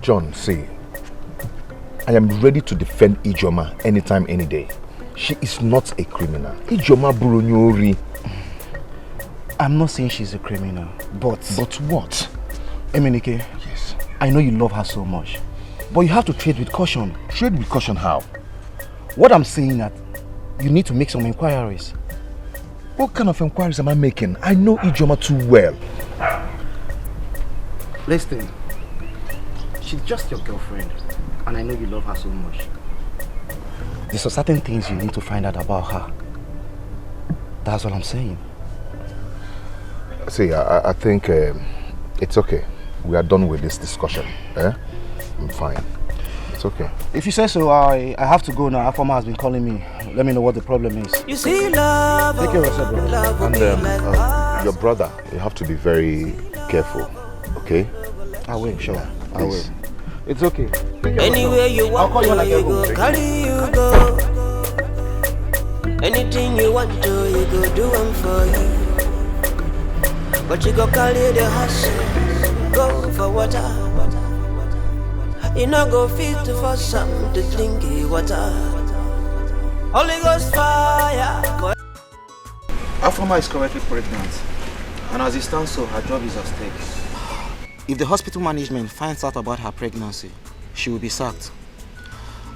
John, see, I am ready to defend Ijoma anytime, any day. She is not a criminal. Ijoma Burunyori. I'm not saying she's a criminal, but... But what? Emenike, yes. I know you love her so much, but you have to tread with caution. Tread with caution how? What I'm saying that you need to make some inquiries. What kind of inquiries am I making? I know Ijoma too well. Listen, she's just your girlfriend, and I know you love her so much. There's certain things you need to find out about her. That's what I'm saying. See, I think it's okay. We are done with this discussion. I'm fine. It's okay. If you say so, I have to go now. Afoma has been calling me. Let me know what the problem is. You see, love. Take care of yourself, brother. And your brother, you have to be very careful. Okay? I will, sure. I will. It's okay. Anywhere you want, I'll call you when I get home. Carry you go. Anything you want to, you go do them for you. But you go carry the hustle, go for water. You no go fit for some to drink water. Holy Ghost fire. Afoma is currently pregnant, and as it stands so, her job is at stake. If the hospital management finds out about her pregnancy, she will be sacked.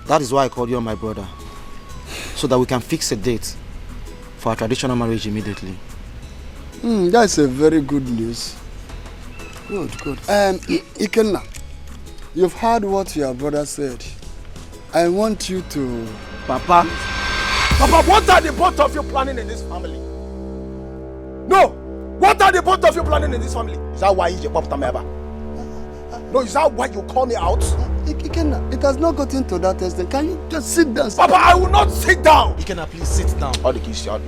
That is why I called you and my brother, so that we can fix a date for our traditional marriage immediately. That's a very good news. Good. Ikenna, you've heard what your brother said. I want you to... Papa, what are the both of you planning in this family? No! What are the both of you planning in this family? Is that why you popped a member? No, is that why you call me out? Ikenna, it has not gotten to that extent. Can you just sit down? Papa, I will not sit down! Ikenna, please sit down. All the kids are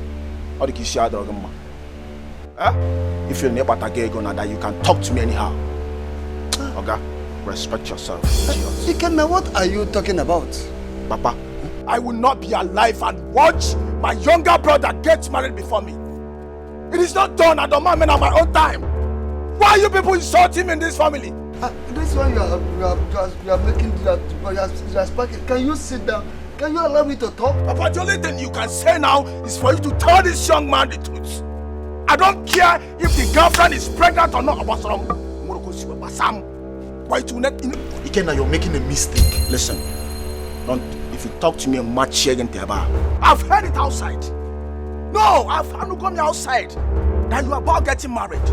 if you're near Batagego that you can talk to me anyhow. Okay? Respect yourself. Ikenna, what are you talking about? Papa, I will not be alive and watch my younger brother get married before me. It is not done at the moment at my own time. Why are you people insulting me in this family? This one you are making, you are sparking. Can you sit down? Can you allow me to talk? Papa, the only thing you can say now is for you to tell this young man the truth. I don't care if the girlfriend is pregnant or not. Ikenna, you're making a mistake. Listen, if you talk to me much I've heard it outside. No, I've heard you come outside that you are about getting married.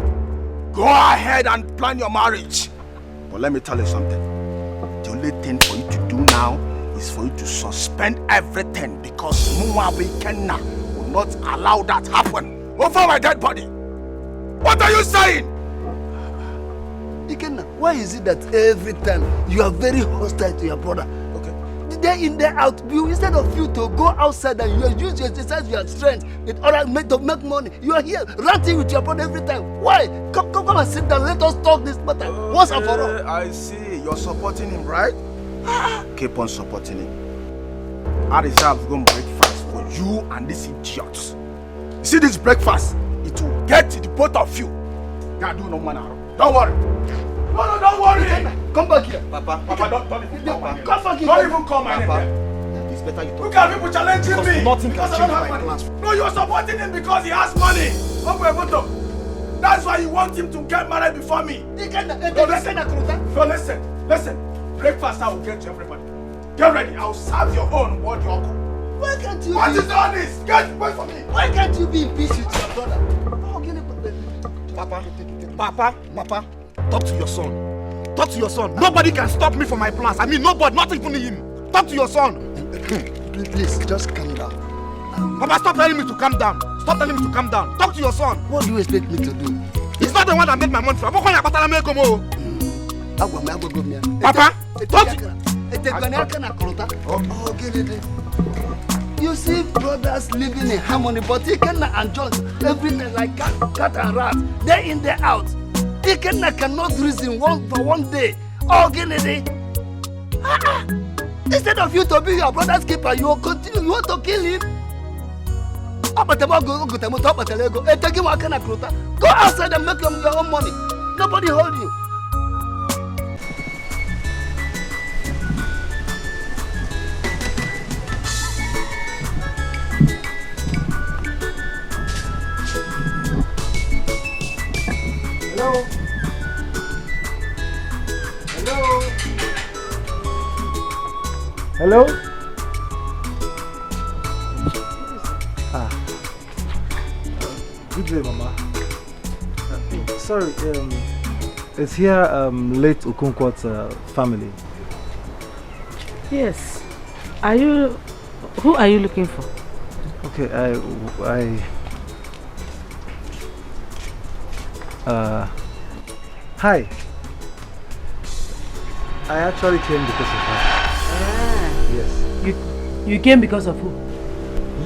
Go ahead and plan your marriage. But let me tell you something. The only thing for you to do now is for you to suspend everything, because Muabi Kenna will not allow that happen over my dead body. What are you saying? Ikenna, why is it that every time you are very hostile to your brother? Okay. Day in, day out, instead of you to go outside and you use your exercise, your strength in order to make money, you are here ranting with your brother every time. Why? Come and sit down. Let us talk this matter once and for all. I see. You're supporting him, right? Keep on supporting him. I deserve to go breakfast for you and this idiot. You see this breakfast? It will get to the both of you. God, do no manner. Don't worry. No, don't worry. Come back here. Papa, don't even call my name. Come back here. Don't even call my name. It's better you talk. Look at people challenging me. Nothing can change my plans. No, you're supporting him because he has money. That's why you want him to get married before me. So listen. Breakfast I will get to everybody. Get ready. I'll serve your own. What do you call? Why can't you? What is all this? Wait for me. Why can't you be in peace with your brother? Papa, talk to your son. Talk to your son. Nobody can stop me from my plans. I mean, nobody, not even him. Talk to your son. Please, just calm down. Papa, stop telling me to calm down. Stop telling me to calm down. Talk to your son. What do you expect me to do? He's not the one that made my money from. Papa, talk You see brothers living in harmony, but Ikenna and John everything like cat and rat. Day in, day out. Ikenna cannot reason for one day. Instead of you to be your brother's keeper, you will continue. You want to kill him? Go outside and make your own money. Nobody hold you. Hello? Good day, Mama. Sorry, it's here, late Okonkwo's family. Yes. Who are you looking for? Okay, hi. I actually came because of her. Yes. You came because of who?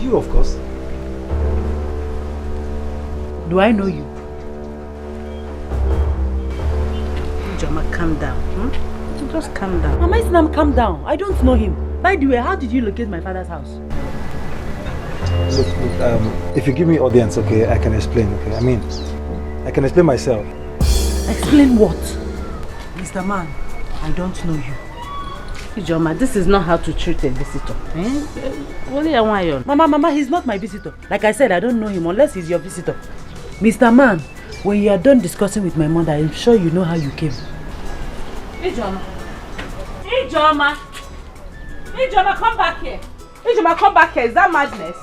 You, of course. Do I know you? Joma, calm down. Just calm down. Mama Islam, calm down. I don't know him. By the way, how did you locate my father's house? Look, if you give me audience, okay, I can explain, okay? I mean, I can explain myself. Explain what? Mr. Man, I don't know you. Ijoma, this is not how to treat a visitor. Mama, he's not my visitor. Like I said, I don't know him unless he's your visitor. Mr. Man, when you are done discussing with my mother, I'm sure you know how you came. Ijoma, come back here. Ijoma, come back here. Is that madness?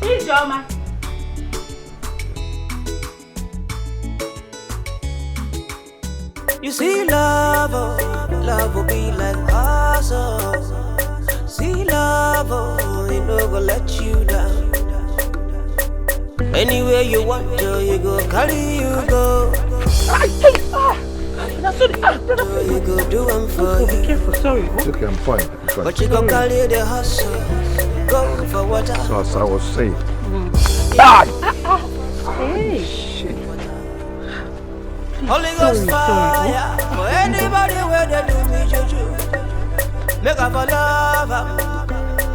Ijoma. You see love will be like awesome. See love, it no go let you down. Anywhere you want to, you go carry you go. You go do them for you. Be careful, sorry. It's okay, I'm fine. But you go carry the hustle, go for water. So as I was saying. Hey. Shit. Holy Ghost fire for anybody where they do me juju. Make up for love,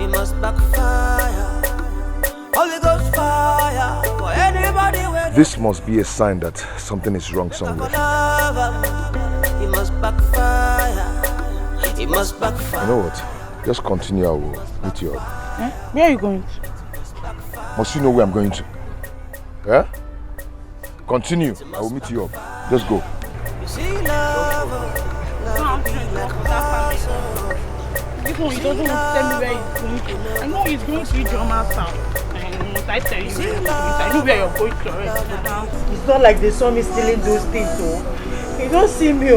it must backfire. Holy Ghost fire for anybody where This must be a sign that something is wrong somewhere. It must backfire. It must backfire. You know what? Just continue, I will meet you up. Where are you going to? Must you know where I'm going to? Yeah? Continue, I will meet you up. Just go. You see love will be like awesome. This one, he doesn't want to tell me where he's going to. I know he's going to Ijoma's house. I tell you where I know where you're going to already. It's not like they saw me stealing those things, though. They don't see me,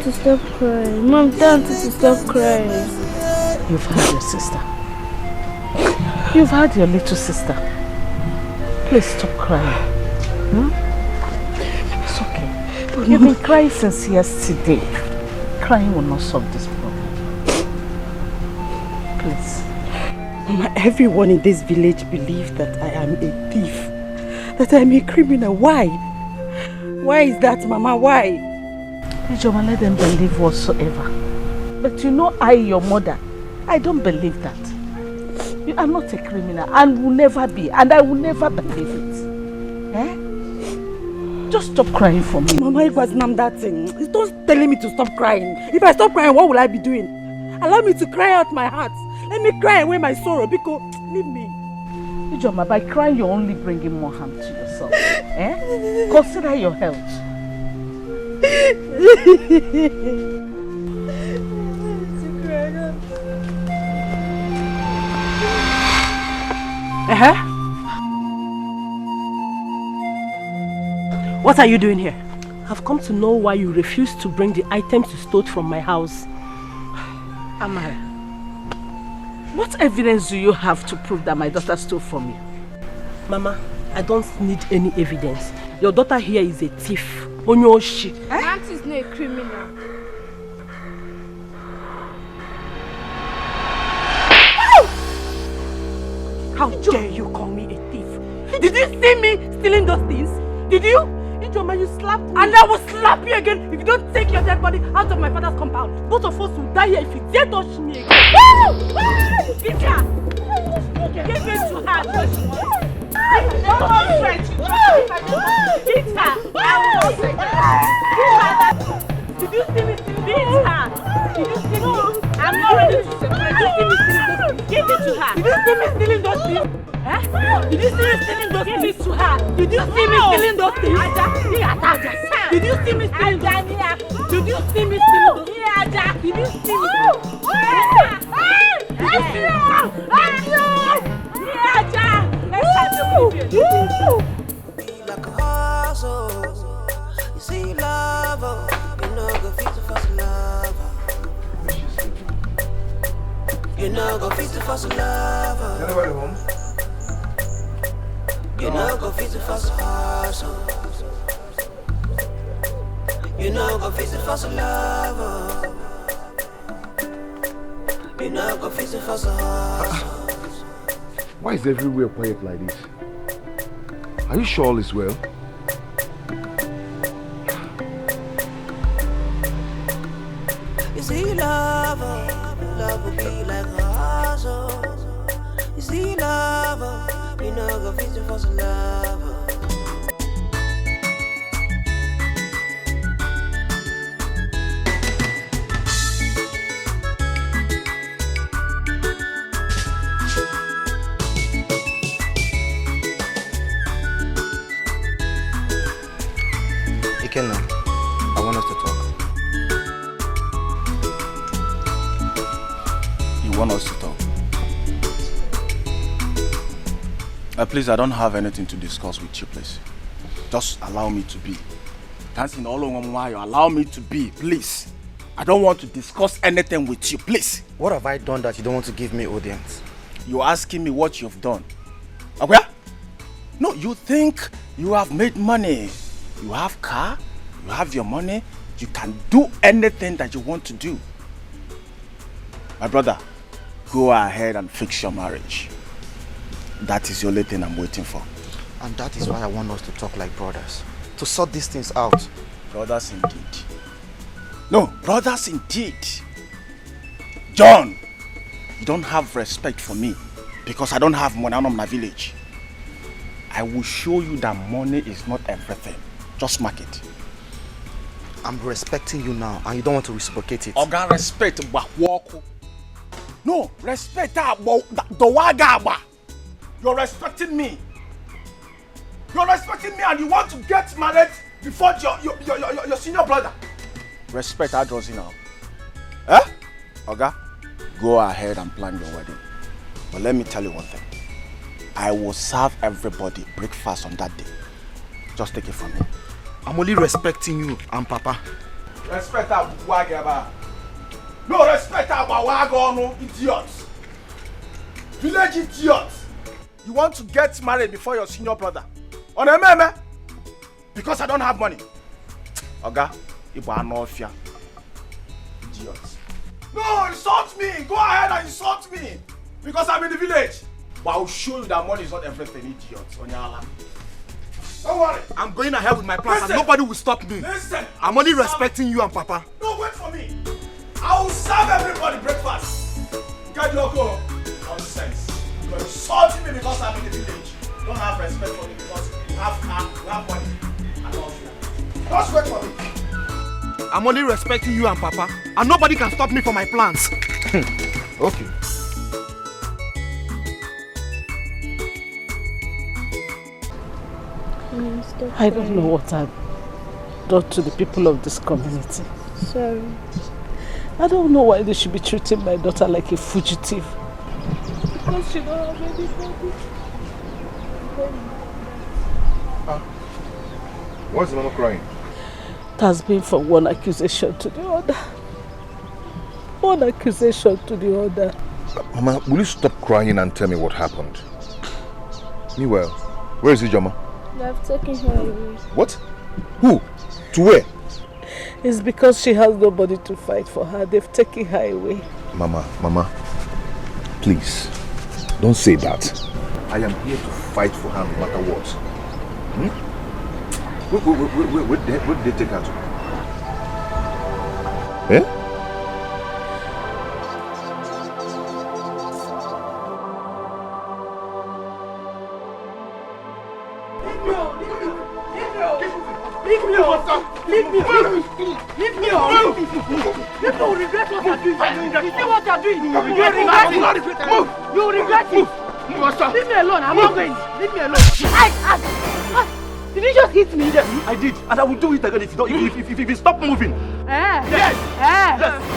To stop crying. Mom, tell Auntie to stop crying. You've had your sister. You've had your little sister. Please stop crying. It's okay. But you've been crying since yesterday. Crying will not solve this problem. Please. Mama, everyone in this village believes that I am a thief. That I am a criminal. Why? Why is that, Mama? Why? Ijoma, let them believe whatsoever. But you know I, your mother, I don't believe that. You are not a criminal and will never be, and I will never believe it. Just stop crying for me. Mama, it was not that thing. Don't telling me to stop crying. If I stop crying, what will I be doing? Allow me to cry out my heart. Let me cry away my sorrow because leave me. Ijoma, by crying you're only bringing more harm to yourself. Consider your health. What are you doing here? I've come to know why you refused to bring the items you stole from my house. Amara, what evidence do you have to prove that my daughter stole from you? Mama, I don't need any evidence. Your daughter here is a thief. Onyoshi. Auntie is not a criminal. How dare you call me a thief? Did you see me stealing those things? Did you? Ijoma, you slapped me. And I will slap you again if you don't take your dead body out of my father's compound. Both of us will die here if you dare touch me again. Give her! Give it to her. Don't stretch. Beat her. Did you see me stealing? Beat her. Did you see me? I'm not ready to separate. Did you see me stealing those things? Give it to her. Did you see me stealing those things? Did you see me stealing those things? Give it to her. Did you see me stealing those things? Did you see me stealing those things? Did you see me stealing? Yeah, Jack. Did you see me? Yeah, Jack. Like a hustle. You see love, you know go fit to first love. You know go fit to first love. Anybody home? You know go fit to first hustle. You know go fit to first love. You know go fit to first hustle. Why is everywhere quiet like this? Are you sure all is well? You see love will be like a hustle. You see love, you know go fit to first love. Ikenna, I want us to talk. You want us to talk? Please, I don't have anything to discuss with you, please. Just allow me to be. Dancing all over my way, allow me to be, please. I don't want to discuss anything with you, please. What have I done that you don't want to give me audience? You're asking me what you've done. Okay? No, you think you have made money. You have car, you have your money, you can do anything that you want to do. My brother, go ahead and fix your marriage. That is the only thing I'm waiting for. And that is why I want us to talk like brothers. To sort these things out. Brothers indeed. No, brothers indeed. John, you don't have respect for me because I don't have money out of my village. I will show you that money is not everything. Just mark it. I'm respecting you now and you don't want to reciprocate it. Oga, respect walk. No, respect the wagaba. You're respecting me. You're respecting me and you want to get married before your senior brother. Respect our Josie now. Eh? Oga, go ahead and plan your wedding. But let me tell you one thing. I will serve everybody breakfast on that day. Just take it from me. I'm only respecting you and Papa. Respect our wagaba. No respect our wagono, idiots. Village idiots. You want to get married before your senior brother? On a meme? Because I don't have money. Oga, Ibo Anofia. Idiots. No, insult me. Go ahead and insult me. Because I'm in the village. But I'll show you that money is not everything, idiots. On your alarm. Don't worry. I'm going ahead with my plans and nobody will stop me. Listen. I'm only respecting you and Papa. No, wait for me. I will serve everybody breakfast. Get your go. Nonsense. You're insulting me because I'm in the village. You don't have respect for me because you have car, you have money. And all that. Just wait for me. I'm only respecting you and Papa. And nobody can stop me from my plans. Okay. I don't know what I've done to the people of this community. Sorry. I don't know why they should be treating my daughter like a fugitive. Because she don't have anybody. Why is the mama crying? It has been from one accusation to the other. One accusation to the other. Mama, will you stop crying and tell me what happened? Meanwhile, where is Ijoma? They've taken her away. What? Who? To where? It's because she has nobody to fight for her. They've taken her away. Mama, please, don't say that. I am here to fight for her no matter what. Where did they take her to? Eh? Leave me alone. Leave me alone. You will regret what you're doing. You see what you're doing? You will regret it. You will regret it. Leave me alone. I'm not going. Leave me alone. Did you you just hit me? Yes, I did. And I will do it again if you stop moving. Yes.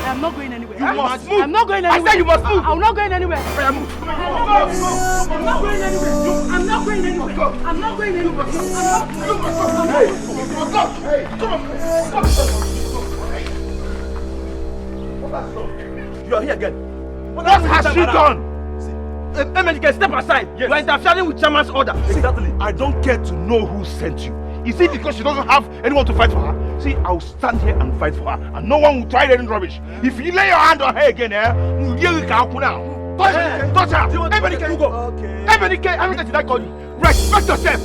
I'm not going anywhere. You must move. I'm not going anywhere. I said you must move. I'm not going anywhere. I'm not going anywhere. I'm not going anywhere. I'm not going anywhere. Hey, come on. You are here again. What has she done? Emily, can step aside. Yes. You are interfering with Chairman's order. Exactly. I don't care to know who sent you. Is it because she doesn't have anyone to fight for her? See, I'll stand here and fight for her, and no one will try any rubbish. If you lay your hand on her again, you'll hear it now. Touch her. Emily, can you go? Okay. Emily, did I call you? Respect yourself.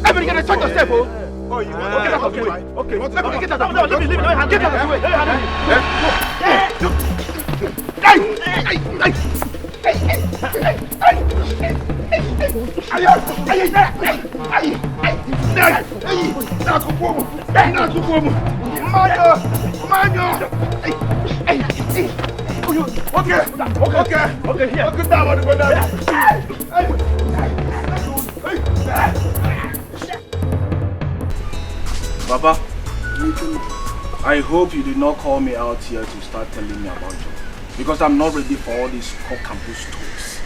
Emily, can respect yourself, oh? Oh, you want get out of the way. Okay. Get out of the way. Get out of the way. Baba, I hope you did not call me out here to start telling me about you. Because I'm not ready for all these cock and bull stories.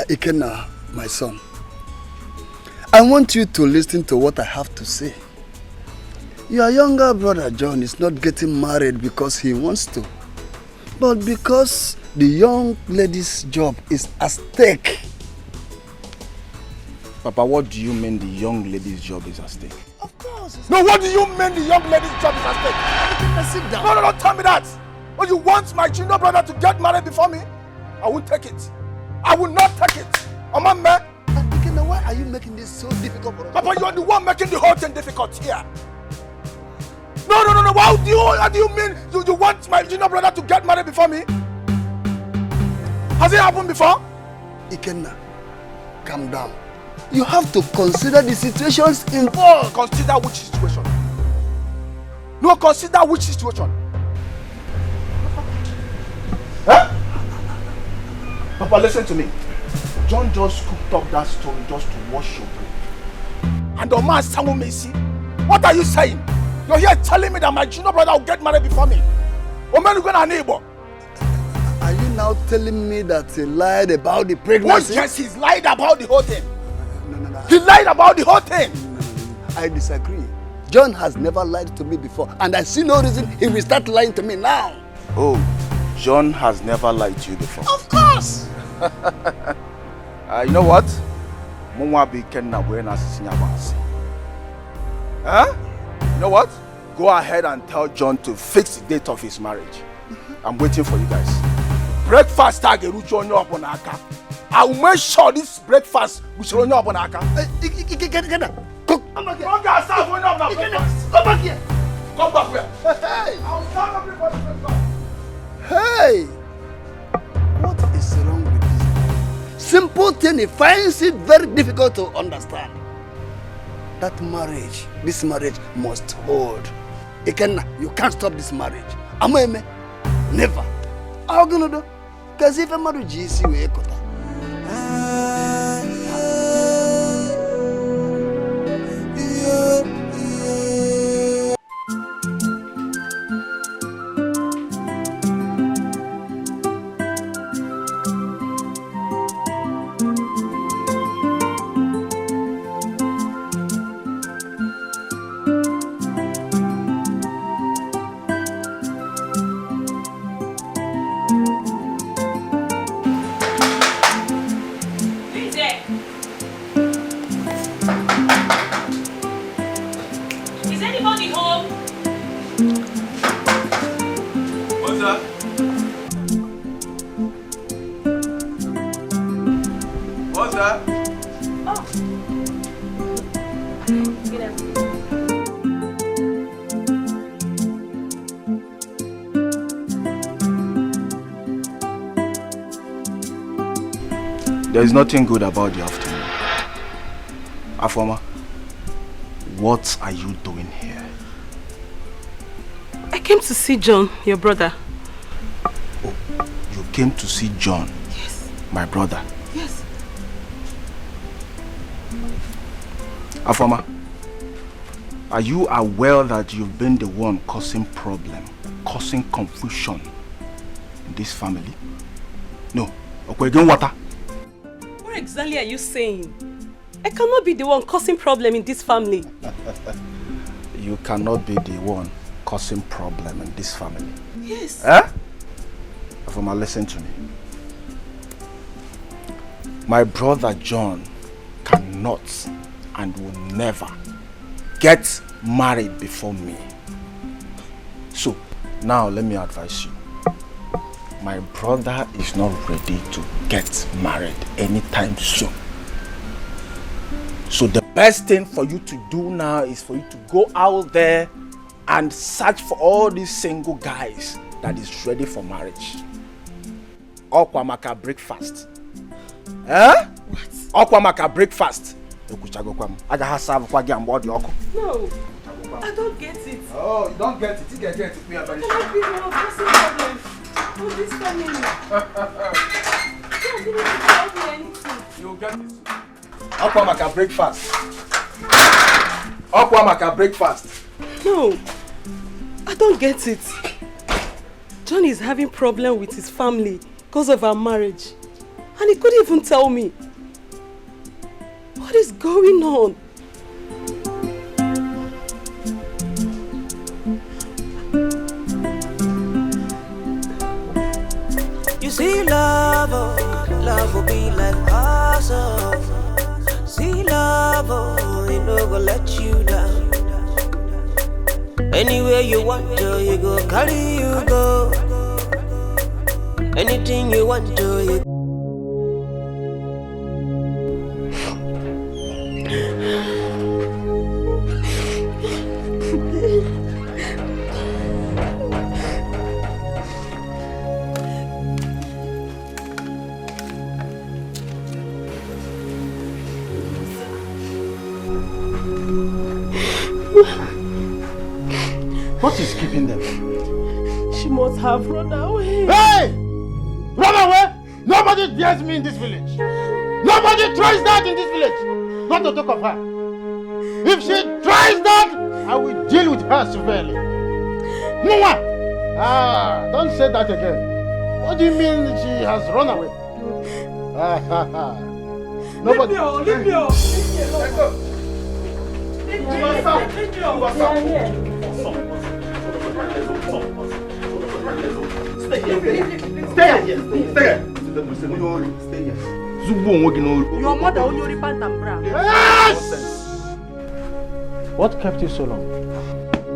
Ikenna, my son, I want you to listen to what I have to say. Your younger brother John is not getting married because he wants to, but because the young lady's job is at stake. Papa, what do you mean the young lady's job is at stake? Of course. No, what do you mean the young lady's job is at stake? Sit down. No, don't tell me that. Oh, you want my junior brother to get married before me? I won't take it. I will not take it. Ikenna, why are you making this so difficult for us? Papa, you are the one making the whole thing difficult here. No. What do you mean you want my junior brother to get married before me? Has it happened before? Ikenna, calm down. You have to consider the situations involved. Consider which situation? No, consider which situation? Huh? Papa, listen to me. John just cooked up that story just to wash your brain. And the man Samuel Macy, what are you saying? You're here telling me that my junior brother will get married before me. Oh man, you're gonna neighbor. Are you now telling me that he lied about the pregnancy? Oh yes, he's lied about the whole thing. No. He lied about the whole thing. No. I disagree. John has never lied to me before, and I see no reason he will start lying to me now. Oh, John has never lied to you before. Of course. You know what? Huh? You know what? Go ahead and tell John to fix the date of his marriage. I'm waiting for you guys. Breakfast I will make sure this breakfast we shall run up on Aka. Cook. Come back here. Come back here. Come back here. Hey. I'll start everybody. Hey. What is wrong with this? Simple thing, he finds it very difficult to understand. That marriage, this marriage must hold. You can't stop this marriage. Ameme, never. How gonna do? Because if a marriage is you, There is nothing good about the afternoon. Afoma, what are you doing here? I came to see John, your brother. Oh, you came to see John? Yes. My brother? Yes. Afoma, are you aware that you've been the one causing problem, causing confusion in this family? No. Okay, again, water. What exactly are you saying? I cannot be the one causing problem in this family. You cannot be the one causing problem in this family. Yes. Afoma, listen to me. My brother John cannot and will never get married before me. So, now let me advise you. My brother is not ready to get married anytime soon. So the best thing for you to do now is for you to go out there and search for all these single guys that is ready for marriage. Okwamaka breakfast. What? Okwamaka breakfast. No, I don't get it. Oh, you don't get it. You get it. Me Can I be the one causing problem for this family? You didn't tell me anything. You get it. Okwamaka breakfast. Okwamaka breakfast. No, I don't get it. John is having problem with his family because of our marriage. And he couldn't even tell me. What is going on? You see love, oh, love will be like awesome. See love, oh, it no go let you down. Anywhere you want to, you go, carry you go. Anything you want to, you What is keeping them? She must have run away. Hey! Run away! Nobody dares me in this village. Nobody tries that in this village. Not to talk of her. If she tries that, I will deal with her severely. No one! Don't say that again. What do you mean she has run away? Nobody. Leave me alone. Let's go. Leave me alone. Stay here. Your mother only repent and bra. Yes! What kept you so long?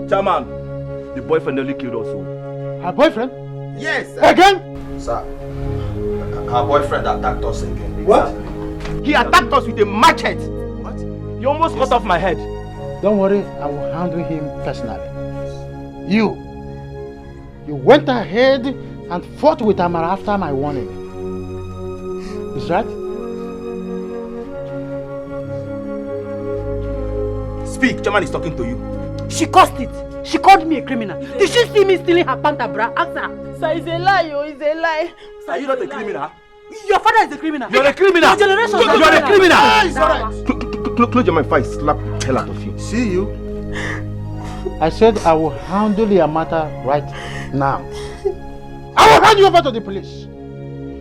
Chairman, the boyfriend nearly killed us. Her boyfriend? Yes, sir. Again? Sir, her boyfriend attacked us again. What? He attacked us with a machete. What? He almost cut off my head. Don't worry, I will handle him personally. You went ahead and fought with Amara after my warning. Is that? Speak, Chairman is talking to you. She caused it. She called me a criminal. Did she see me stealing her panta bra? Ask her. Sir, it's a lie, it's a lie. Are you not a criminal? Your father is a criminal. You're a criminal. Your generation is You're a criminal. It's alright. Close your mouth, I slap the hell out of you. See you. I said I will handle your matter right now. I will hand you over to the police.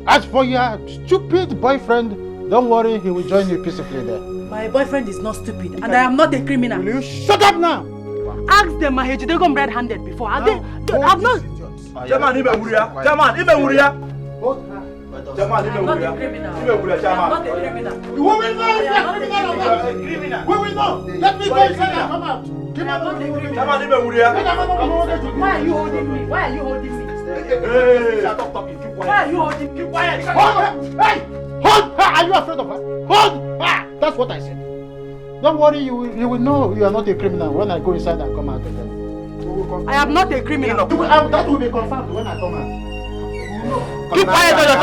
As for your stupid boyfriend, don't worry, he will join you peacefully there. My boyfriend is not stupid, and I am not a criminal. Will you shut up now? Ask them, my they got red-handed before. I've not. Chairman, Ime Wuria. Chairman, Ime Wuria. Chairman, Ime I'm not a Wuria. criminal. Ime Wuria, I'm Chairman. not a criminal. We will know if you are criminal or not. We will know. Let me go inside and come out. I'm not a criminal. Chairman, Ime Wuria. Why are you holding me? Why are you holding me? Hey! Stop talking. Keep quiet. Why are you holding me? Keep quiet. Hold her! Hey! Hold her! Are you afraid of her? Hold her! That's what I said. Don't worry, you will know you are not a criminal when I go inside and come out again. I am not a criminal. That will be confirmed when I come out. Keep quiet or you're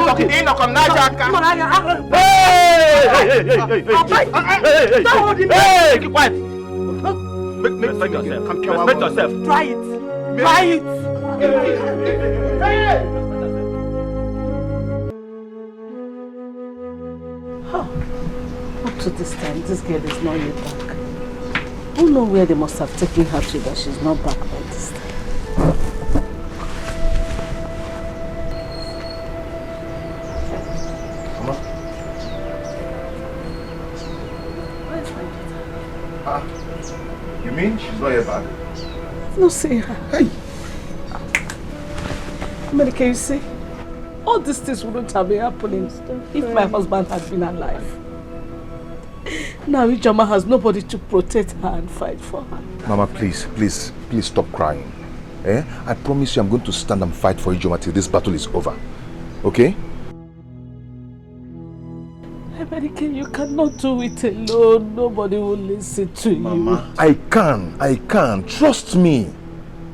talking. Hey! Stop holding me. Hey! Keep quiet. Respect yourself. Respect yourself. Try it. Try it. What to this time, this girl is not yet back. Who knows where they must have taken her to that she's not back by this time. Mama? Where is my daughter? You mean she's not yet back? No, see her. Hey! Can you see? All these things wouldn't have been happening if my husband had been alive. Now Ijoma has nobody to protect her and fight for her. Mama, please stop crying. I promise you I'm going to stand and fight for Ijoma till this battle is over. Okay? American, you cannot do it alone. Nobody will listen to Mama, you. I can. Trust me.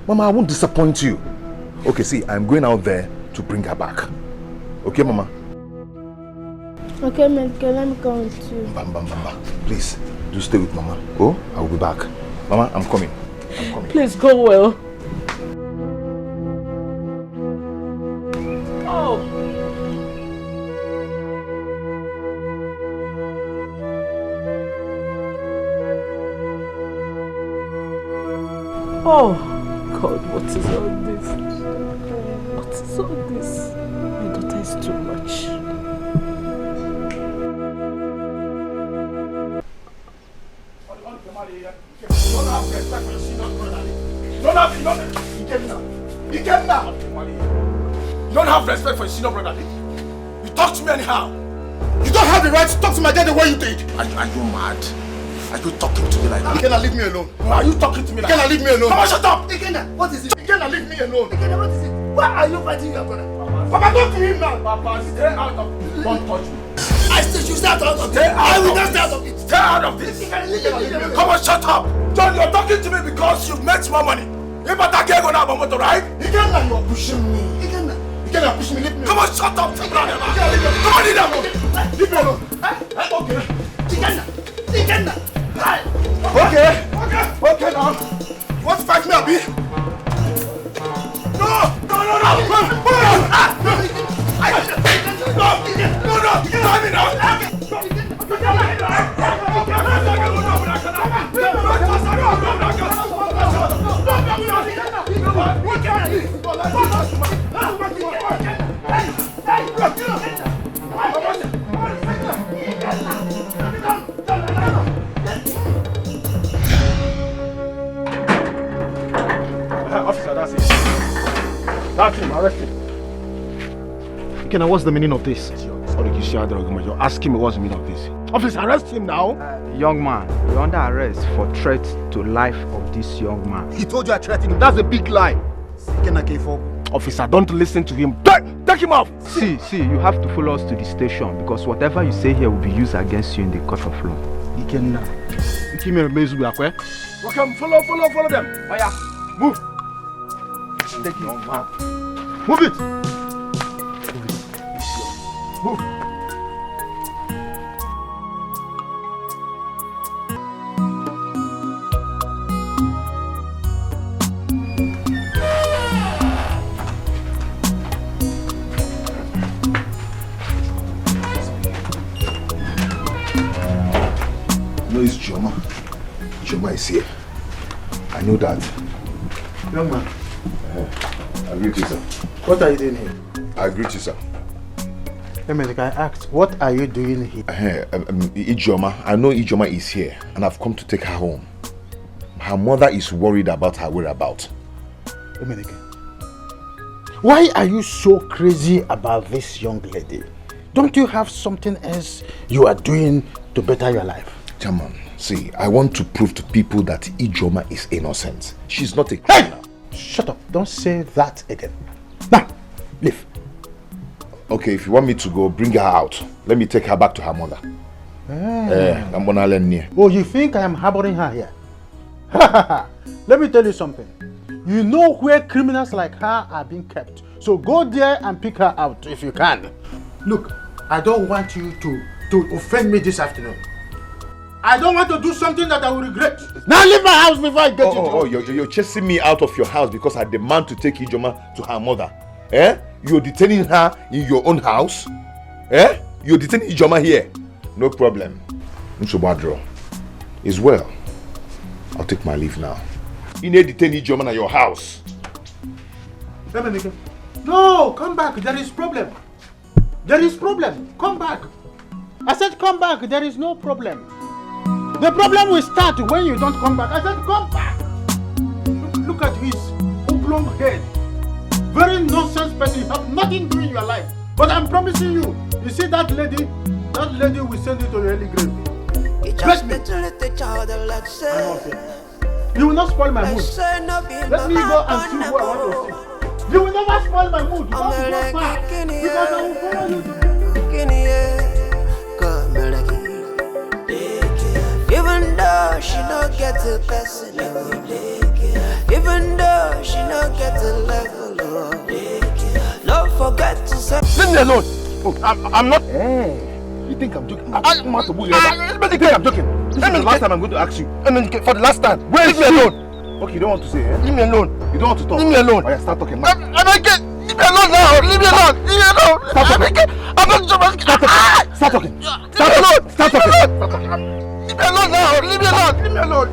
Mama, I won't disappoint you. Okay, see, I'm going out there to bring her back. Okay, Mama? Okay, American, let me come with you. Bam. Please, do stay with Mama. Oh, I will be back. Mama, I'm coming. Please go well. Oh God, what is all this? What is all this? My daughter is too much. You don't have respect for your senior brother. You talk to me anyhow. You don't have the right to talk to my dad the way you did. Are you mad? Are you talking to me like that? You cannot leave me alone. Are you talking to me like that? You cannot leave me alone. Mama, shut up! Ikena, what is it? You cannot leave me alone. Ikena, what is it? Why are you fighting your brother? Papa, talk to him now. Papa, stay out of this. Don't touch me. I said you stay out of it. I will not stay out of it. Stay out of this. Come on, shut up. John, you're talking to me because you've made more money. If I can't go now, I'm going to ride. Ikena, you are pushing me. Ikena, push me. Leave me. Come on, shut up. Come on, leave me alone. Leave me alone. Okay. Ikena. Okay now. What fight me, Abi? No! Officer, that's it. That's him, arrest him. Ikena, what's the meaning of this? You're asking me what's the meaning of this. Officer, arrest him now. Young man, you're under arrest for threat to life of this young man. He told you I threatened him. That's a big lie. Officer, don't listen to him. Take him off. See, you have to follow us to the station because whatever you say here will be used against you in the court of law. Ikena. Okay, follow them. Oh yeah, move. Take it. Move it. Move. No, it's Joma. Joma is here. I know that. Young man. I greet you, sir. What are you doing here? I greet you, sir. I asked, what are you doing here? Ijoma, I know Ijoma is here and I've come to take her home. Her mother is worried about her whereabouts. Why are you so crazy about this young lady? Don't you have something else you are doing to better your life? Chairman, see, I want to prove to people that Ijoma is innocent. She's not a criminal. Hey! Shut up. Don't say that again. Now, leave. Okay, if you want me to go, bring her out. Let me take her back to her mother. I'm gonna learn near. Oh, you think I am harboring her here? Let me tell you something. You know where criminals like her are being kept. So go there and pick her out if you can. Look, I don't want you to offend me this afternoon. I don't want to do something that I will regret. Now leave my house before I get you. Oh, you're chasing me out of your house because I demand to take Ijoma to her mother. You're detaining her in your own house? You're detaining Ijoma here. No problem. Nsobadro. Is well. I'll take my leave now. You need to detain German at your house. No, come back. There is problem. There is problem. Come back. I said come back. There is no problem. The problem will start when you don't come back. I said come back. Look at his oblong head. Very nonsense person. You have nothing to do in your life. But I'm promising you. You see that lady? That lady will send you to your early grave. Bless me. You will not spoil my mood. Let me go and see who I want to see. You will never spoil my mood. You don't go far. Because I will follow you. Even though she don't get to person, even though she don't get to level, don't forget to say. Leave me alone. Oh, I'm not. You think I'm joking? I'm not a bully. You think I'm joking? This is the last time I'm going to ask you. For the last time. Leave me alone. Okay, you don't want to say, eh? Leave me alone. You don't want to talk. Leave me alone. Oh, yeah, start talking. Leave me alone now. Leave me alone. Leave me alone. Start talking. I'm not joking. Start talking. Start talking. Start talking. Start talking. Leave me alone now. Leave me alone. Leave me alone.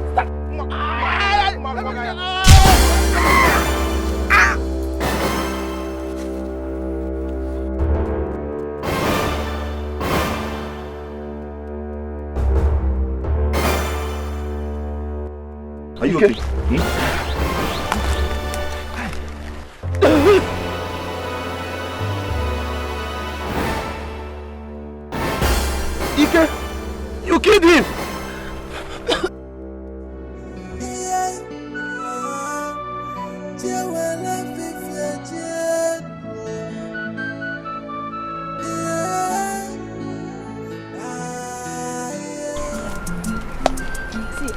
Are you okay? Ike, you killed him.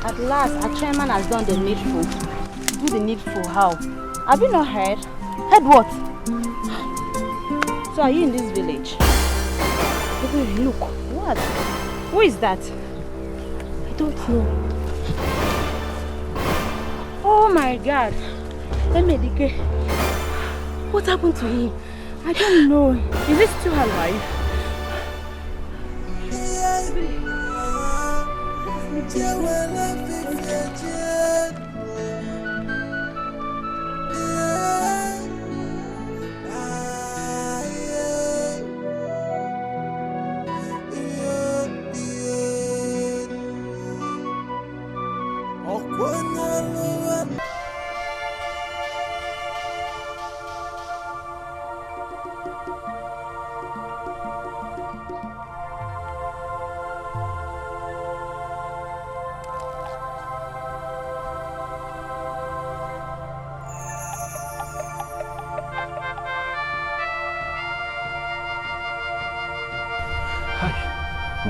At last, our chairman has done the needful. Do the needful how? Have you not heard? Heard what? So are you in this village? Look, what? Who is that? I don't know. Oh my God. Emedike. What happened to him? I don't know. Is he still alive?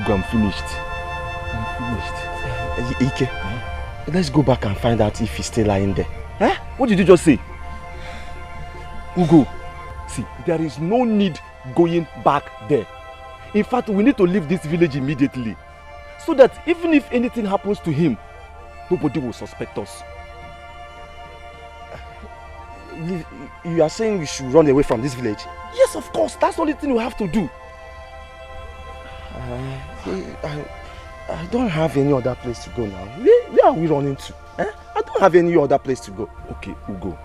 I'm finished. Ike, let's go back and find out if he's still lying there. Huh? What did you just say? Ugo, see, there is no need going back there. In fact, we need to leave this village immediately. So that even if anything happens to him, nobody will suspect us. You are saying we should run away from this village? Yes, of course. That's the only thing we have to do. I don't have any other place to go now. Where are we running to? Eh? I don't have any other place to go. Okay, Ugo.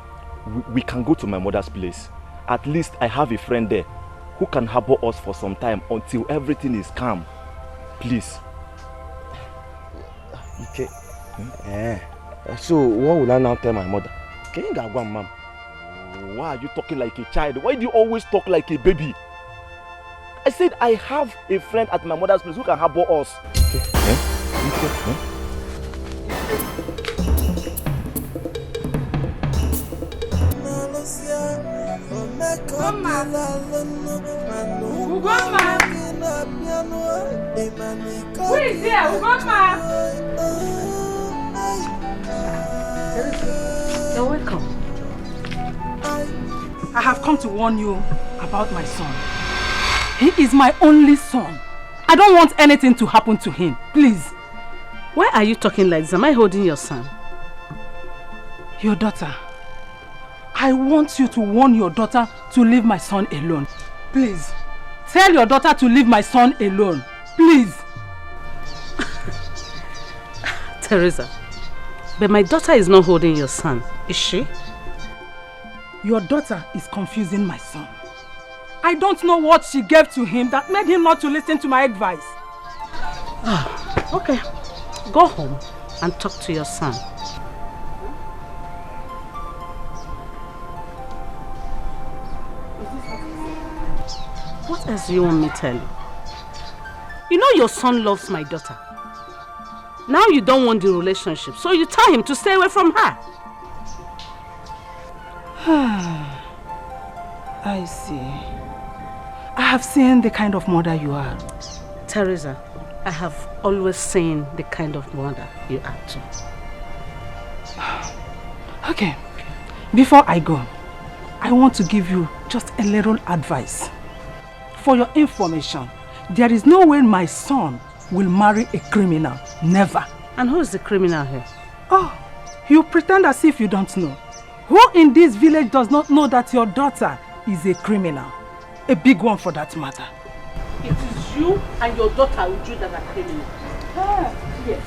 We can go to my mother's place. At least I have a friend there who can harbor us for some time until everything is calm. Please. Okay. So what will I now tell my mother? Mom, why are you talking like a child? Why do you always talk like a baby? I said I have a friend at my mother's place who can harbor us. Okay. Ugoma! Who is there? Ugoma! You're welcome. I have come to warn you about my son. He is my only son. I don't want anything to happen to him. Please. Why are you talking like this? Am I holding your son? Your daughter. I want you to warn your daughter to leave my son alone. Please. Tell your daughter to leave my son alone. Please. Teresa, but my daughter is not holding your son, is she? Your daughter is confusing my son. I don't know what she gave to him that made him not to listen to my advice. Okay, go home and talk to your son. What else do you want me to tell you? You know your son loves my daughter. Now you don't want the relationship, so you tell him to stay away from her. I see. I have seen the kind of mother you are. Teresa, I have always seen the kind of mother you are too. Okay, before I go, I want to give you just a little advice. For your information, there is no way my son will marry a criminal. Never. And who is the criminal here? Oh, you pretend as if you don't know. Who in this village does not know that your daughter is a criminal? A big one for that matter. It is you and your daughter Uju that are criminal. Yes.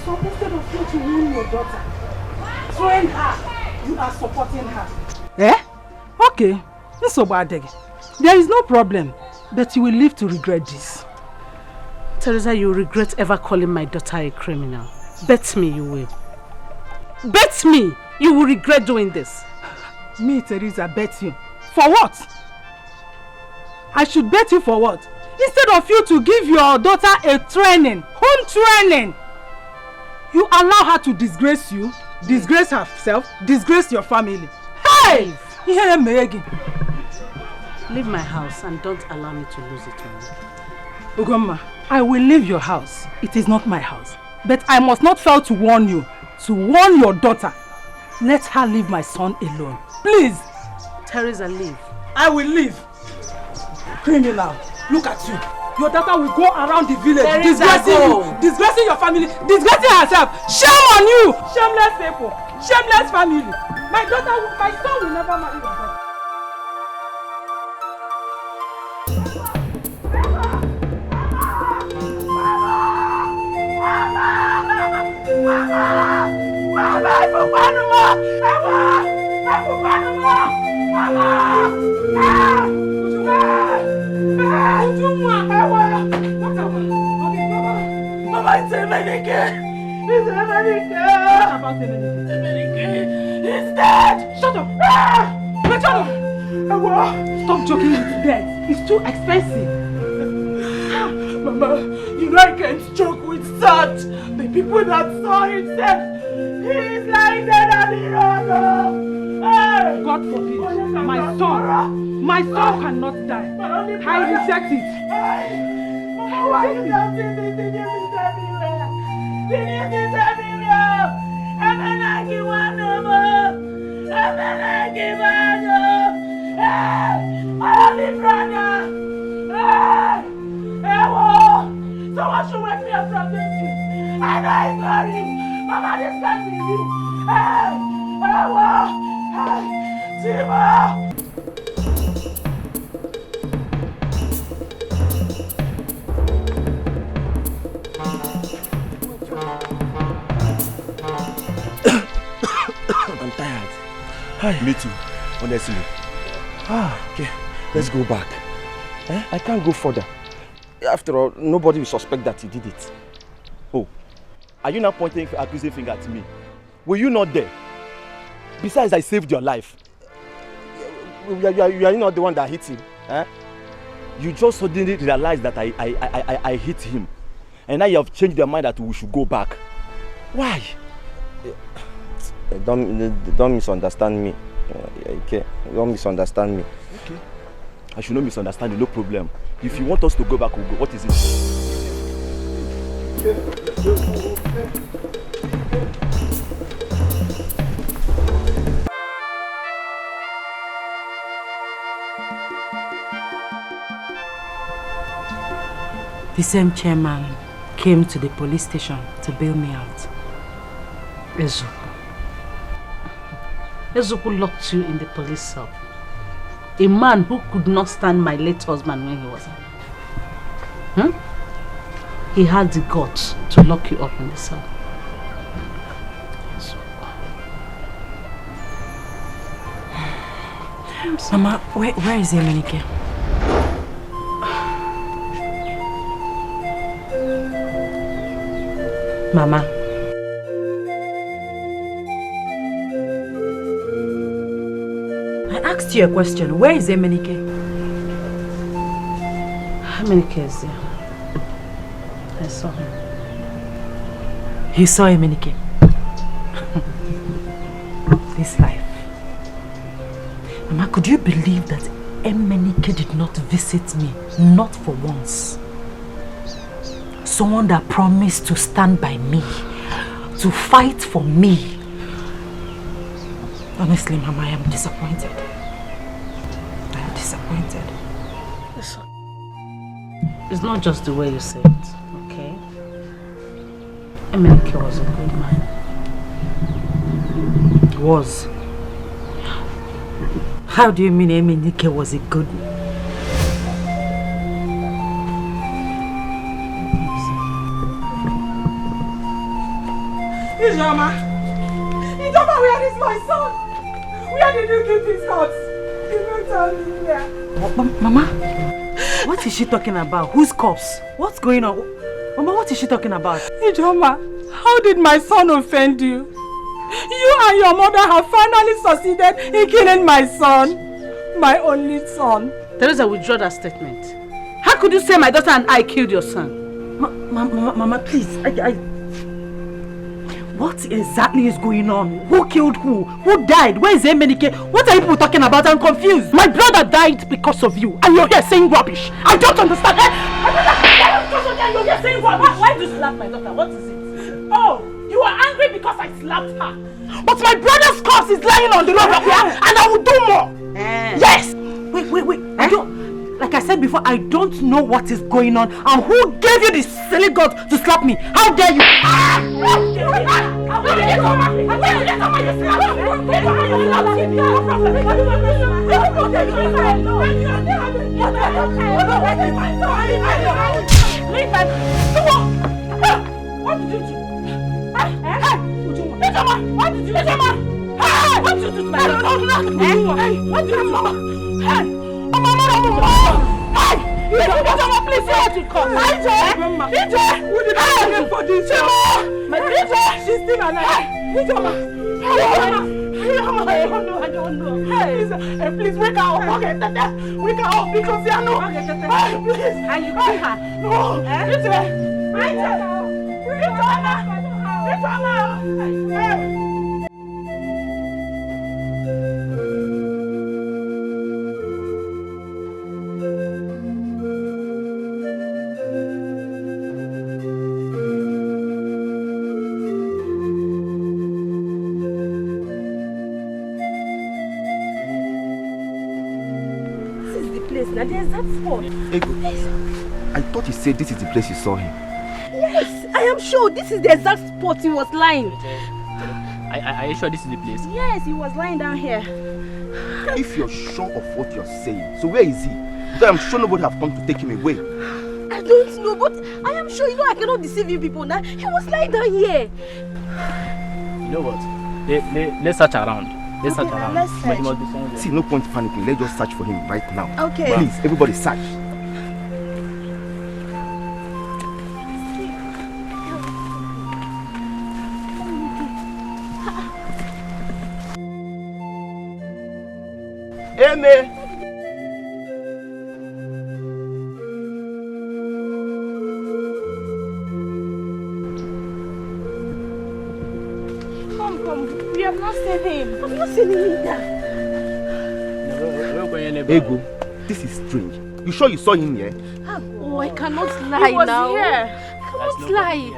So instead of you to ruin your daughter, train her, you are supporting her. Okay. There is no problem, but you will live to regret this. Teresa, you regret ever calling my daughter a criminal. Bet me you will. Bet me you will regret doing this. Me, Teresa, bet you. For what? I should bet you for what? Instead of you to give your daughter a training, home training, you allow her to disgrace you, disgrace herself, disgrace your family. Hey! Hear me again. Leave my house and don't allow me to lose it on you. Ugomma, I will leave your house. It is not my house. But I must not fail to warn you. To warn your daughter. Let her leave my son alone. Please. Teresa, leave. I will leave. Criminal, look at you. Your daughter will go around the village disgracing you, disgracing your family, disgracing herself. Shame on you! Shameless people, shameless family. My son will never marry your daughter. Mama, it's Emenike. It's Emenike. He's dead. Shut up. Shut up. Stop joking, it's dead. It's too expensive. Mama, you know I can't joke with that. The people that saw him said he's lying dead on the road. Hey. God forbid. My son cannot die. I reject it. Mama, why you not doing this? Did you see everywhere? Did you see everywhere? I'm not giving one no more. I'm not giving one no more. Hey, my only brother. Hey, someone should wake me up from this shit. I know it's not him. Mama, this can't be you. Hey, Driva. I'm tired. Hi. Me too, honestly. Okay, let's go back. I can't go further. After all, nobody will suspect that he did it. Oh, are you now pointing accusing finger at me? Were you not there? Besides, I saved your life. You are not the one that hit him. You just suddenly realized that I hit him. And now you have changed your mind that we should go back. Why? Don't misunderstand me. Okay, don't misunderstand me. Okay. I should not misunderstand you, no problem. If you want us to go back, we'll go. What is it? The same chairman came to the police station to bail me out. Ezuku locked you in the police cell. A man who could not stand my late husband when he was alive. He had the guts to lock you up in the cell. Mama, where is Emenike? Mama. I asked you a question. Where is Emenike? Emenike is there. I saw him. You saw Emenike? This life. Mama, could you believe that Emenike did not visit me? Not for once. Someone that promised to stand by me, to fight for me. Honestly, Mama, I am disappointed. I am disappointed. Listen, it's not just the way you say it, okay? Emenike was a good man. Was? How do you mean Emenike was a good man? Ijoma, where is my son? Where did you keep his corpse? You don't tell me where. Mama, what is she talking about? Whose corpse? What's going on? Mama, what is she talking about? Ijoma, how did my son offend you? You and your mother have finally succeeded in killing my son. My only son. Teresa, withdraw that statement. How could you say my daughter and I killed your son? Mama, please. What exactly is going on? Who killed who? Who died? Where is Emenike? What are you people talking about? I'm confused. My brother died because of you, and you're here saying rubbish. I don't understand. You're here saying rubbish. Why do you slap my daughter? What is it? Oh, you are angry because I slapped her. But my brother's corpse is lying on the road up here, and I will do more. Yes. Wait. I don't. Like I said before, I don't know what is going on. And who gave you this silly god to slap me? How dare you? What did you do? What did you do? What did you do to my daughter? What did you do? Please, what you call? DJ, who did I get for this? She's still alive. I don't know. Please wake her up. Wake her up because you know. Please. And you kill her? No. Now there's that spot. Ego, I thought you said this is the place you saw him. Yes, I am sure this is the exact spot he was lying. Are you sure this is the place? Yes, he was lying down here. If you're sure of what you're saying, so where is he? Because I'm sure nobody have come to take him away. I don't know, but I am sure, you know, I cannot deceive you people now. He was lying down here. You know what? Let's search around. Let's search around. Let's search. See, no point panicking. Let's just search for him right now. Okay. Please, everybody search. Eme! Come. We have not seen him. I've not seen him either. Ego, this is strange. You sure you saw him here? Oh, I cannot lie he was now. Here. I cannot lie.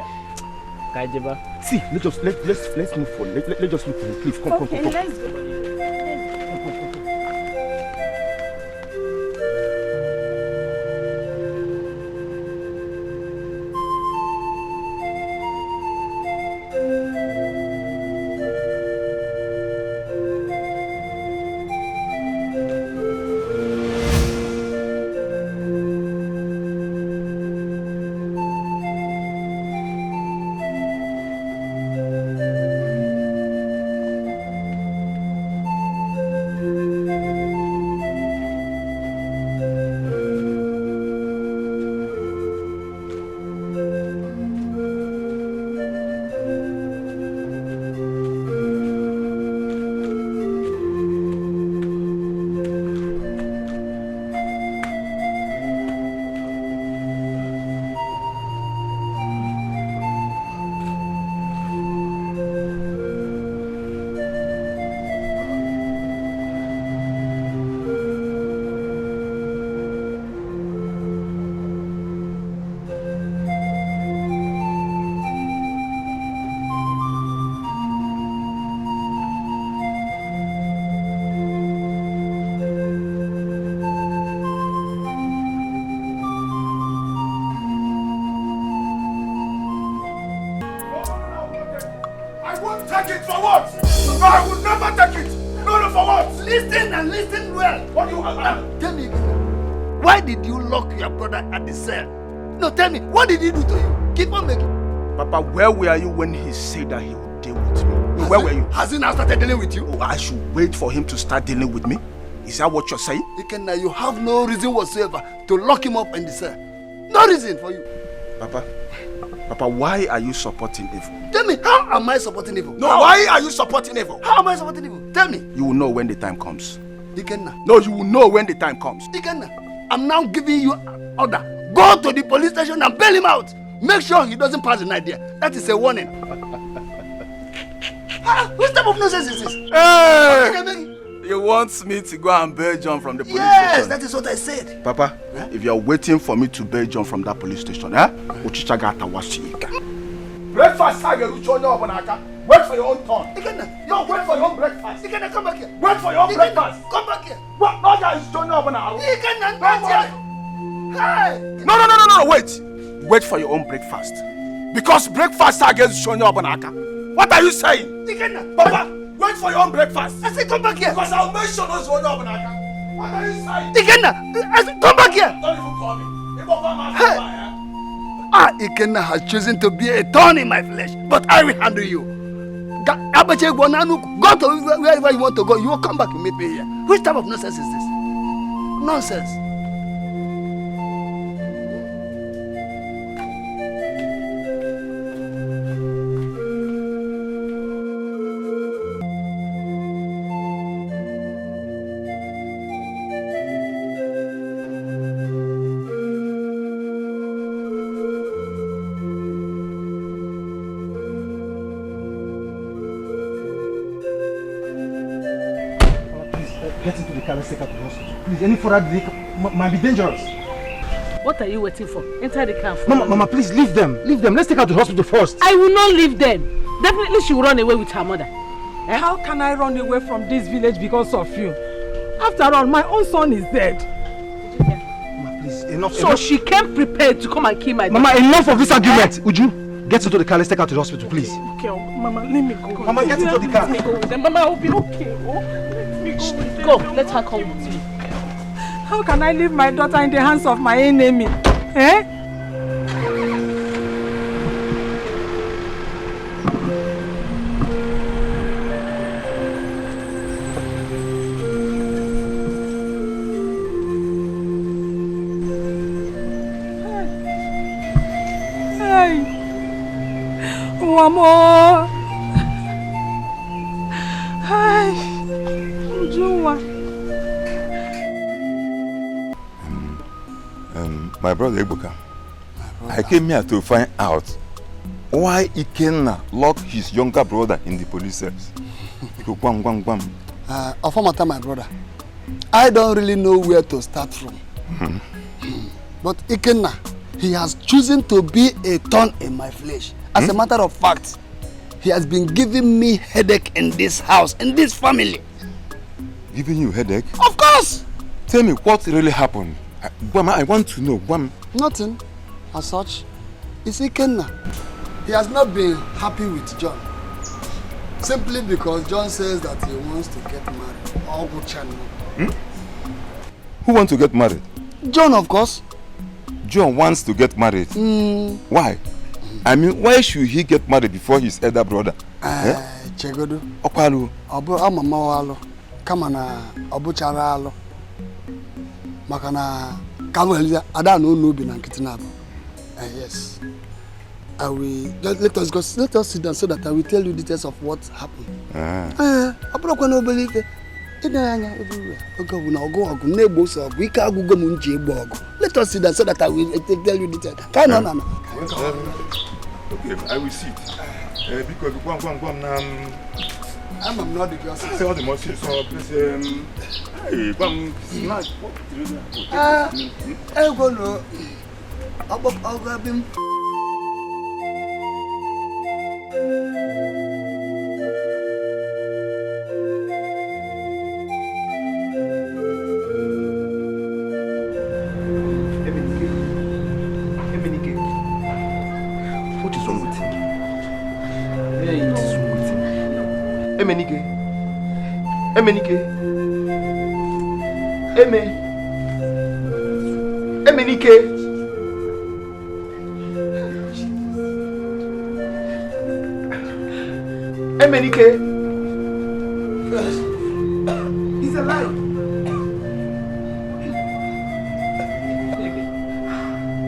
See, let's move forward. Let's just look for him. Please, come. Let's go. I won't take it for what? I will never take it. No, for what? Listen and listen well. What do you want? Tell me, why did you lock your brother at the cell? No, tell me, what did he do to you? Keep on making. Papa, where were you when he said that he would deal with me? Where were you? Has he now started dealing with you? Oh, I should wait for him to start dealing with me? Is that what you're saying? Ikenna, you have no reason whatsoever to lock him up in the cell. No reason for you. Papa, why are you supporting evil? Tell me, how am I supporting evil? No, why are you supporting evil? How am I supporting evil? Tell me. You will know when the time comes. Ikenna. No, you will know when the time comes. Ikenna, I'm now giving you an order. Go to the police station and bail him out. Make sure he doesn't pass the night there. That is a warning. What type of nonsense is this? Hey! You want me to go and bail John from the police station? Yes, that is what I said. Papa, if you're waiting for me to bail John from that police station, breakfast, wait for your own turn. No, wait for your own breakfast. Ikenna, come back here. Wait for your own breakfast. Come back here. What? No, that is John over now. Ikenna, hey! No, wait. Wait for your own breakfast. Because breakfast against Shonyo Obanaka. What are you saying? Ikenna, Papa, wait for your own breakfast. I said come back here. Because I'll make sure those Shonyo Obanaka. What are you saying? Ikenna, I said come back here. Don't even call me. Hey. Ikenna has chosen to be a thorn in my flesh, but I will handle you. Go to wherever you want to go. You will come back and meet me here. Which type of nonsense is this? Nonsense. Get into the car, let's take her to the hospital. Please, any further delay might be dangerous. What are you waiting for? Enter the car. Mama, please leave them. Leave them. Let's take her to the hospital first. I will not leave them. Definitely she will run away with her mother. Eh? How can I run away from this village because of you? After all, my own son is dead. Mama, please, enough. So she came prepared to come and kill my daughter. Mama, enough of this argument. Would you get into the car? Let's take her to the hospital, please. Okay, Mama, let me go. Mama, get into the car. Let me go with them. Mama, I will be okay. Go, let her come with you. How can I leave my daughter in the hands of my enemy? Eh? Hey. One more. Hey. My brother Ibuka, I came here to find out why Ikenna locked his younger brother in the police cells. Afamata, my brother, I don't really know where to start from. But Ikenna, he has chosen to be a thorn in my flesh. As a matter of fact, he has been giving me headache in this house, in this family. Giving you headache? Of course! Tell me what really happened. I want to know. Nothing as such. It's Ikenna. He has not been happy with John. Simply because John says that he wants to get married. Who wants to get married? John, of course. John wants to get married. Why? I mean, why should he get married before his elder brother? Chegodu. Opalu. Amamawalo. Kamana Obucharalo. Makana Kamu Ada no be Nankitinabo. Yes. I will let us go. Let us sit down so that I will tell you details of what happened. I broke no believe it. Everywhere. Let us sit down so that I will tell you details. Okay, I will sit. Because I'm not the girl. Say all the most so please hey, come snack. I go no. I'll grab him. What is wrong with him? Hey, it is wrong with Emenike. Emenike. Emenike. Emenike. He's alive.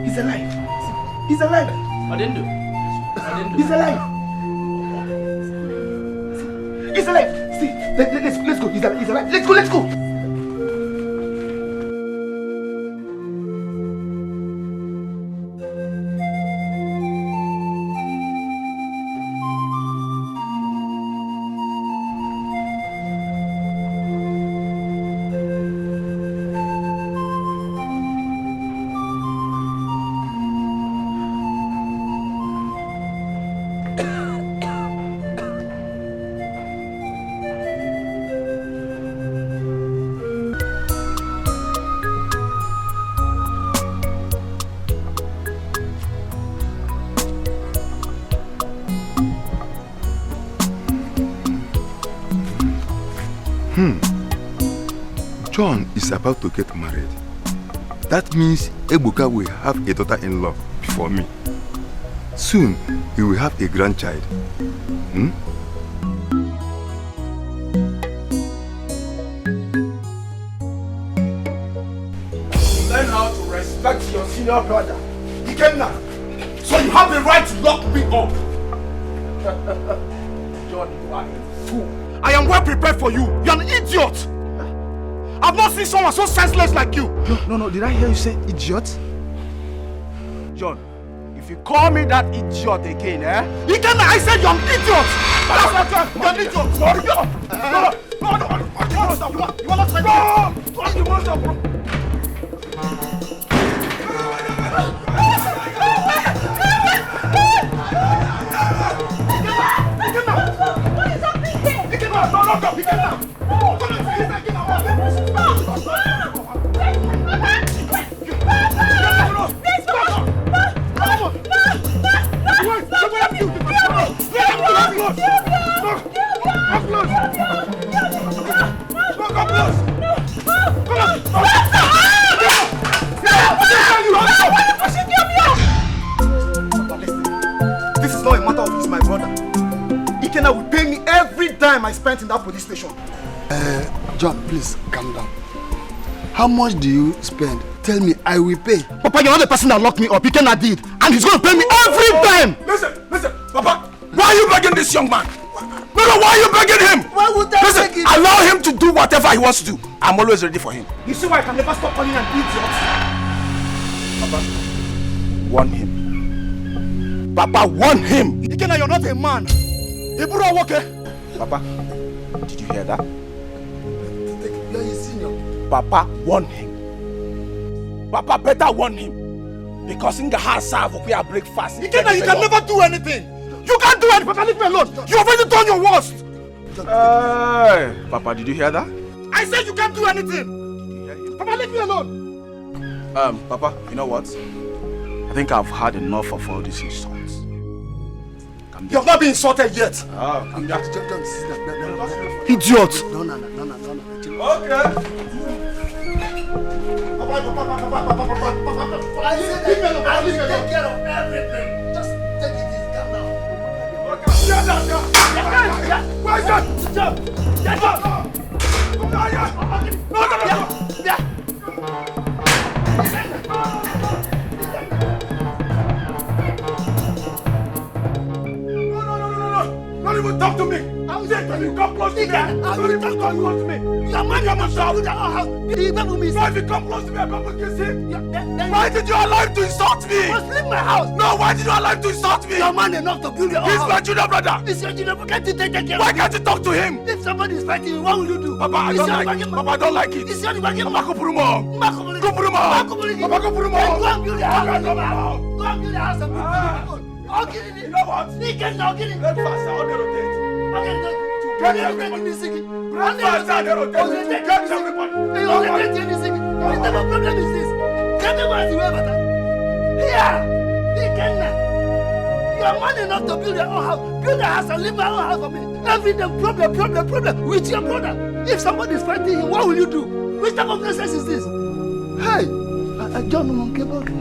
He's alive. He's alive. He's alive. He's alive. See, let's go. He's alive. Let's go. John is about to get married. That means Ebuka will have a daughter-in-law before me. Soon, he will have a grandchild. Learn how to respect your senior brother. Ikenna. So you have the right to lock me up. John, you are a fool. I am well prepared for you. You are an idiot. I've not seen someone so senseless like you. No. Did I hear you say idiot? John, if you call me that idiot again, Ikenna, I said you're an idiot. You're an idiot. You want to say This is not a matter of he's my brother. Ikenna will pay me every dime I spent in that police station. John, please calm down. How much do you spend? Tell me, I will pay. Papa, you're not the person that locked me up. Ikenna did. And he's going to pay me every dime. Listen, Papa. Why are you begging this young man? No, why are you begging him? Why would I beg him? Allow him to do whatever he wants to do. I'm always ready for him. You see why I can never stop calling an idiot? Papa, warn him. Papa, warn him. Ikenna, you're not a man. Papa, did you hear that? You're his senior. Papa, warn him. Papa, better warn him. Because in the house, we are breakfast. Ikenna, you can never do anything. You can't do anything. Papa, leave me alone. You already done your worst. Papa, did you hear that? I said you can't do anything. Papa, leave me alone. Papa, you know what? I think I've had enough of all these insults. You have not been insulted yet. Idiot. No. Okay. I said I will take care of everything. Just take it easy, calm down. Where's that? Don't even talk to me. When you come close to me, don't even come close to me. You're mad. You must shout. If you come close to me, I'm going to kiss him. Why did you allow him to insult me? You must leave my house. No, why did you allow him to insult me? You're man enough to build your own house. He's my junior brother. It's your junior brother. Can't you take care of him? Why can't you talk to him? If somebody is fighting you, what will you do? Papa, I don't like it. Papa, I don't like it. It's your Papa, go put him on. Papa, go put him on. Go and build your house. Go and build your house and build people. Okay, you know what? He can now get it. Let fast, I'll get rotate. Okay, get everybody. Let fast, I'll get rotate. Get everybody. What type of problem is this? Get the man to where, here. He can now. You are man enough to build your own house. Build a house and leave my own house for me. Every day, problem with your brother. If somebody is fighting him, what will you do? Which type of nonsense is this? Hey, I don't know about you.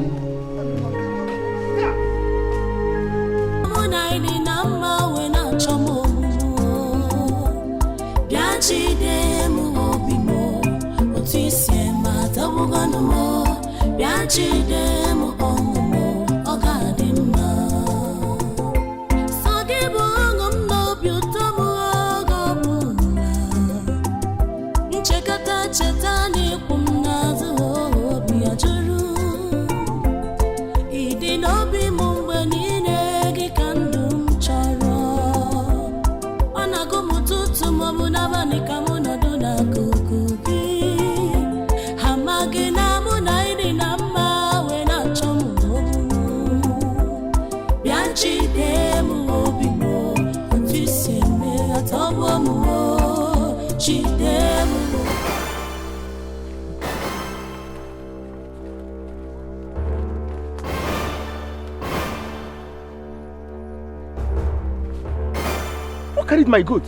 What carried my goat?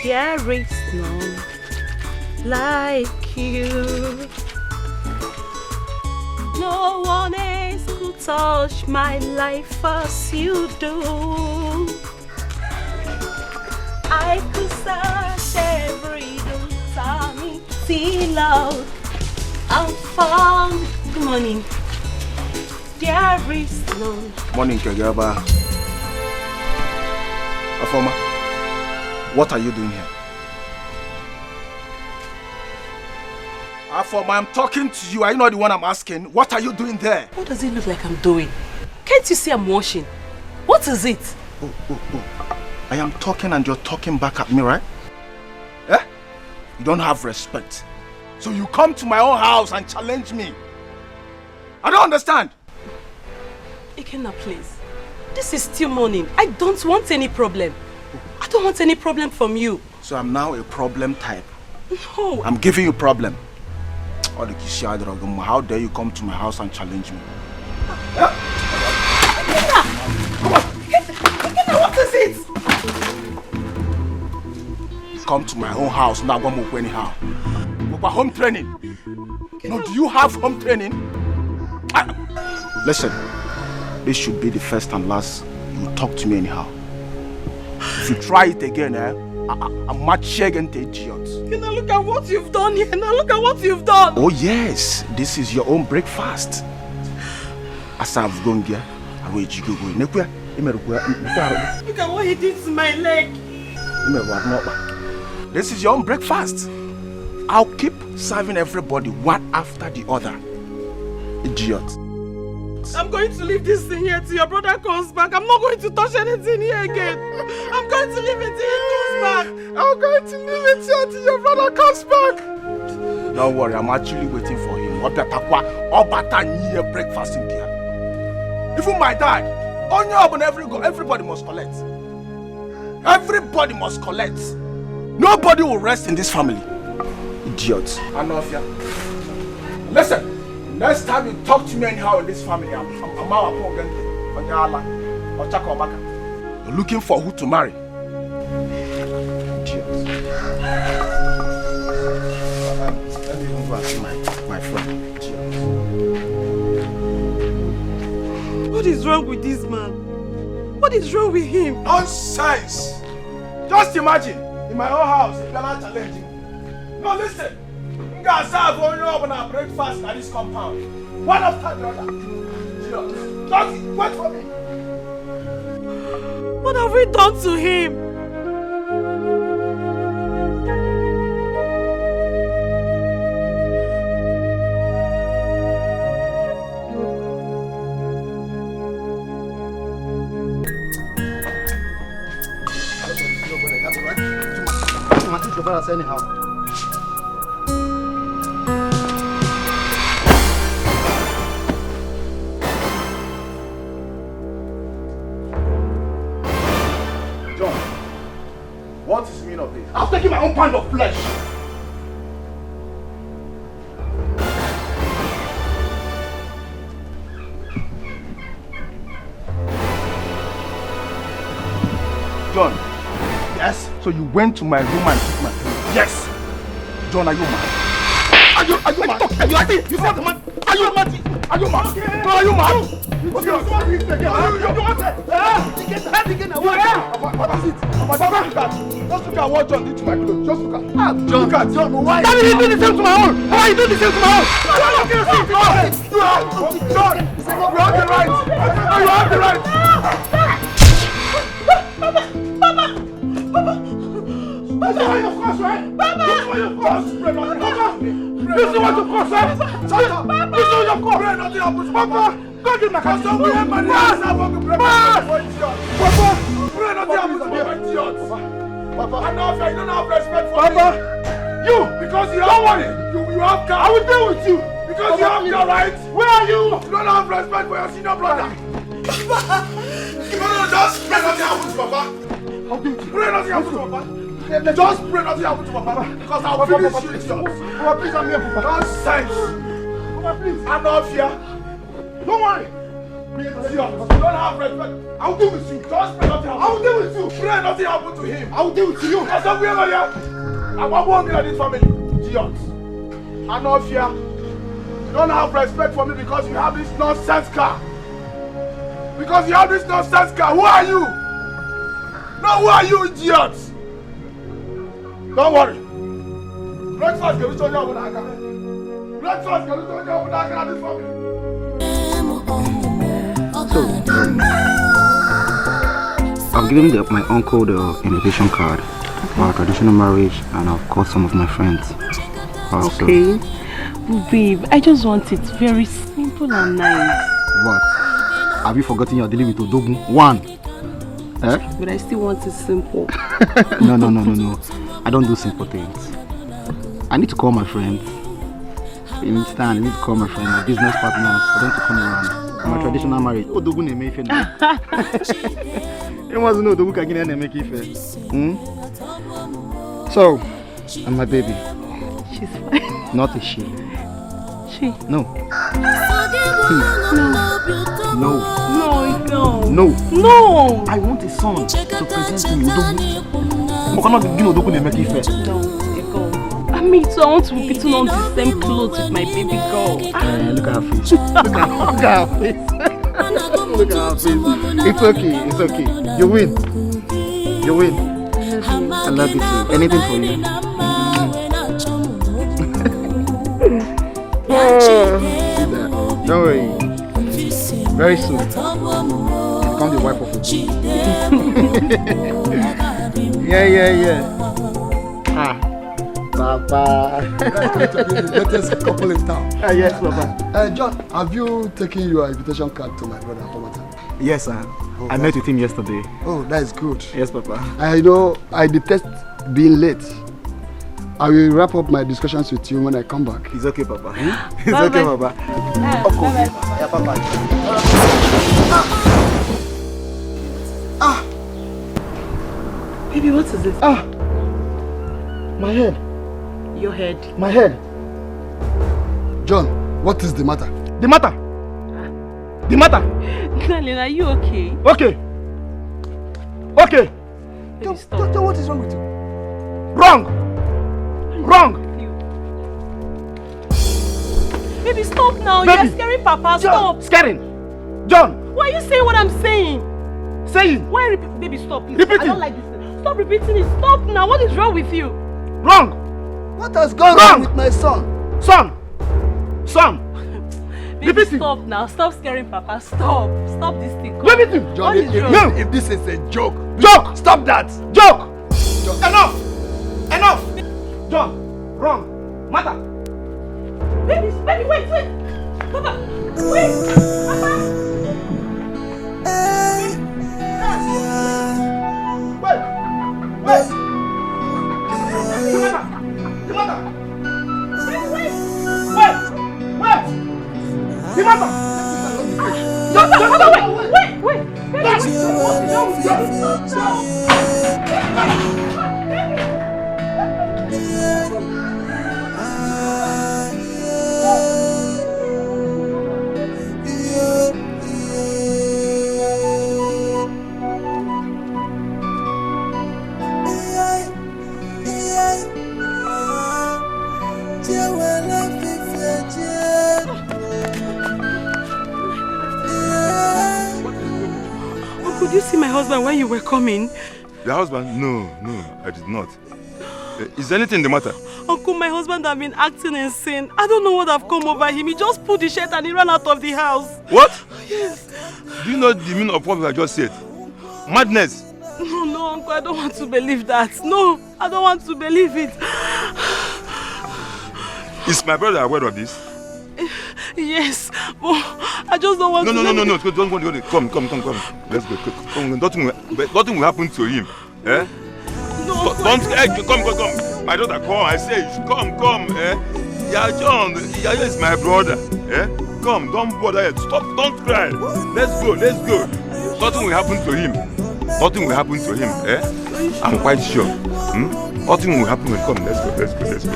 There is none like you. No one else could touch my life as you do. I could search every eternity, Lord, and found. Good morning. There is none. Morning, Kagaba. Afoma, what are you doing here? Afoma, I'm talking to you. Are you not the one I'm asking? What are you doing there? What does it look like I'm doing? Can't you see I'm washing? What is it? Oh. I am talking and you're talking back at me, right? Eh? You don't have respect. So you come to my own house and challenge me. I don't understand. Ikenna, please. This is still morning. I don't want any problem. I don't want any problem from you. So I'm now a problem type. No. I'm giving you problem. How dare you come to my house and challenge me? Ikenna! Come on! Ikenna, what is it? Come to my own house now. Go move anyhow. Home training. No, do you have home training? Listen, this should be the first and last you talk to me anyhow. If you try it again, I'm much against the idiots. Now look at what you've done here. Now look at what you've done. Oh yes, this is your own breakfast. As I've gone here, I will you go. Look at what he did to my leg. This is your own breakfast. I'll keep serving everybody one after the other. Idiot. I'm going to leave this thing here till your brother comes back. I'm not going to touch anything here again. I'm going to leave it till he comes back. I'm going to leave it here till your brother comes back. Don't worry, I'm actually waiting for him. Breakfast in here. Even my dad, everybody must collect. Everybody must collect. Nobody will rest in this family. Idiots. Anofia. Listen. Next time you talk to me anyhow in this family, I'm out of You're looking for who to marry. Idiots. Let me even go and see my friend. Idiots. What is wrong with this man? What is wrong with him? Nonsense! Just imagine, in my own house, if you're not challenging. No, listen. Guys have only open our breakfast at this compound. One after the other. Just wait for me. What have we done to him? your brothers anyhow? John, what is the meaning of this? I've taken my own pound of flesh. John. Yes? So you went to my room and took my food? Yes. John, are you mad? Are you mad? You said the man. Are you mad? Are you mad? No, are you mad? What is again? Just look at what John did to my clothes. Just look at. John, why? Why did you do the same to my own? Why you do the same to my own? John, you have the right. You have the right. This is what you cross, right? This is what you cross. This is what you cross, right? Shut up. This is what you cross. Nothing happens, Papa. Go give my car. Don't be a man. Papa, pray nothing happens to me. Papa, I know you don't have respect for me. Papa, you, because you don't worry. You have car. I will deal with you. Because you have car, right? Where are you? You don't have respect for your senior brother. Papa, just pray nothing happens, Papa. How do you pray nothing happens, Papa? Just pray nothing happens to Papa, because I'll finish you, idiots. Papa, please, I'm here, Papa. Nonsense. Papa, please. I'm not here. Don't worry. Be idiot. You don't have respect. I'll deal with you. Just pray nothing happens. I'll deal with you. Pray nothing happens to him. I'll deal with you. That's not where I am. I'm one in this family. Idiots. I'm not here. You don't have respect for me because you have this nonsense car. Because you have this nonsense car. Who are you? No, who are you, idiots? Don't worry. Breakfast can be shown you over there. Breakfast can be shown you over there at this family. So, I've given my uncle the invitation card for our traditional marriage, and I've called some of my friends. Also. Okay. Babe, I just want it very simple and nice. What? Have you forgotten you're dealing with Odogun? One. Eh? But I still want it simple. No. I don't do simple things. I need to call my friends. You understand? I need to call my friends, my business partners, for them to come around. My traditional marriage. Odogun ne make it. You must know Odogun can make it. So, and my baby. She's fine. Not a she. She? No. No. No. I want a son to present to you. No, I mean, so I want to be putting on the same clothes with my baby girl. Look at her face. Look at her face. Look at her face. It's okay. You win. I love you too. Anything for you. Don't worry. Very soon, you'll become the wife of a king. Yeah. Papa. Let us couple in town. Yes, Papa. John, have you taken your invitation card to my brother, Tomata? Yes, sir. I met with him yesterday. Oh, that is good. Yes, Papa. I know I detest being late. I will wrap up my discussions with you when I come back. It's okay, Papa. It's okay, Papa. Of course. Yeah, Papa. Baby, what is this? My head. Your head. My head. John, what is the matter? The matter? Darling, are you okay? Okay. John, what is wrong with you? Wrong. Baby, stop now. Baby. You're scaring Papa. Stop. Scaring? John. Why are you saying what I'm saying? Say it. Why repeat? Baby, stop. Please. Repeat I don't like this. Stop repeating it. Stop now. What is wrong with you? Wrong. What has gone wrong with my son? Son. Baby, stop now. Stop scaring Papa. Stop this thing. Repeat. John, if this is a joke. Stop that. Joke. Enough. John. Wrong. Matter. Baby, wait. Papa. Wait. Papa. Wait. my husband when you were coming? Your husband? No, I did not. Is anything the matter? Uncle, my husband has been acting insane. I don't know what have come over him. He just pulled the shirt and he ran out of the house. What? Yes. Do you know the meaning of what I just said? Madness. No, Uncle, I don't want to believe that. No, I don't want to believe it. Is my brother aware of this? Yes, but I just don't want to... No. Don't want to go. Come. Let's go. Come. Nothing will happen to him. Eh? No. Don't. Come. My daughter, come. I say, come. Eh? Yeah, John. Yeah, is my brother. Eh? Come. Don't bother it. Stop. Don't cry. Let's go. Nothing will happen to him. Eh? I'm quite sure. Nothing will happen. Come. Let's go.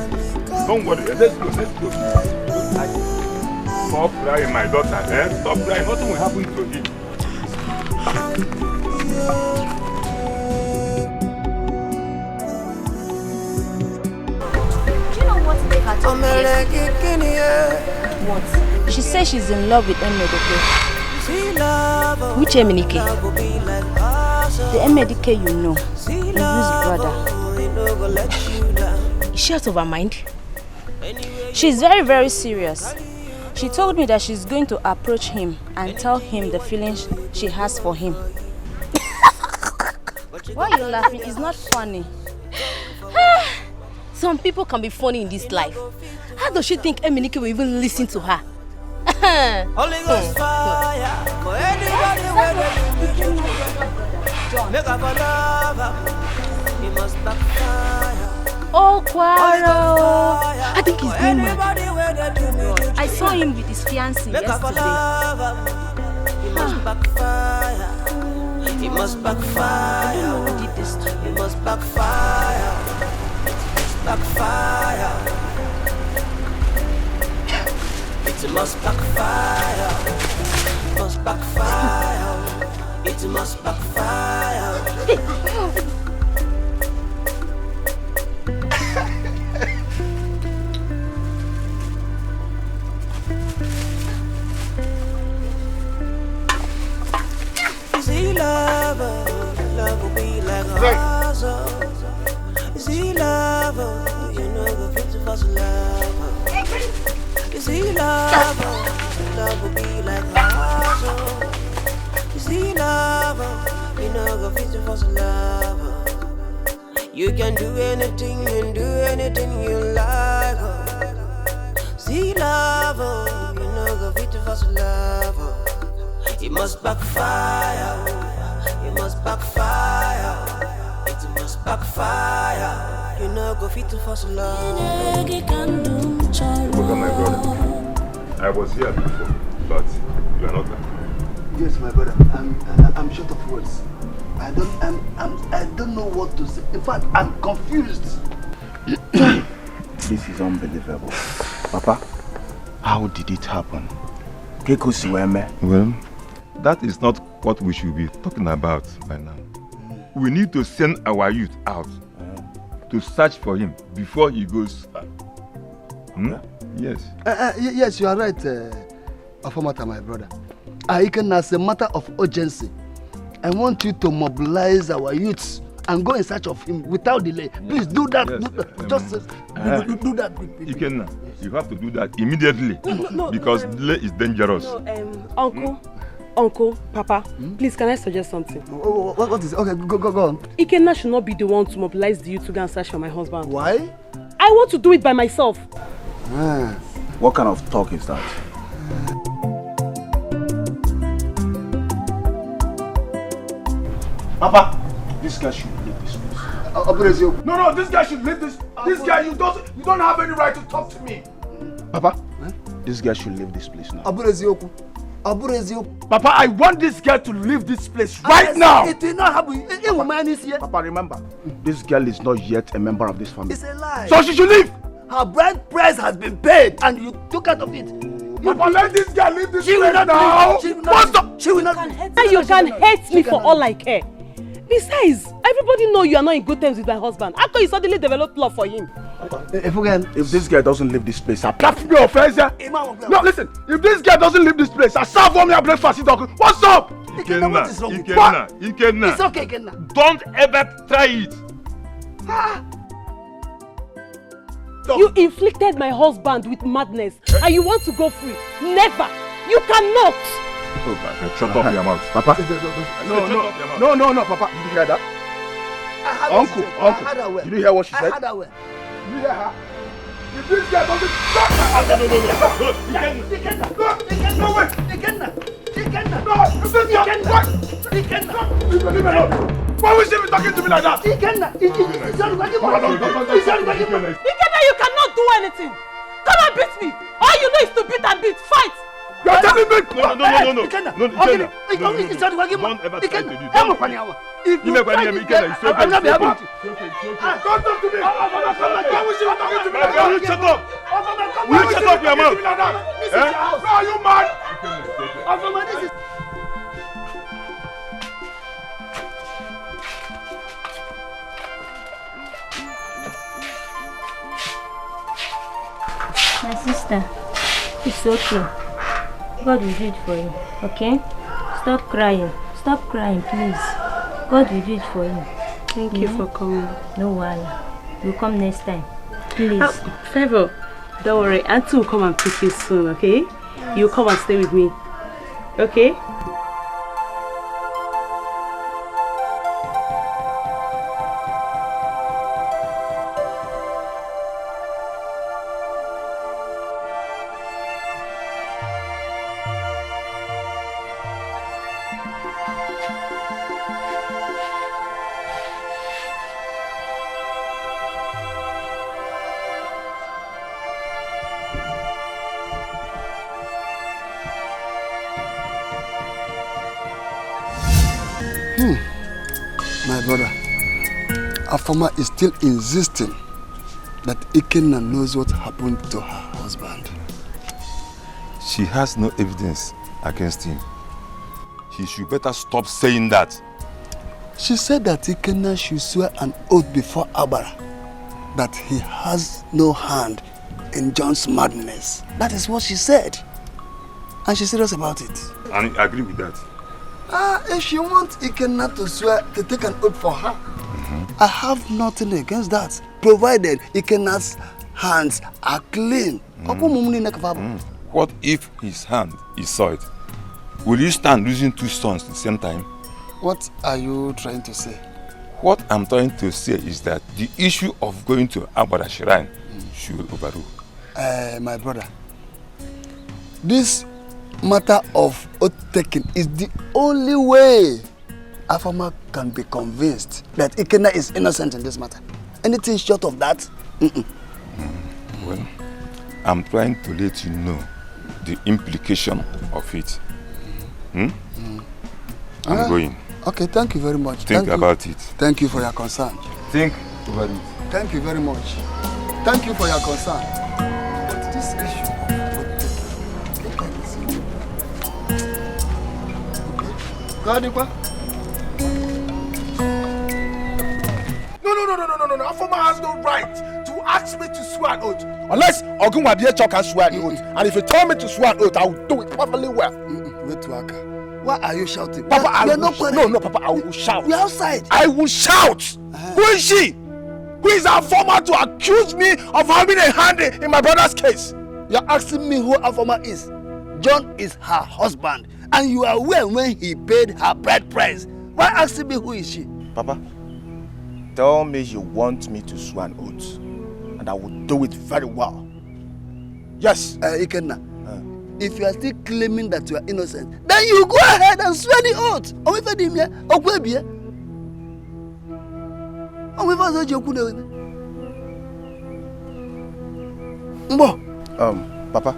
Don't worry. Let's go. Stop crying, my daughter. Eh? Stop crying. Nothing will happen to him. Do you know what What? She says she's in love with Emedike. Which Emedike? The Emedike you know. Yu's brother. Is she out of her mind? She's very, very serious. She told me that she's going to approach him and tell him the feelings she has for him. Why are you laughing? It's not funny. Some people can be funny in this life. How does she think Eminike will even listen to her? Holy Ghost fire for anybody where make up a lover. He must backfire. Oh, Quaro! I think he's doing mad. I saw him with his fiancée yesterday. He must backfire. Who did this to He must backfire. Backfire. It must backfire. Must backfire. It must backfire. Is he lover? Love will be like a hustle. Is he lover? You know the future was lover. Is he lover? Love will be like a hustle. Is he lover? You know the future was lover. You can do anything and do anything you like. Is he lover? You know the future was lover. It must backfire. It must backfire. It must backfire. You know go fit to first love. Look at my brother. I was here before, but you are not there. Yes, my brother. I'm short of words. I don't know what to say. In fact, I'm confused. This is unbelievable. Papa, how did it happen? Well, that is not what we should be talking about by now. We need to send our youth out to search for him before he goes. Yes. Yes, you are right, Afamata, my brother. Aiken, as a matter of urgency, I want you to mobilize our youths and go in search of him without delay. Please do that. Yes, do that quickly. Ikenna, you have to do that immediately because delay is dangerous. Uncle, Papa, please can I suggest something? What is it? Okay, go on. Ikenna should not be the one to mobilize the youth to go and search for my husband. Why? I want to do it by myself. What kind of talk is that? Papa, this guy should leave this place. No, this guy should leave this. This guy, you don't have any right to talk to me. Papa, this guy should leave this place now. Papa, I want this girl to leave this place right now. It will not happen. Papa, remember, this girl is not yet a member of this family. It's a lie. So she should leave. Her bride price has been paid and you took out of it. Papa, let this girl leave this place now. She will not. You can hate me for all I care. Besides, everybody know you are not in good terms with my husband. After you suddenly developed love for him. If this girl doesn't leave this place, I'll That's me offense. No, listen. If this girl doesn't leave this place, I'll serve for me a breakfast. What's up? Ikenna, what is wrong with you? Ikenna. It's okay, Ikenna. Don't ever try it. You inflicted my husband with madness and you want to go free. Never. You cannot. Oh, Papa, shut up your mouth. Papa. No, Papa. Did you hear that? Uncle. Did you hear what she said? I heard her well. Did you hear her? If this guy doesn't stop her, why would she be talking to me like that? Ikenna, you cannot do anything. Come and beat me. All you know is to beat and beat. Fight. You're telling me? No. Don't ever try to do that. You make one name, Ikenna. It's okay. I'm not able to. Don't talk to me. Why would she be talking to me like that? Will you shut up? Will you shut up your mouth? Are you mad? This is... My sister, it's okay. God will do it for you, okay? Stop crying. Stop crying, please. God will do it for you. Thank you for coming. No worry. We'll come next time. Please. Favor, don't worry. Auntie will come and pick you soon, okay? You come and stay with me. Okay? My brother, Afoma is still insisting that Ikenna knows what happened to her husband. She has no evidence against him. He should better stop saying that. She said that Ikenna should swear an oath before Abara that he has no hand in John's madness. That is what she said. And she's serious about it. And I agree with that. If she wants Ikenna to swear to take an oath for her, I have nothing against that, provided Ikenna's hands are clean. What if his hand is soiled? Will you stand losing two sons at the same time? What are you trying to say? What I'm trying to say is that the issue of going to Abara Shrine should overrule. My brother, this matter of oath taking is the only way Afoma can be convinced that Ikenna is innocent in this matter. Anything short of that, Well, I'm trying to let you know the implication of it. I'm going. Okay, thank you very much. Think about it. Thank you for your concern. Think over it. Thank you very much. Thank you for your concern. But this issue of No. Afoma has no right to ask me to swear an oath. Unless Ogunwabiecho can swear an oath. And if you tell me to swear an oath, I will do it perfectly well. Wait, Waka. Why are you shouting? Papa, Papa, I will shout. We're outside. I will shout. Who is she? Who is Afoma to accuse me of having a hand in my brother's case? You're asking me who Afoma is. John is her husband. And you are aware when he paid her bride price. Why asking me who is she? Papa, tell me you want me to swear an oath. And I will do it very well. Yes. Ikenna, if you are still claiming that you are innocent, then you go ahead and swear the oath. Papa,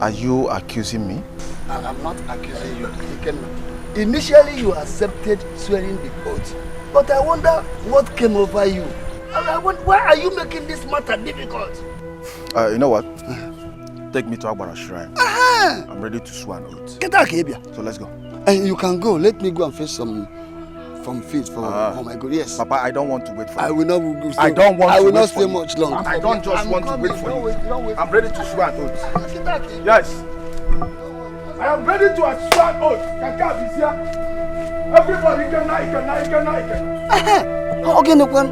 are you accusing me? I am not accusing you, Ikenna. Initially, you accepted swearing the oath. But I wonder what came over you. Why are you making this matter difficult? You know what? Take me to Abara Shrine. I'm ready to swear an oath. So let's go. And you can go. Let me go and fetch some feet for my good. Yes. Papa, I don't want to wait for you. I will not go. I don't want to wait for you. I will not stay much longer. I don't just want to wait for you. I'm ready to swear an oath. Yes. I am ready to swear oath. Kaka is here. Everybody can now. Okay, no one.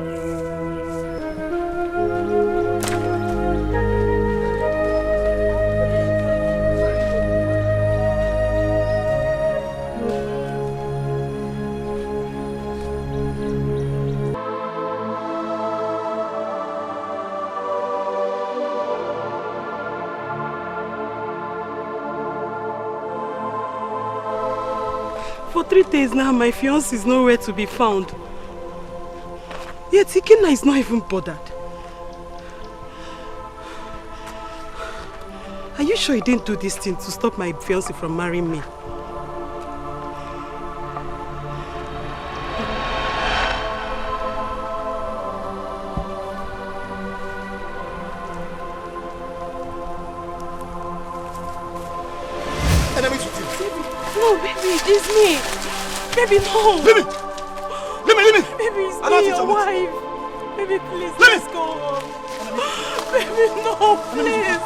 For 3 days now, my fiancé is nowhere to be found. Yet Ikenna is not even bothered. Are you sure he didn't do this thing to stop my fiancé from marrying me? No, baby, it's me. Baby, no. Leave me. Baby, it's me, your wife. Baby, please, let's go home. Baby, no, please.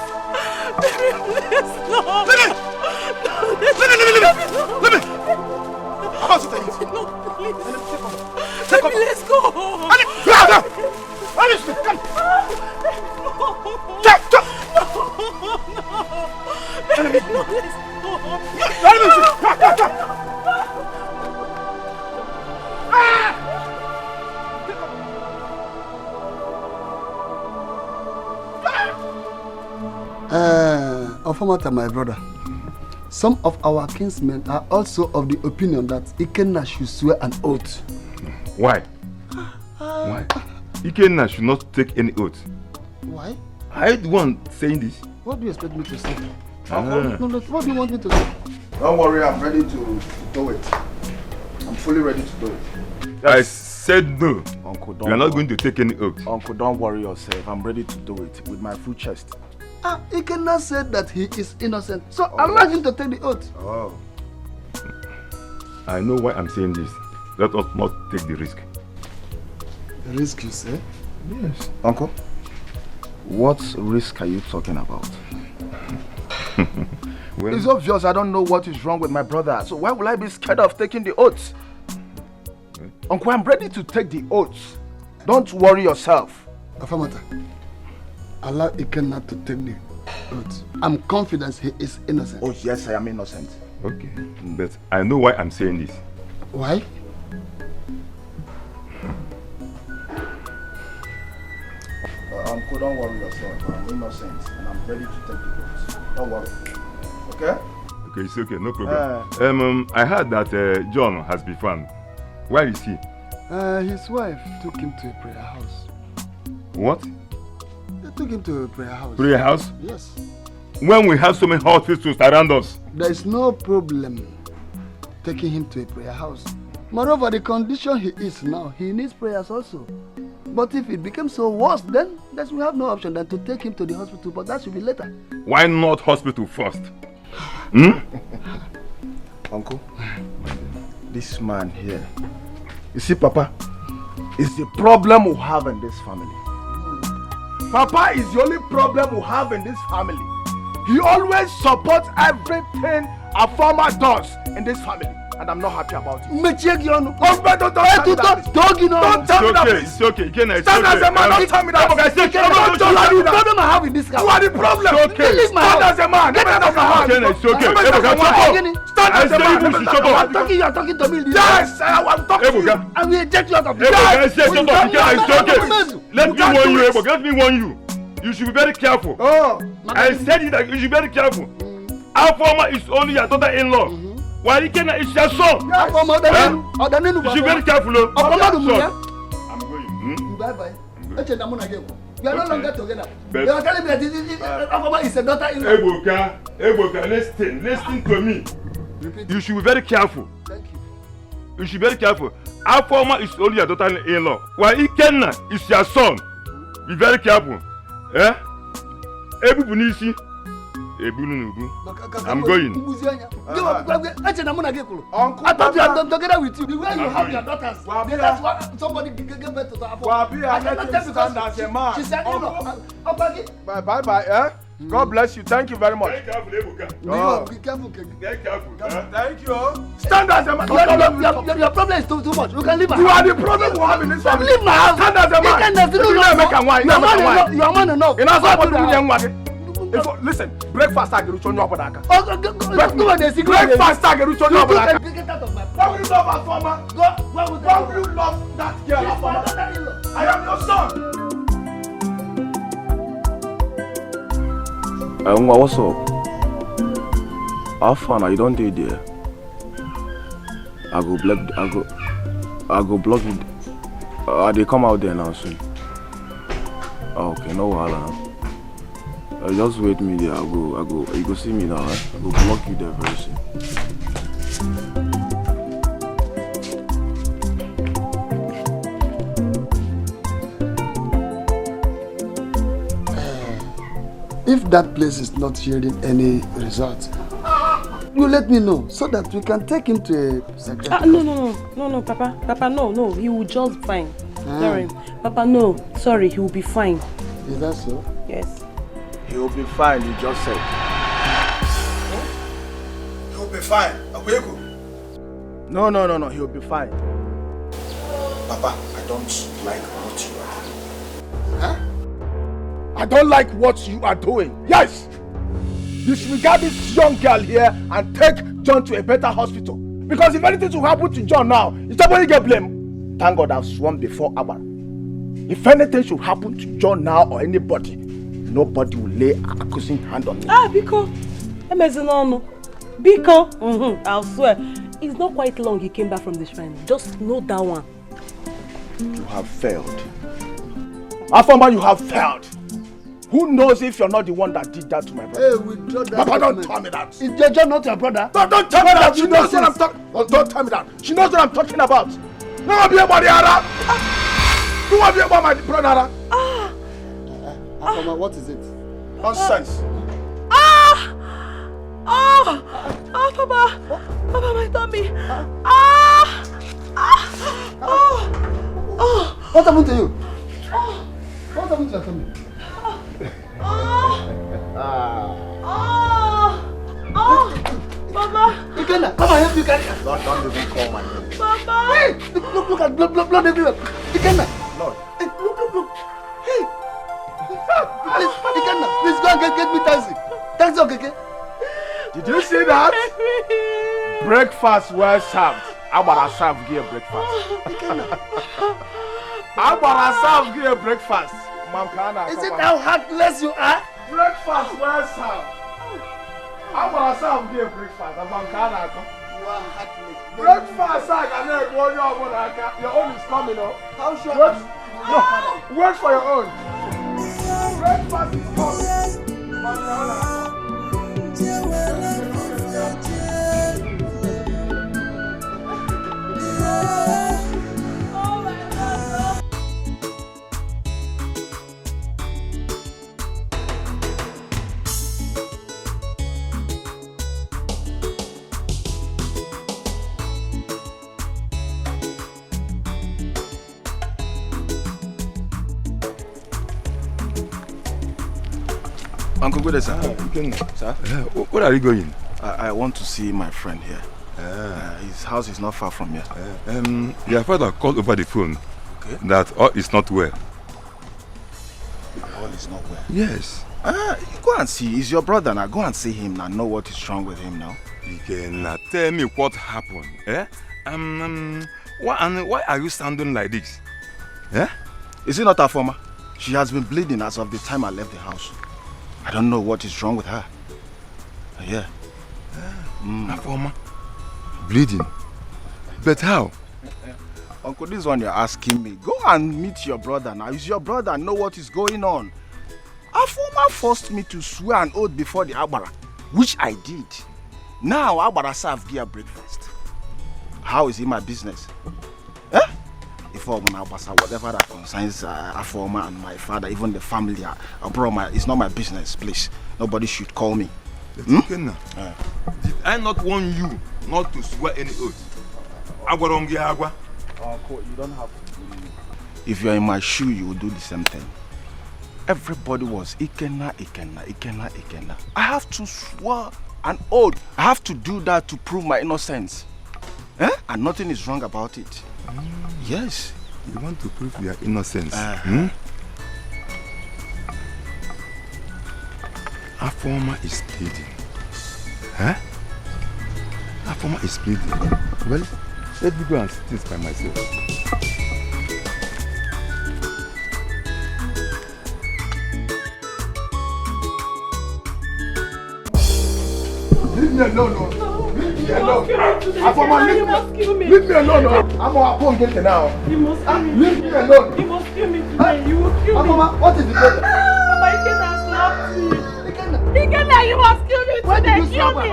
Baby, please, no. Leave me. I'm about to tell you. No, please. Baby, let's go home. Alice, come. Baby, no, let's go home. Ofamata, my brother, some of our kinsmen are also of the opinion that Ikenna should swear an oath. Why? Why? Ikenna should not take any oath. Why? I the one saying this. What do you expect me to say? No, what do you want me to say? Don't worry, I'm ready to do it. I'm fully ready to do it. I said no. Uncle, you are not going to take any oath. Uncle, don't worry yourself. I'm ready to do it with my full chest. Ikenna said that he is innocent, so allow him to take the oath. Oh. I know why I'm saying this. Let us not take the risk. The risk, you say? Yes. Uncle, what risk are you talking about? Well, it's obvious I don't know what is wrong with my brother, so why will I be scared of taking the oath? Okay. Uncle, I'm ready to take the oath. Don't worry yourself. Afamata, allow Ikenna to take the oath. I'm confident he is innocent. Oh yes, I am innocent. Okay, but I know why I'm saying this. Why? Uncle, don't worry yourself. I'm innocent and I'm ready to take the oath. Don't worry. Okay? Okay, it's okay, no problem. I heard that John has been found. Where is he? His wife took him to a prayer house. What? They took him to a prayer house. Prayer house? Yes. When we have so many hospitals around us. There is no problem taking him to a prayer house. Moreover, the condition he is now, he needs prayers also. But if it becomes so worse, then we have no option than to take him to the hospital, but that should be later. Why not hospital first? Hmm? Uncle, this man here, you see, Papa, is the problem we have in this family. Papa is the only problem we have in this family. He always supports everything our farmer does in this family. And I'm not happy about it. Don't tell me that. It's okay. Stand as a man, don't tell me that. Problem I have in this house. You are the problem. It's okay. Stand as a man. It's okay. Stand as a man. You are talking to me. Yes, I'm talking to you. I will eject you out of this house. It's okay. Let me warn you. You should be very careful. I said that you should be very careful. Our farmer is only your daughter-in-law. Why Ikenna is your son? You should be very careful. I'm going. Bye-bye. We are no longer together. You are telling me that Afama is a daughter-in-law. Ebuka, listen to me. You should be very careful. Thank you. You should be very careful. Our farmer is only your daughter-in-law. Why Ikenna is your son? Be very careful. I'm going. I thought you are together with you. The way you have your daughters. That's why somebody gave birth to her. I cannot tell because she said, bye. God bless you. Thank you very much. Be careful, Ebuka. Be careful, Kegi. Be careful. Thank you. Stand as a man. Your problem is too much. You can leave my house. You are the problem we have in this family. Leave my house. Stand as a man. You are man enough. Listen, breakfast I get on your bodaka. Breakfast I get on your bodaka. Get out of my Why will you love our farmer? Why will you love that girl? I am your son. What's up? How far you don't do there? I go block you. They come out there now soon. Okay, no wahala. Just wait me there. You go see me now. I go block you there very soon. If that place is not yielding any results, you let me know so that we can take him to a psychiatrist. No, Papa, no, he will just fine. Sorry, Papa, no, sorry, he will be fine. Is that so? Yes. He will be fine, you just said. He will be fine. No, he will be fine. Papa, I don't like what you are doing. Huh? I don't like what you are doing. Yes! Disregard this young girl here and take John to a better hospital. Because if anything will happen to John now, it's somebody get blamed. Thank God I've sworn before Abba. If anything should happen to John now or anybody, nobody will lay an accusing hand on me. Biko. I'll swear. It's not quite long he came back from the shrine. Just note that one. You have failed. Afama, you have failed. Who knows if you're not the one that did that to my brother? Hey, withdraw that. Papa, don't tell me that. Is your John not your brother? No, don't tell me that. She knows what I'm talking. Don't tell me that. She knows what I'm talking about. No, be about the other. Who want to be about my brother? Afama, what is it? Nonsense. Papa, my tummy. What happened to you? What happened to your tummy? Papa. Come on, help you carry her. Don't even call my name. Papa. Hey, look at blood everywhere. Ikenna. Lord. Hey, look. Hey. Ikenna, please go and get me taxi. Taxi, okay? Did you see that? Breakfast well served. I'm gonna serve you breakfast. I'm gonna serve you breakfast. Is it how heartless you are? Breakfast well served. I'm gonna serve you breakfast. You are heartless. Breakfast, your own is coming up. How sure? Wait for your own. Breakfast is Uncle Good, sir. Sir? Where are you going? I want to see my friend here. His house is not far from here. Your father called over the phone that all is not well. All is not well? Yes. Go and see. He's your brother now. Go and see him and know what is wrong with him now. You can tell me what happened. Why are you sounding like this? Is it not her former? She has been bleeding as of the time I left the house. I don't know what is wrong with her. Yeah. Afoma, bleeding. But how? Uncle, this one you're asking me. Go and meet your brother now. It's your brother. Know what is going on. Afoma forced me to swear an oath before the Agbara, which I did. Now Agbara serve gear breakfast. How is it my business? Whatever that concerns Afoma and my father, even the family, it's not my business, please. Nobody should call me. Did I not warn you not to swear any oath? Uncle, you don't have to. If you're in my shoe, you will do the same thing. everybody was Ikenna. I have to swear an oath. I have to do that to prove my innocence. And nothing is wrong about it. Yes. You want to prove your innocence? Afoma is pleading. Afoma is pleading. Well, let me go and see this by myself. Leave me alone, no. Leave me alone. Afoma, leave me alone, no. I'm on phone getting now. You must kill me. Leave me alone. You must kill me today. You will kill me. Afoma, what is the problem? Papa, Ikenna slapped me. Ikenna, you must kill me today. Kill me.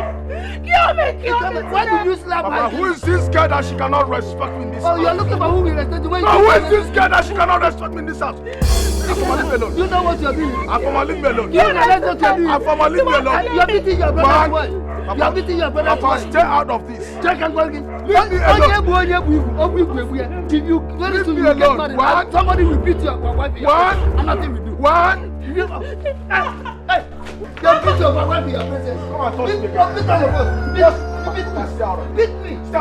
Kill me. Why did you slap her? Papa, who is this girl that she cannot respect me in this house? Oh, you're looking for who will respect you. No, who is this girl that she cannot respect me in this house? Afoma, leave me alone. You know what you're doing. Afoma, leave me alone. You know what you're doing. Afoma, leave me alone. You're beating your brother's wife. You're beating your brother's wife. Papa, stay out of this. Check and go again. Leave me alone. If you very soon you get married, somebody will beat your wife. And nothing will do. Hey, you're beating your wife in your presence. Come on, touch me. Beat me. I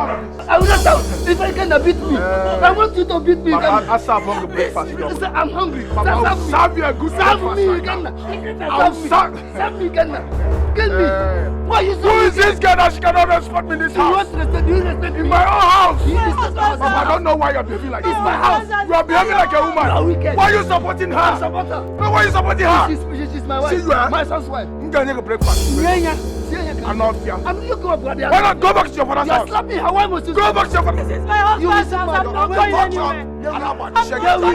will not shout. If I cannot beat me, I want you to beat me. I serve hungry breakfast. I'm hungry. Papa, serve you a good serve me, serve me, kill me. Why you so? Who is this girl that she cannot respect me in this house? You respect me in my own house. Papa, I don't know why you're behaving like this. It's my house. You are behaving like a woman. Why are you supporting her? I support her. No, why are you supporting her? She's my wife. See you, my son's wife. I'm going to make a breakfast. I'm not here. I'm looking up. Why not go back to your father's house? You're slapping her. Why must you? Go back to your father's house. This is my husband's house. I'm not going anywhere. You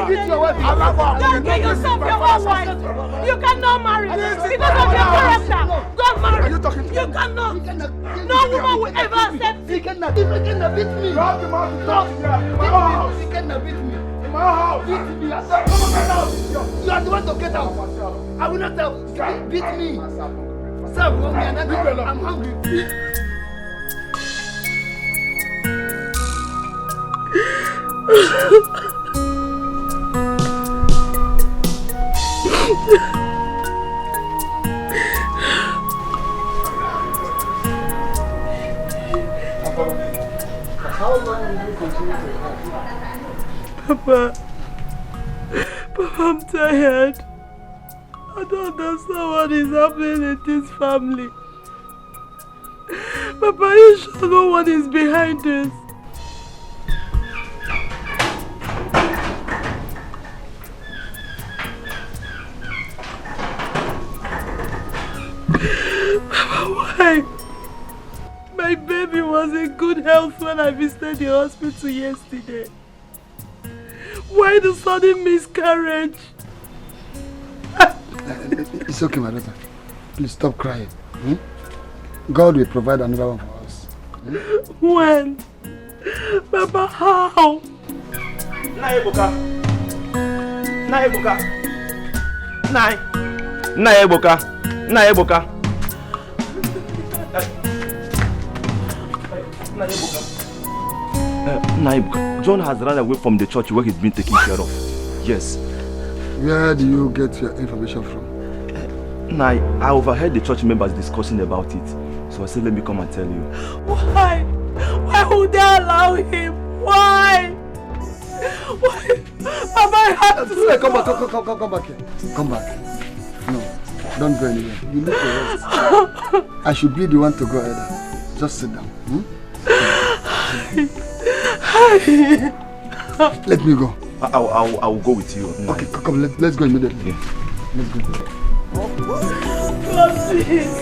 beat your wife. Don't get yourself your own wife. You cannot marry because of your character. Don't marry. You cannot. No woman will ever accept you. He cannot beat me. You cannot beat me. In my house. Beat me. You are the one to get out. I will not tell. Beat me. Serve me. I'm hungry. How long will you continue to Papa, I'm tired. I don't understand what is happening in this family. Papa, you sure no one is behind this? Papa, why? My baby was in good health when I visited the hospital yesterday. Why the sudden miscarriage? It's okay, my daughter. Please stop crying. God will provide another one for us. When? Papa, how? Naebuka. Naebuka. John has run away from the church where he's been taken care of. Yes. Where do you get your information from? I overheard the church members discussing about it. So I said, let me come and tell you. Why? Why would they allow him? Why? Why? Papa, I have to... Come back here. Come back. No, don't go anywhere. You need to rest. I should be the one to go ahead. Just sit down. Let me go. I'll go with you. Okay, come, let's go immediately. Yeah. Let's go. God, please.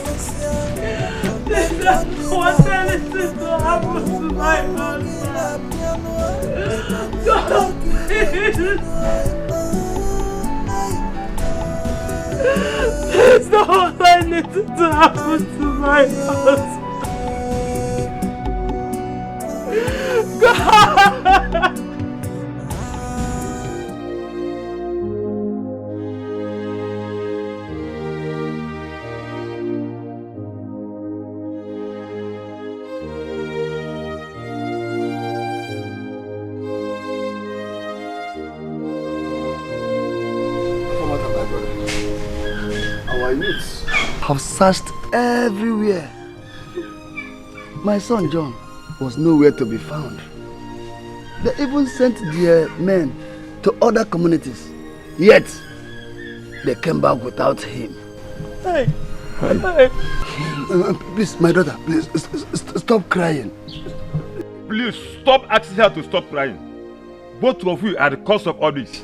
Please, I don't want anything to happen to my husband. God, please. Please don't want anything to happen to my husband. God! our youths have searched everywhere. My son John was nowhere to be found. They even sent their men to other communities. Yet, they came back without him. Hey. Please, my daughter, please, stop crying. Please stop asking her to stop crying. Both of you are the cause of all this.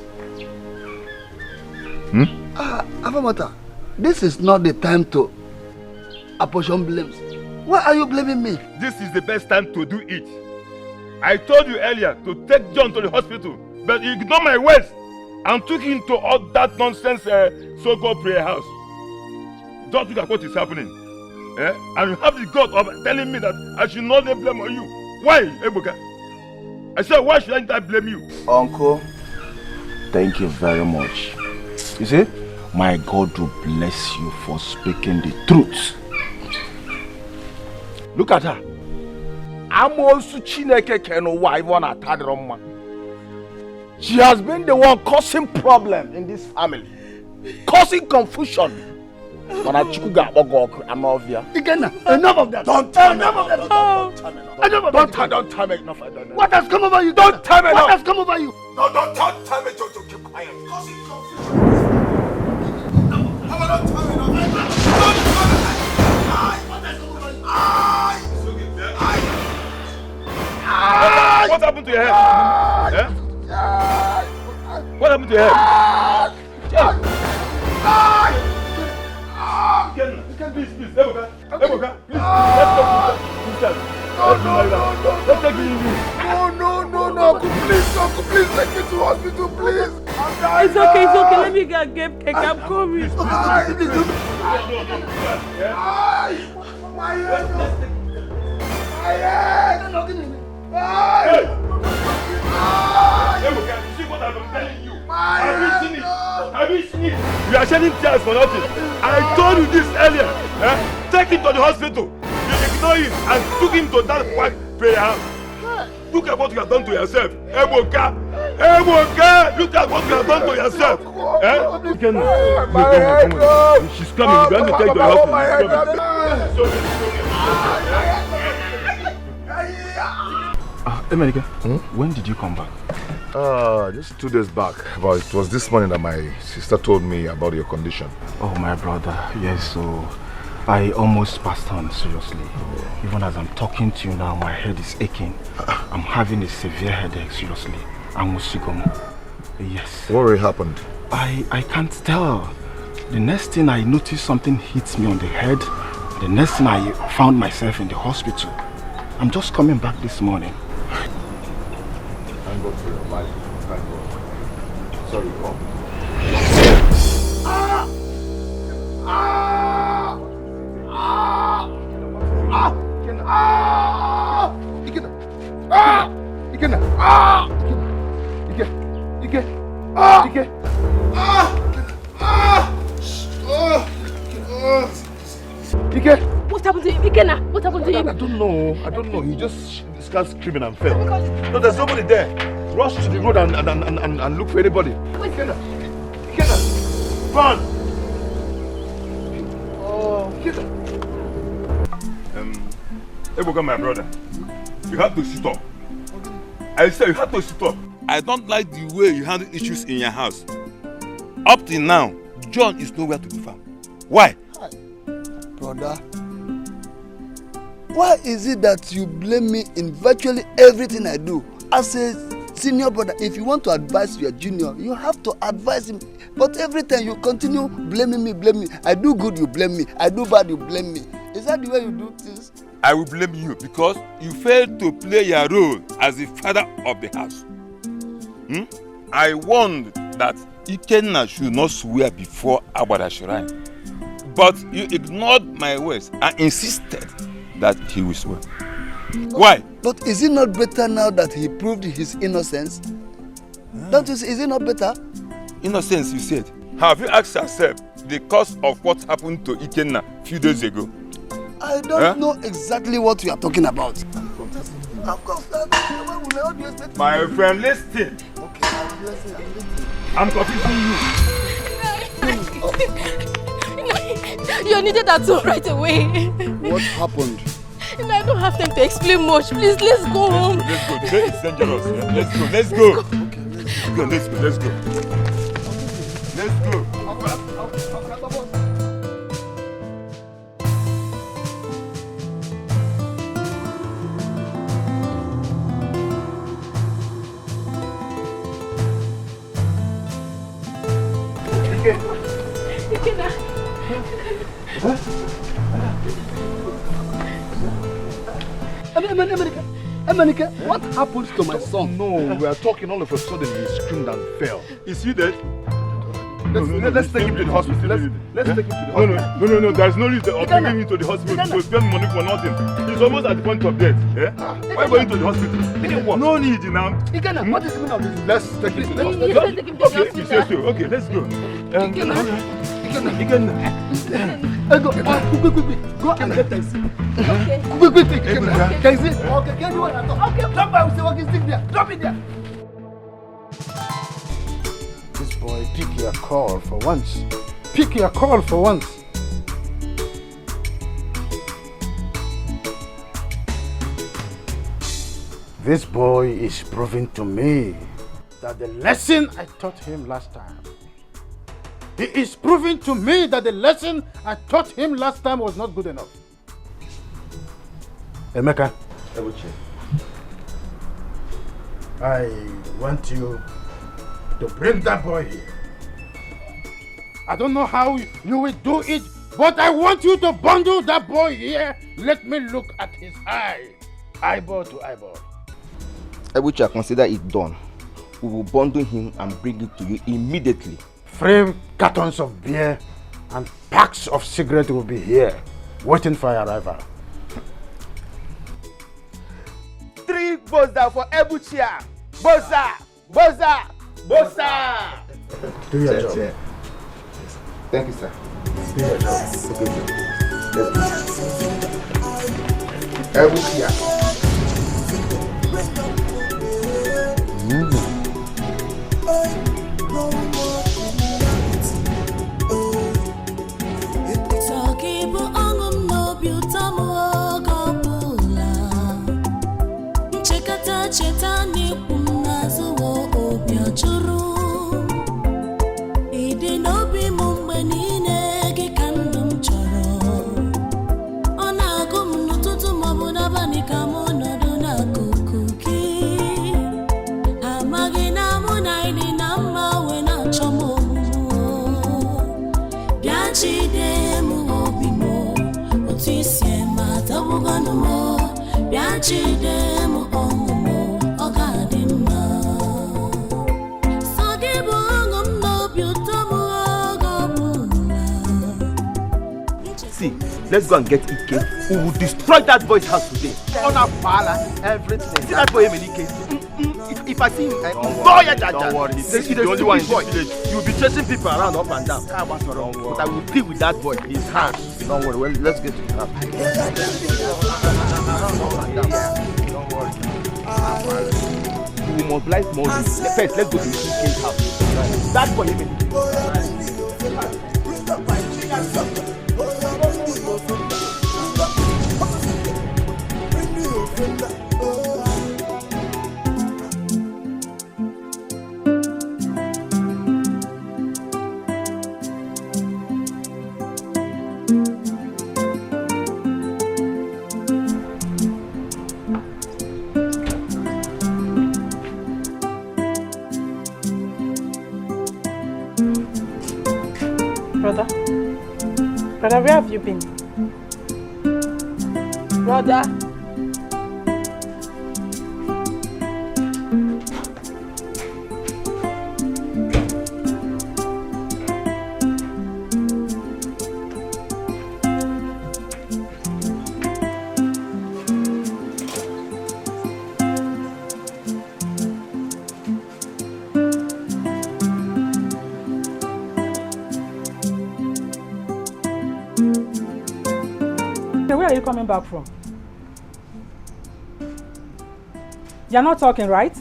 Afamata, this is not the time to apportion blames. Why are you blaming me? This is the best time to do it. I told you earlier to take John to the hospital, but you ignored my words and took him to all that nonsense so-called prayer house. Just look at what is happening. And you have the guts of telling me that I should not lay blame on you. Why, Ebuka? I said, why should I blame you? Uncle, thank you very much. You see, my God will bless you for speaking the truth. Look at her. I'm also Chineke Keno wife on a Tadroma. She has been the one causing problem in this family, causing confusion. When I chuga ogok, I'm obvious. Enough of that. Don't tell me. Don't tell me enough. What has come over you? Don't tell me. What has come over you? No, don't tell me to keep quiet. Causing confusion. Don't tell me. What happened to your head? What happened to your head? Please, Ebuka, please, let's go. No, please take me to hospital, please. It's okay, let me get cake, I'm coming. My head! Ebuka, you see what I've been telling you? Have you seen it? You are shedding tears for nothing. I told you this earlier. Take him to the hospital. You ignore him and took him to that white prayer house. Look at what you have done to yourself. Ebuka, look at what you have done to yourself. She's coming. You're going to take the hospital. Emelike, when did you come back? Just 2 days back. But it was this morning that my sister told me about your condition. Oh, my brother. Yes, so I almost passed on, seriously. Even as I'm talking to you now, my head is aching. I'm having a severe headache, seriously. I'm Wazico. Yes. What really happened? I can't tell. The next thing I noticed, something hits me on the head. The next thing I found myself in the hospital. I'm just coming back this morning. Thank God for your life. Thank God. Sorry, come. What happened to him? Ikena, what happened to him? I don't know. He just started screaming and fell. No, there's nobody there. Rush to the road and look for anybody. Ikena, run! Ikena. Ebuka, my brother, you have to sit up. I said you have to sit up. I don't like the way you handle issues in your house. Up till now, John is nowhere to be found. Why? Brother, why is it that you blame me in virtually everything I do? As a senior brother, if you want to advise your junior, you have to advise him. But every time you continue blaming me. I do good, you blame me. I do bad, you blame me. Is that the way you do things? I will blame you because you failed to play your role as the father of the house. I warned that Ikenna should not swear before Abada Shrine. But you ignored my words and insisted that he will swear. Why? But is it not better now that he proved his innocence? Don't you see, is it not better? Innocence, you said. Have you asked yourself the cause of what happened to Ikenna a few days ago? I don't know exactly what you are talking about. My friend, listen. I'm confusing you. You needed that too right away. What happened? And I don't have time to explain much. Please, let's go home. Let's go. Today is dangerous. Yeah? Let's go. Okay, let's go. Let's go. America, what happens to my son? No, we are talking, all of a sudden he screamed and fell. Is he dead? Let's take him to the hospital. Let's take him to the hospital. No. There's no reason of taking him to the hospital to spend money for nothing. He's almost at the point of death. Yeah? Why going to the hospital? No need now. What is the meaning of this? Let's take him to the hospital. Okay, you say so. Okay, let's go. Go and get taxi. Okay. Quick. Taxi. Okay, can you want to talk? Okay, drop by. Say walking stick there. Drop it there. This boy, pick your call for once. Pick your call for once. This boy is proving to me that the lesson I taught him last time. He is proving to me that the lesson I taught him last time was not good enough. Emeka, I want you to bring that boy here. I don't know how you will do it, but I want you to bundle that boy here. Let me look at his eye, eyeball to eyeball. Ebucha, consider it done. We will bundle him and bring it to you immediately. 3 cartons of beer and packs of cigarettes will be here, waiting for your arrival. 3 Boza for Ebucha. Boza. Do your job. Sir. Thank you, sir. Do your job. Okay, Ebucha. Chetani kunazo obia churu Ide nobi mumbe nine ge kandum choro Ona gum nututu mabuna bani kamono duna kukuki Amagina muna ini nama wena chomo Biachi demu obimo Otisye mata wuganu mo Biachi demu omu See, let's go and get Ike. We will destroy that boy's house today. On our pala, everything. See that boy Ike? If I see him, don't worry. He's the only one in this village. You will be chasing people around up and down. But I will deal with that boy. His hands. Don't worry. Well, let's get to the house. Don't worry. We mobilize more. First, let's go to Ike's house. That boy Ike. Brother, where have you been? Brother? Where are you coming back from? You're not talking, right?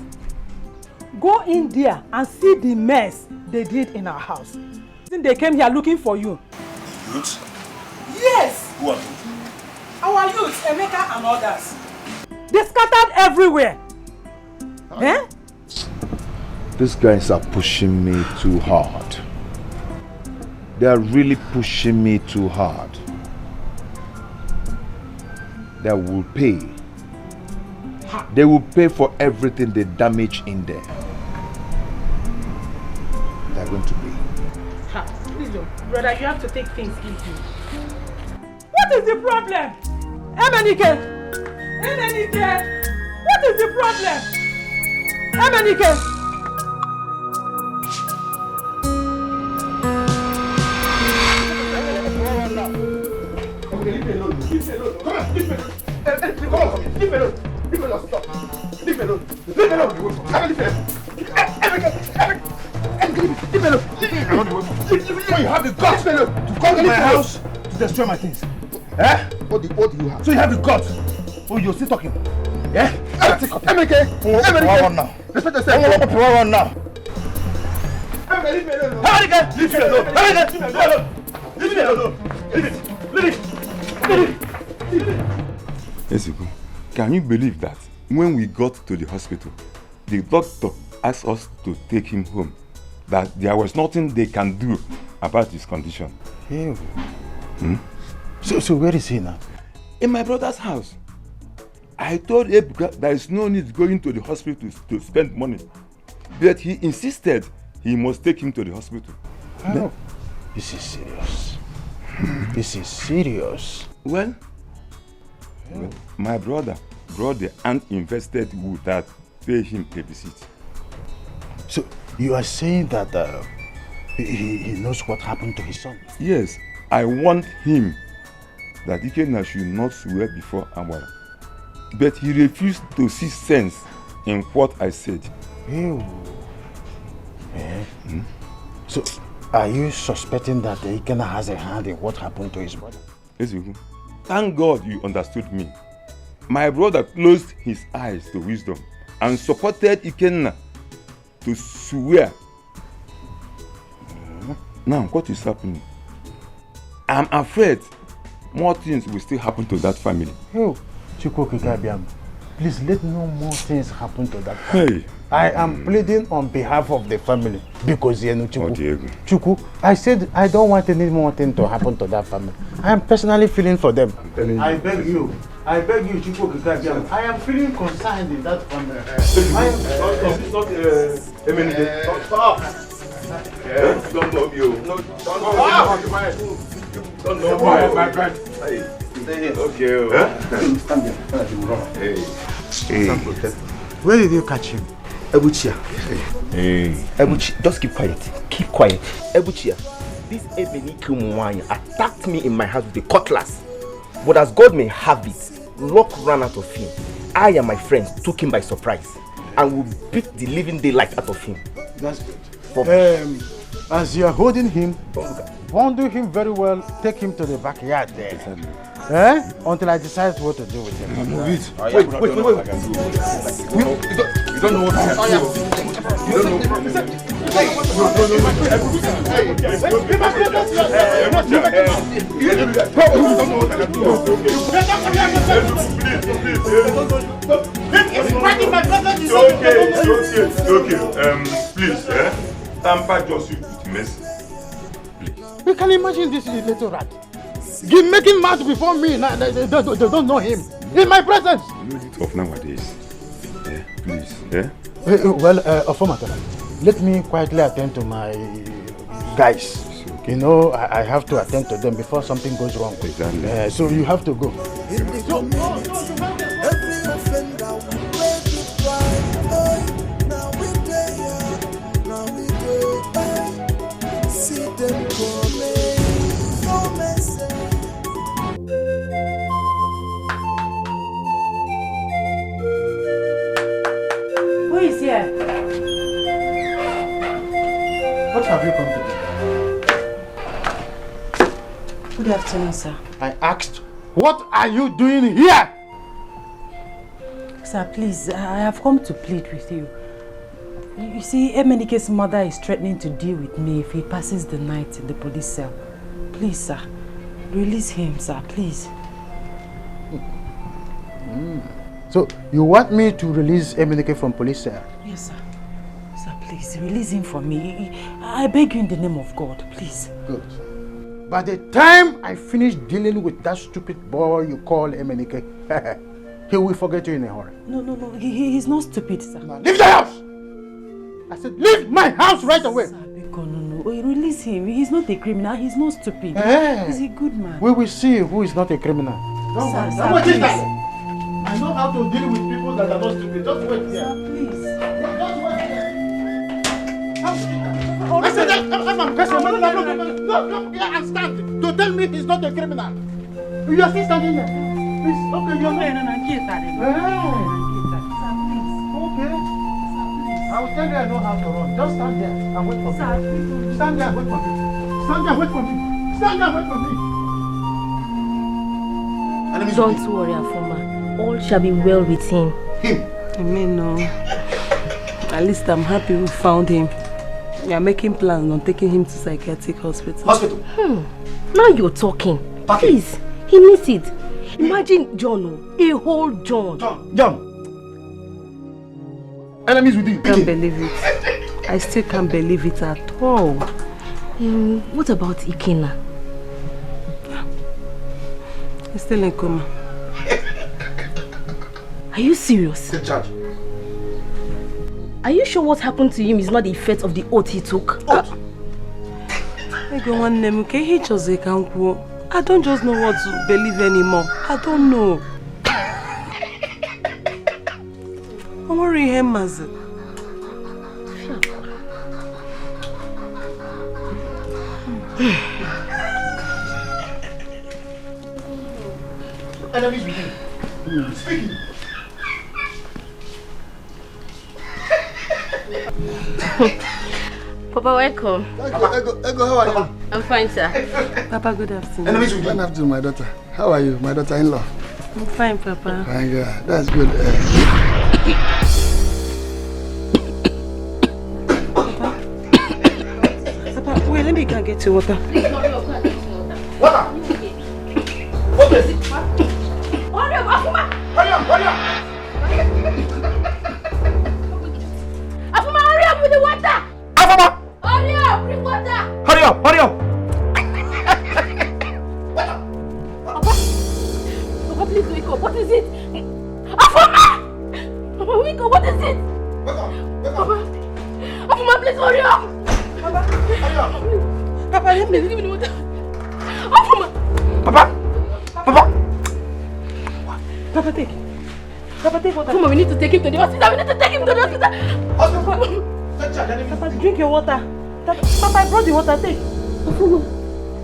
Go in there and see the mess they did in our house. They came here looking for you. Ruth, Who are you? Our youth, Emeka and others. They scattered everywhere. Eh? These guys are pushing me too hard. They are really pushing me too hard. They will pay. They will pay for everything they damage in there. They are going to pay. Please don't. Brother, you have to take things easy. What is the problem? Emenike! Emenike! What is the problem? Emenike! Okay, leave me alone. Leave me alone. Come on, leave me alone. Come on, leave me alone. Leave me alone. Stop. Leave me alone. Leave me alone. Leave me alone. Leave me alone. So you have the guts to come to my house to destroy my things. Eh? What do you have? So you have the guts. Oh, you're still talking. Yeah? Emeke! Emeke! Respect yourself. I'm going to run now. Emeke, leave me alone. Emeke! Leave me alone. Emeke! Leave me alone. Leave it. Leave it. Wazico, can you believe that when we got to the hospital, the doctor asked us to take him home, that there was nothing they can do about his condition? Ew. So where is he now? In my brother's house. I told Ebuka there is no need going to the hospital to spend money, but he insisted he must take him to the hospital. Oh, this is serious. This is serious. Well, my brother brought the uninvested wood that pay him a visit. So you are saying that he knows what happened to his son? Yes, I warned him that Ikenna should not swear before Amara. But he refused to see sense in what I said. Ew. So, are you suspecting that Ikenna has a hand in what happened to his brother? Wazico, thank God you understood me. My brother closed his eyes to wisdom and supported Ikenna to swear. Now, what is happening? I'm afraid more things will still happen to that family. Ew. Please let no more things happen to that family. Hey. I am pleading on behalf of the family because Chuku, I said I don't want any more thing to happen to that family. I am personally feeling for them. I beg you, Chuku. I am feeling concerned in that family. Stop. Don't know you. No, don't know my friend. Okay. Stand there. Hey. Where did you catch him? Ebuchia. Hey. Ebuchi, just keep quiet. Keep quiet. Ebuchia, this Ebenike Mwanya attacked me in my house with a cutlass. But as God may have it, luck ran out of him. I and my friends took him by surprise and we beat the living daylight out of him. That's good. As you are holding him, bundle him very well, take him to the backyard there. Until I decide what to do with him. Move it. Wait. You don't know what to do. You don't Please, tamper just with mercy. You can imagine this little rat. He's making mad before me. They don't know him. In my presence. You know the tough nowadays. Please. Well, Maternal, let me quietly attend to my guys. Okay. You know, I have to attend to them before something goes wrong. Exactly. So you have to go. Who is here? What have you come to do? Good afternoon, sir. I asked, what are you doing here? Sir, please, I have come to plead with you. You see, Emenike's mother is threatening to deal with me if he passes the night in the police cell. Please, sir. Release him, sir, please. So, you want me to release Emenike from police cell? Yes, sir. Sir, please, release him for me. I beg you in the name of God, please. Good. By the time I finish dealing with that stupid boy you call Emenike, he will forget you in a hurry. No, he's not stupid, sir. Leave the house! I said, leave my house right away! Sir, no. Release him. He's not a criminal. He's not stupid. He's a good man. We will see who is not a criminal. Don't worry. I know how to deal with people that are not stupid. Just wait here. Sir, please. Just wait here. I said, I'm person. No, come here and stand to tell me he's not a criminal. You are still standing there. Please, okay, you're not. Okay. I will tell you I know how to run. Just stand there and wait for me. Stand there and wait for me. Stand there and wait for me. Stand there and wait for me. Don't worry, Afoma. All shall be well with him. Amen, no. At least I'm happy we found him. We are making plans on taking him to psychiatric hospital. Now you're talking. Please, he needs it. Imagine John, a whole John. Enemies within. I can't believe it. I still can't believe it at all. What about Ikena? He's still in coma. Are you serious? Take charge. Are you sure what happened to him is not the effect of the oath he took? I don't just know what to believe anymore. I don't know. I'm worried him, Mazi. Enemies within. Speaking. Papa, welcome. Ego, how are you? I'm fine, sir. Papa, good afternoon. Enemies within. Good afternoon, my daughter. How are you, my daughter-in-law? I'm fine, Papa. Fine, girl. That's good. Papa, wait, let me go and get you water. Water? Okay. Hurry up, Afuma! Afuma, hurry up with the water! Afuma! Hurry up, bring water! Hurry up! Papa, please wake up. What is it? Afuma! Papa, wake up. What is it? Papa, Afuma, please hurry up! Papa, hurry up! Papa, let me give me the water. Afuma! Papa, take water. Afuma, we need to take him to the hospital. Papa, drink your water. Papa, I brought the water. Take.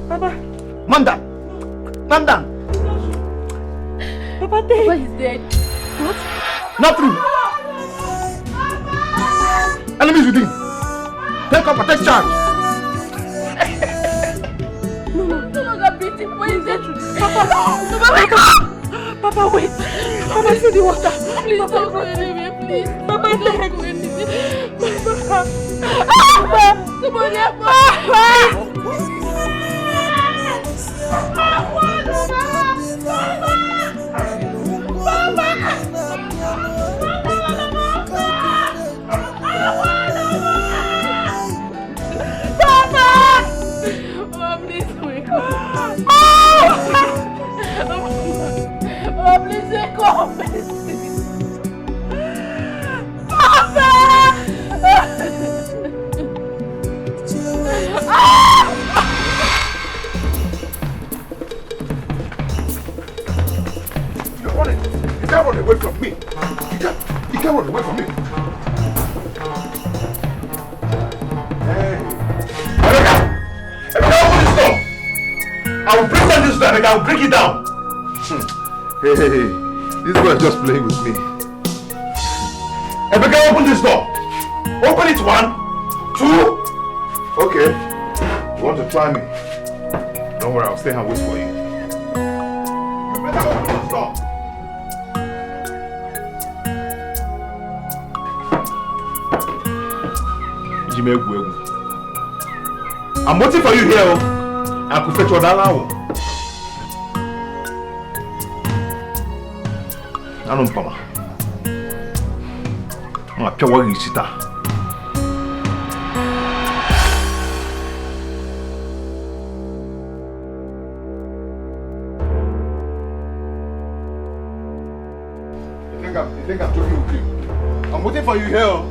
Papa. Man down. Papa, take. Papa is dead. What? Not true. Enemies within. Take up and take charge. No longer beat him. Why is that? Papa, wait. Papa, see the water. Please don't go anywhere, please. Papa, don't go anywhere. Papa, somebody help me. You can't run away from me. You can't run away from me. Hey, open this door. I will break down this door and I will break it down. Hey, this boy is just playing with me. Emeka, open this door. Open it 1, 2. Okay. You want to try me? Don't worry, I'll stay and wait for you. You better open this door. I'm waiting for you here. I could fetch your dollar. Ano mpama. Ma pia wa risita. You think I'm joking with you? I'm waiting for you here.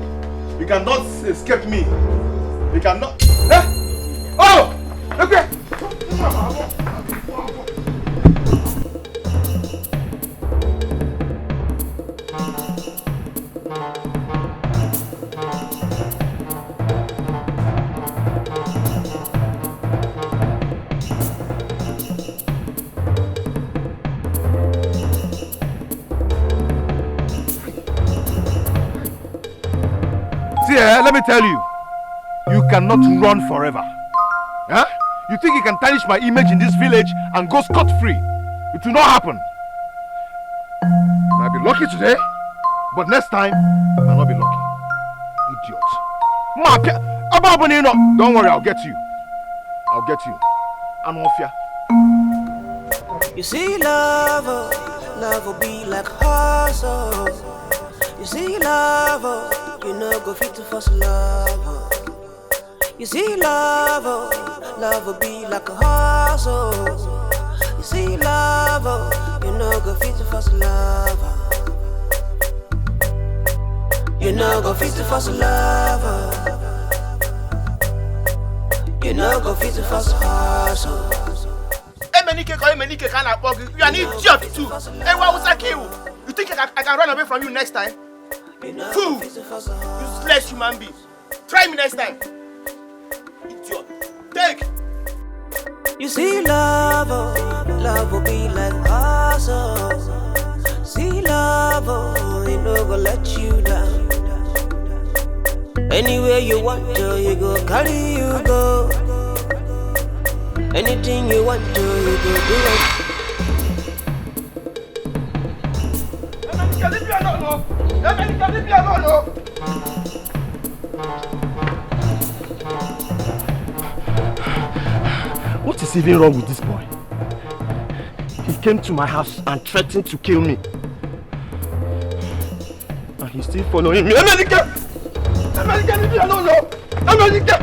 You cannot escape me. You cannot. Eh? Oh! Okay! Let me tell you, you cannot run forever. Huh? You think you can tarnish my image in this village and go scot-free? It will not happen. You might be lucky today, but next time, you might not be lucky. Idiot. Don't worry, I'll get you. I'll get you. I'm off ya. You see, love will be like hustle. You see, love, you know, go fit to first love. You see, love will be like a hustle. You see, love, you know, go fit to first love. You know, go fit to first love. You know, go fit to first hustle. You are an idiot too. Hey, what was that you? You think I can run away from you next time? Fool! Useless human being. Try me next time. Idiot. Take! You see, love will be like hustle. See, love, you know, go let you down. Anywhere you want to, you go carry you go. Anything you want to, you go do it. Leave me alone, leave me alone. What is even wrong with this boy? He came to my house and threatened to kill me. And he's still following me. America, leave me alone, no. America.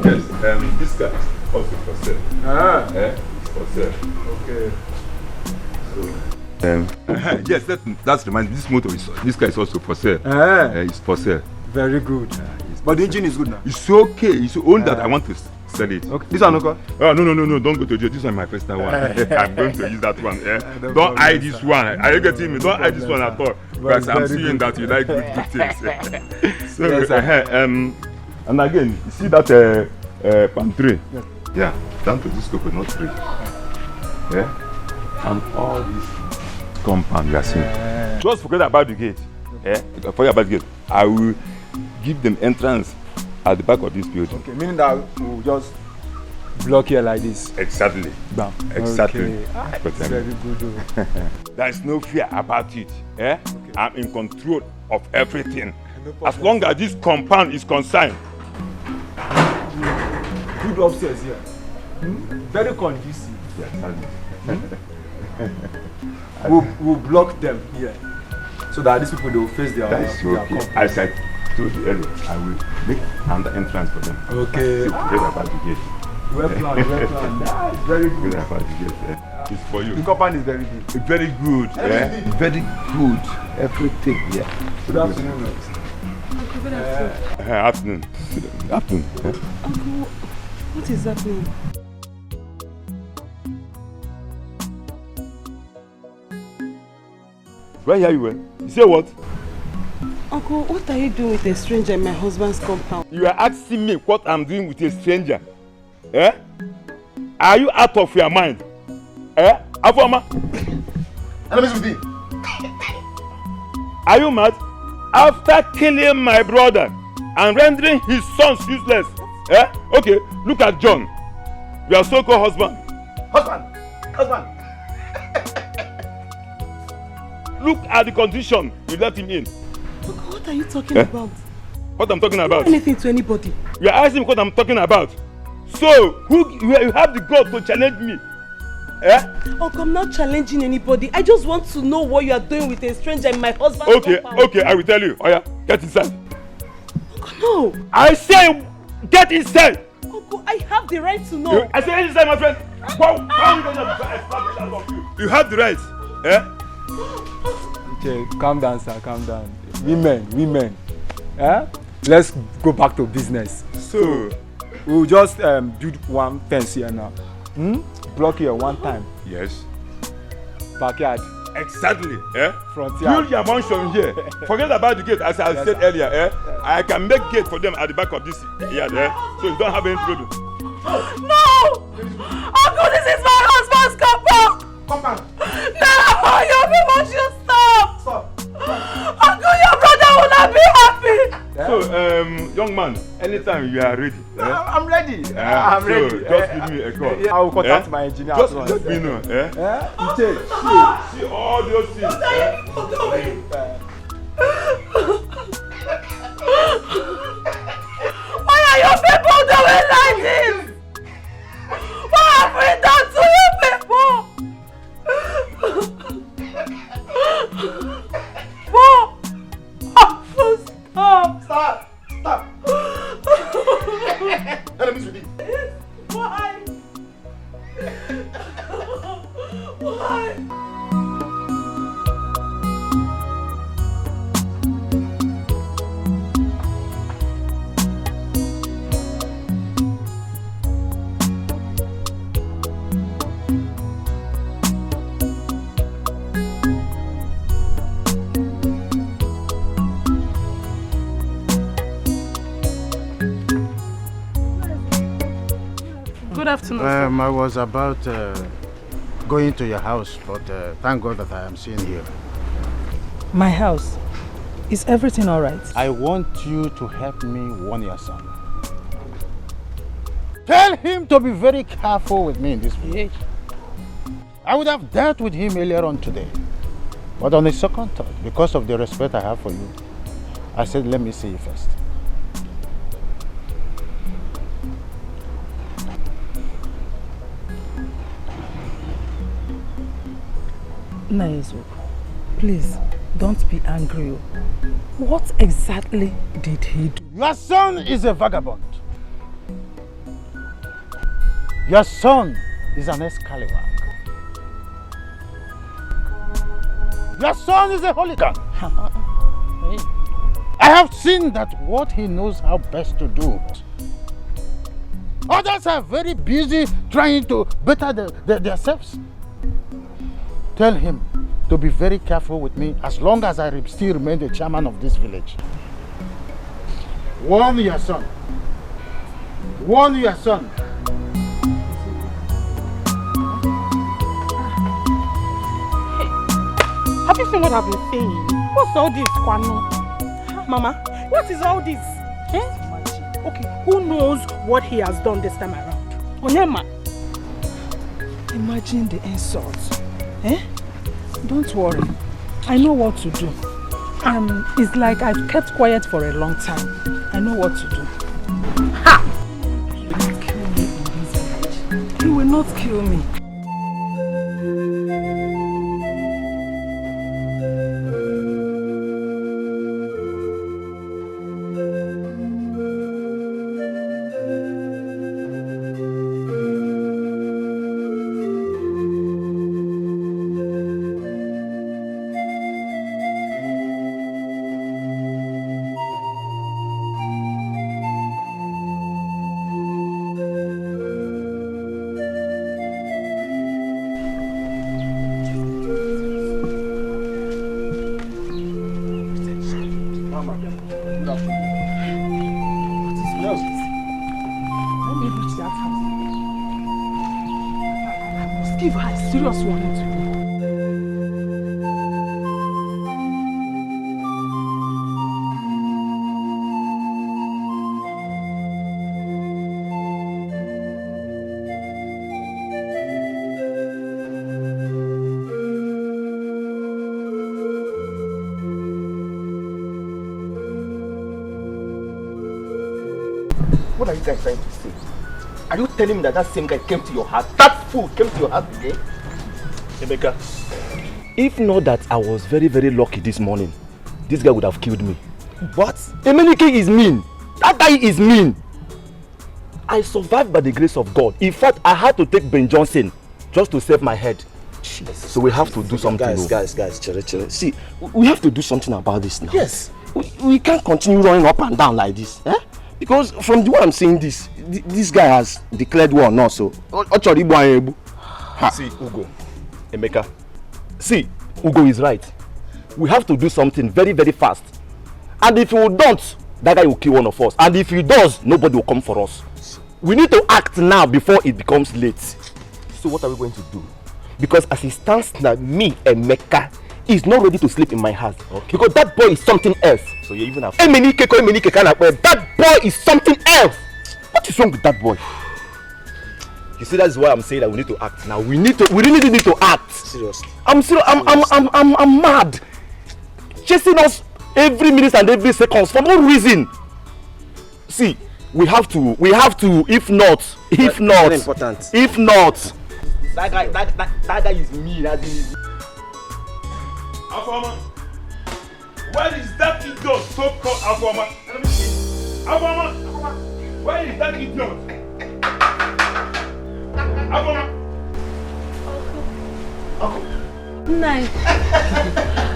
Yes, this guy is also for sale. It's for sale. Okay. So, yes, that reminds me. This car is also for sale. It's for sale. Very good. But the engine is good now. It's okay. It's only that I want to sell it. Okay. This one, okay? Oh, no. Don't go to jail. This one is my personal one. I'm going to use that one. Don't hide this one. Are you getting me? Don't hide this one at all. Because I'm seeing that you like good things. So, yes, and again, you see that pantry? Yes. Yeah, down to this coconut tree. Yeah? And all this compound you are seeing. Just forget about the gate. Forget about the gate. I will give them entrance at the back of this building. Okay, meaning that we'll just block here like this. Exactly. Bam. Exactly. Okay. That's very good. There is no fear about it. Okay. I'm in control of everything. No, as long as this compound is concerned. Good upstairs here. Very conducive. We'll block them here so that these people will face their okay. As I told you earlier, I will make another entrance for them. Okay. Forget about the gate. Well planned. It's very good. Forget about the gate. It's for you. The compound is very good. It's very good. Very good. Everything. Yeah. Good afternoon. Good afternoon. Afternoon. Afternoon. Uncle, what is happening? Where are you? You say what? Uncle, what are you doing with a stranger in my husband's compound? You are asking me what I'm doing with a stranger. Are you out of your mind? Afoma? Are you mad? After killing my brother and rendering his sons useless. Okay, look at John. Your so-called husband. Husband. Look at the condition you let him in. Uncle, what are you talking about? What I'm talking about? Don't do anything to anybody. You are asking me what I'm talking about. So, you have the gall to challenge me? Eh? Uncle, I'm not challenging anybody. I just want to know what you are doing with a stranger in my husband's compound. Okay, I will tell you. Oh yeah, get inside. Uncle, no. I say, get inside. Uncle, I have the right to know. I say, get inside, my friend. How are you going to establish that of you? You have the right. Eh? Okay, calm down, sir, calm down. Women. Eh? Let's go back to business. So we'll just build one fence here now. Block here one time. Yes. Backyard. Exactly. Eh? Frontier. Build your mansion here. Forget about the gate, as I said earlier. Eh? I can make gate for them at the back of this yard. Eh? So you don't have any problem. No! Uncle, this is my husband's compound! Come back. No! Your people should stop! Uncle, your brother will not be happy! So, young man, anytime you are ready. I'm ready. I'm ready. So just give me a call. I will contact my engineer. Just let me know. See all those things. Why are your people doing like this? What have we done to you people? Stop! Enemies with you. Why? Why? Good afternoon. I was about going to your house, but thank God that I am seeing you. My house? Is everything alright? I want you to help me warn your son. Tell him to be very careful with me in this village. I would have dealt with him earlier on today. But on a second thought, because of the respect I have for you, I said, let me see you first. Naizu, please don't be angry. What exactly did he do? Your son is a vagabond. Your son is an escalating. Your son is a hooligan. I have seen that what he knows how best to do. Others are very busy trying to better themselves. Tell him to be very careful with me as long as I still remain the chairman of this village. Warn your son. Warn your son. Have you seen what I've been saying? What's all this, Kwano? Mama, what is all this? Eh? Okay, who knows what he has done this time around? Onyema. Imagine the insults. Eh? Don't worry. I know what to do. It's like I've kept quiet for a long time. I know what to do. Ha! You will not kill me in this village. You will not kill me. Give her a serious warning to you. What are you guys trying to say? Are you telling me that that same guy came to your house? That fool came to your house again? Emeka, if not that I was very, very lucky this morning, this guy would have killed me. What? Emenike is mean. That guy is mean. I survived by the grace of God. In fact, I had to take Ben Johnson just to save my head. Jeez. So we have to do something. Guys, chill. See, we have to do something about this now. Yes. We can't continue running up and down like this. Eh? Because from the way I'm saying this guy has declared war now. So, see, Ugo, Emeka. See, Ugo is right. We have to do something very, very fast. And if we don't, that guy will kill one of us. And if he does, nobody will come for us. We need to act now before it becomes late. So what are we going to do? Because as it stands now, me, Emeka, is not ready to sleep in my house. Okay. Because that boy is something else. So you even have... That boy is something else. What is wrong with that boy? You see, that's why I'm saying that we need to act now. We really need to act. Seriously. I'm mad. Chasing us every minute and every second for no reason. See, we have to. If not, very important. If not, that guy is mean. Afoma, where is that idiot so-called Afoma? Let me see. Afoma, where is that idiot? Afoma. Nice.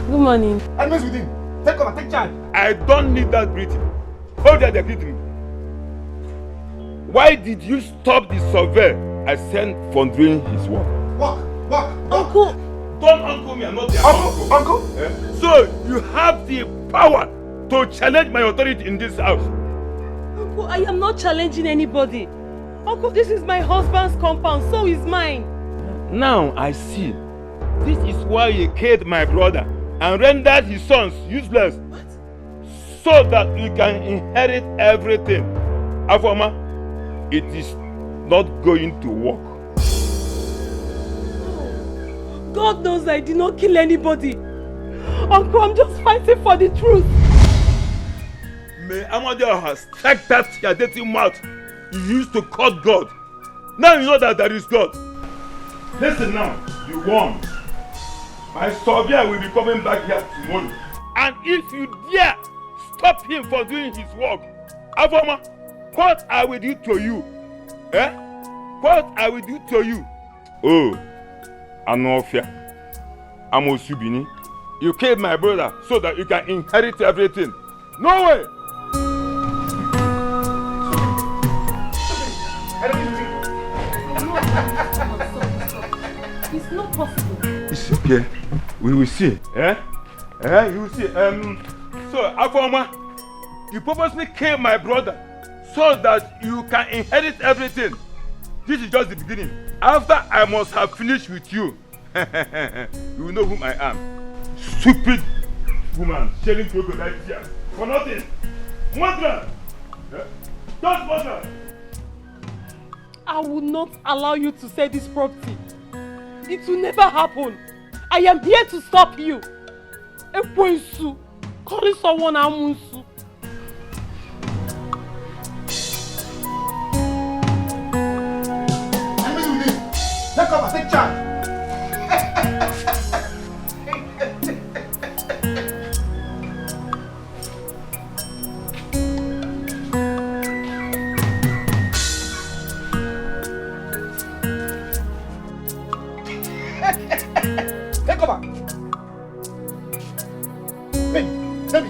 Good morning. I mess with him. Take cover, take charge. I don't need that greeting. Hold that greeting. Why did you stop the survey I sent for doing his work? Walk. Uncle. Don't uncle me, I'm not the uncle. Eh? So you have the power to challenge my authority in this house. Uncle, I am not challenging anybody. Uncle, this is my husband's compound, so is mine. Now I see. This is why he killed my brother and rendered his sons useless. What? So that you can inherit everything. Afoma, it is not going to work. God knows I did not kill anybody. Uncle, I'm just fighting for the truth. May Amadeo has struck that your dirty mouth you used to quote God. Now you know that there is God. Listen now, you won. My surveyor will be coming back here tomorrow. And if you dare stop him from doing his work, Afoma, what I will do to you? Eh? What I will do to you? Oh, Anofia, Amosubini, you killed my brother so that you can inherit everything. No way! It's not possible. It's okay. We will see. You will see. So, Afoma, you purposely killed my brother so that you can inherit everything. This is just the beginning. After I must have finished with you, you will know whom I am. Stupid woman, sharing crocodile tears for nothing. Mother! Just mother! I will not allow you to sell this property. It will never happen. I am here to stop you. Ekwensu, calling someone Amunsu. Take cover, take charge. Take cover. Baby.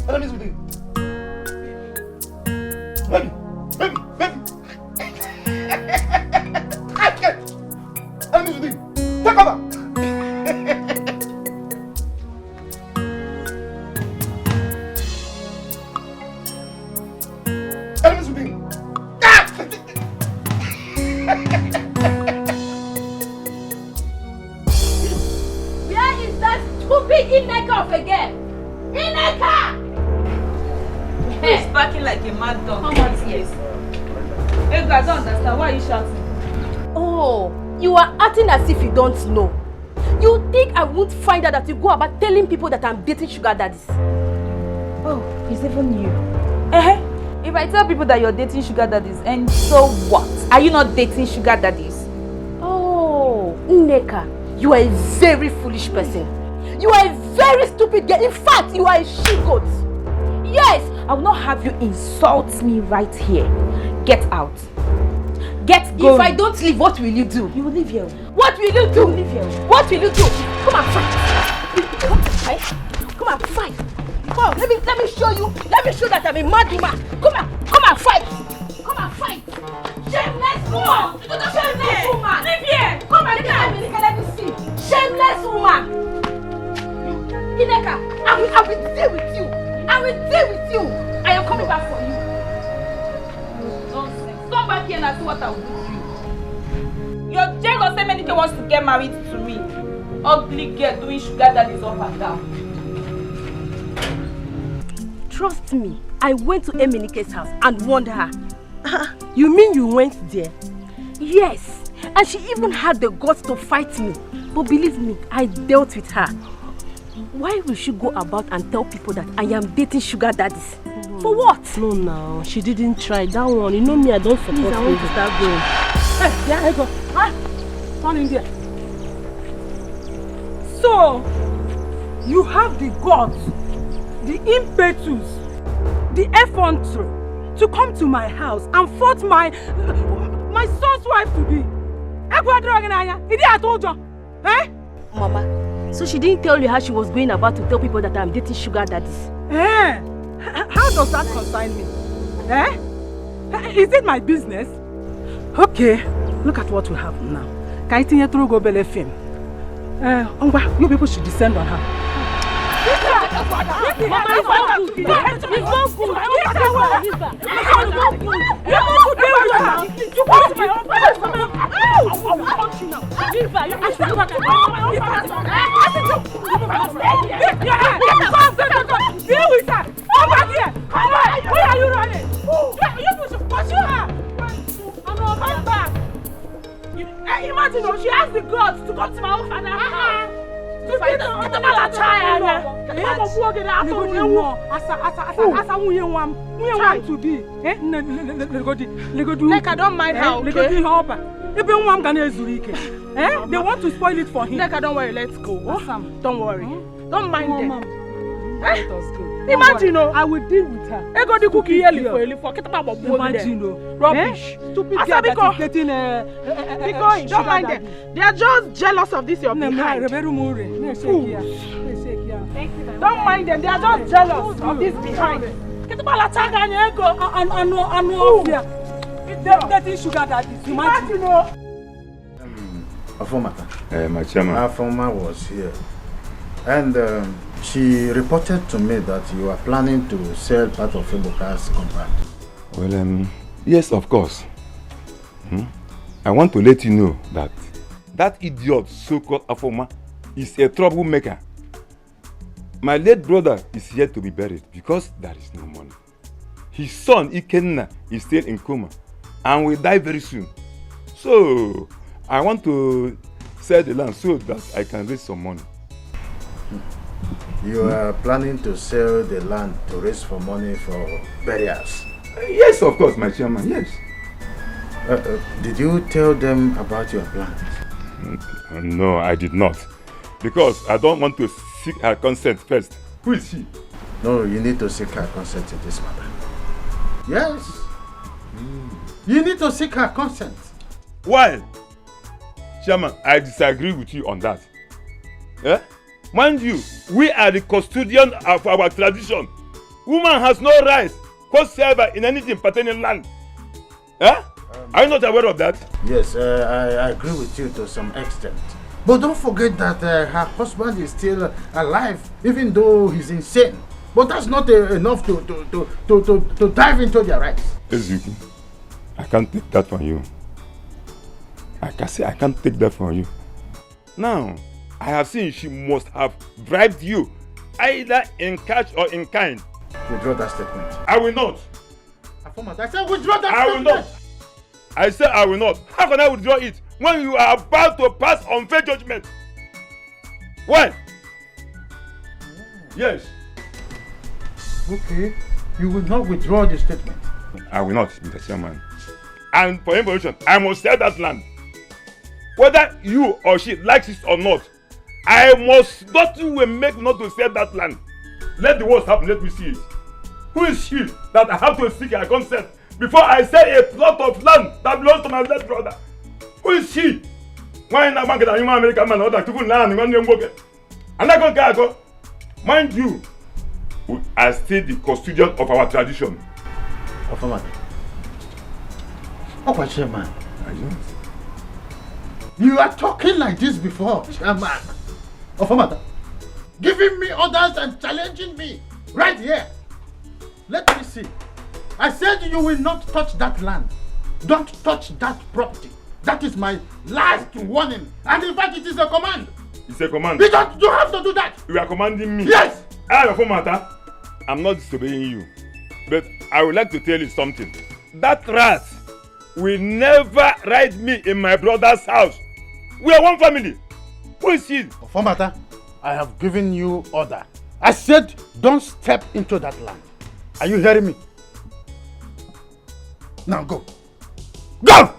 Enemies with you. Baby. Enemies with you. Take cover. Enemies with you. Where is that stupid Ineka of a girl? Ineka! He's barking like a mad dog. Come on, yes. Hey, I don't understand. Why are you shouting? Oh, you are acting as if you don't know. You think I won't find out that you go about telling people that I'm dating sugar daddies? Oh, it's even you. If I tell people that you're dating sugar daddies, and so what? Are you not dating sugar daddies? Oh, Nneka, you are a very foolish person. You are a very stupid girl. In fact, you are a she-goat. Yes, I will not have you insult me right here. Get out. Get going. If I don't leave, what will you do? You will leave here. What will you do? You will leave here. What will you do? Come and fight. You want to fight? Come and fight. Come on, let me show you. Let me show that I'm a mad woman. Come and fight. Come and fight. Shameless woman. Shameless woman. Leave here. Come and let me see. Shameless woman. Nneka, I will deal with you. I will deal with you. I am coming back for you. Nonsense. Come back here and see what I will do to you. Your jealous Emenike wants to get married to me. Ugly girl doing sugar daddies up and down. Trust me, I went to Emenike's house and warned her. You mean you went there? Yes, and she even had the guts to fight me. But believe me, I dealt with her. Why will she go about and tell people that I am dating sugar daddies? For what? No, she didn't try that one. You know me, I don't support you. I want to start going. Hey, yeah, I go. Turn in there. So, you have the guts, the impetus, the effrontery to come to my house and force my son's wife to be. I told you. Eh? Mama, so she didn't tell you how she was going about to tell people that I'm dating sugar daddies? Eh? How does that concern me? Eh? Is it my business? Okay, look at what we have now. Kaitinye through go bele film. You people should descend on her. Mama, it's not good. It's not good. Deal with her. Come back here. Come on. Where are you running? You should pursue her. Come back. Imagine, she has the guts to come to my own father's house. Like I don't mind her, okay? They want to spoil it for him. Like, don't worry, let's go. Don't worry. Don't mind them. Let us go. Imagine, I will deal with her. Ego the cookie here for imagine, rubbish. Stupid girl that is getting don't mind them. They are just jealous of this your behind. Don't mind them. They are just jealous of this behind. Dating sugar daddies. Imagine. Afomata. My chairman. Afoma was here. And she reported to me that you are planning to sell part of Ebuka's compound. Well, yes, of course. I want to let you know that idiot, so-called Afoma, is a troublemaker. My late brother is yet to be buried because there is no money. His son, Ikenna, is still in coma and will die very soon. So, I want to sell the land so that I can raise some money. You are planning to sell the land to raise for money for burials? Yes, of course, my chairman, yes. Did you tell them about your plans? No, I did not. Because I don't want to seek her consent first. Who is she? No, you need to seek her consent in this matter. Yes. You need to seek her consent. Why? Chairman, I disagree with you on that. Eh? Mind you, we are the custodian of our tradition. Woman has no rights whatsoever in anything pertaining land. Eh? Are you not aware of that? Yes, I agree with you to some extent. But don't forget that her husband is still alive, even though he's insane. But that's not enough to dive into their rights. Ezekiel, I can't take that from you. I can't take that from you. Now, I have seen she must have bribed you, either in cash or in kind. Withdraw that statement. I will not. I said withdraw that statement. I will not. I said I will not. How can I withdraw it when you are about to pass unfair judgment? When? Yes. Okay. You will not withdraw the statement. I will not, Mr. Chairman. And for information, I must sell that land. Whether you or she likes it or not, I must not make not to sell that land. Let the worst happen, let me see it. Who is she that I have to seek her consent before I sell a plot of land that belongs to my late brother? Who is she? Why not market a human American man or that people land in one young worker? And I go. Mind you, we are still the custodian of our tradition. Chairman. You are talking like this before, Chairman. Giving me orders and challenging me right here. Let me see. I said you will not touch that land. Don't touch that property. That is my last warning. And in fact, it is a command. It's a command. You have to do that. You are commanding me. Yes. I'm not disobeying you. But I would like to tell you something. That rat will never ride me in my brother's house. We are one family. Who is he? Ofomata, I have given you order. I said don't step into that land. Are you hearing me? Now go. Go!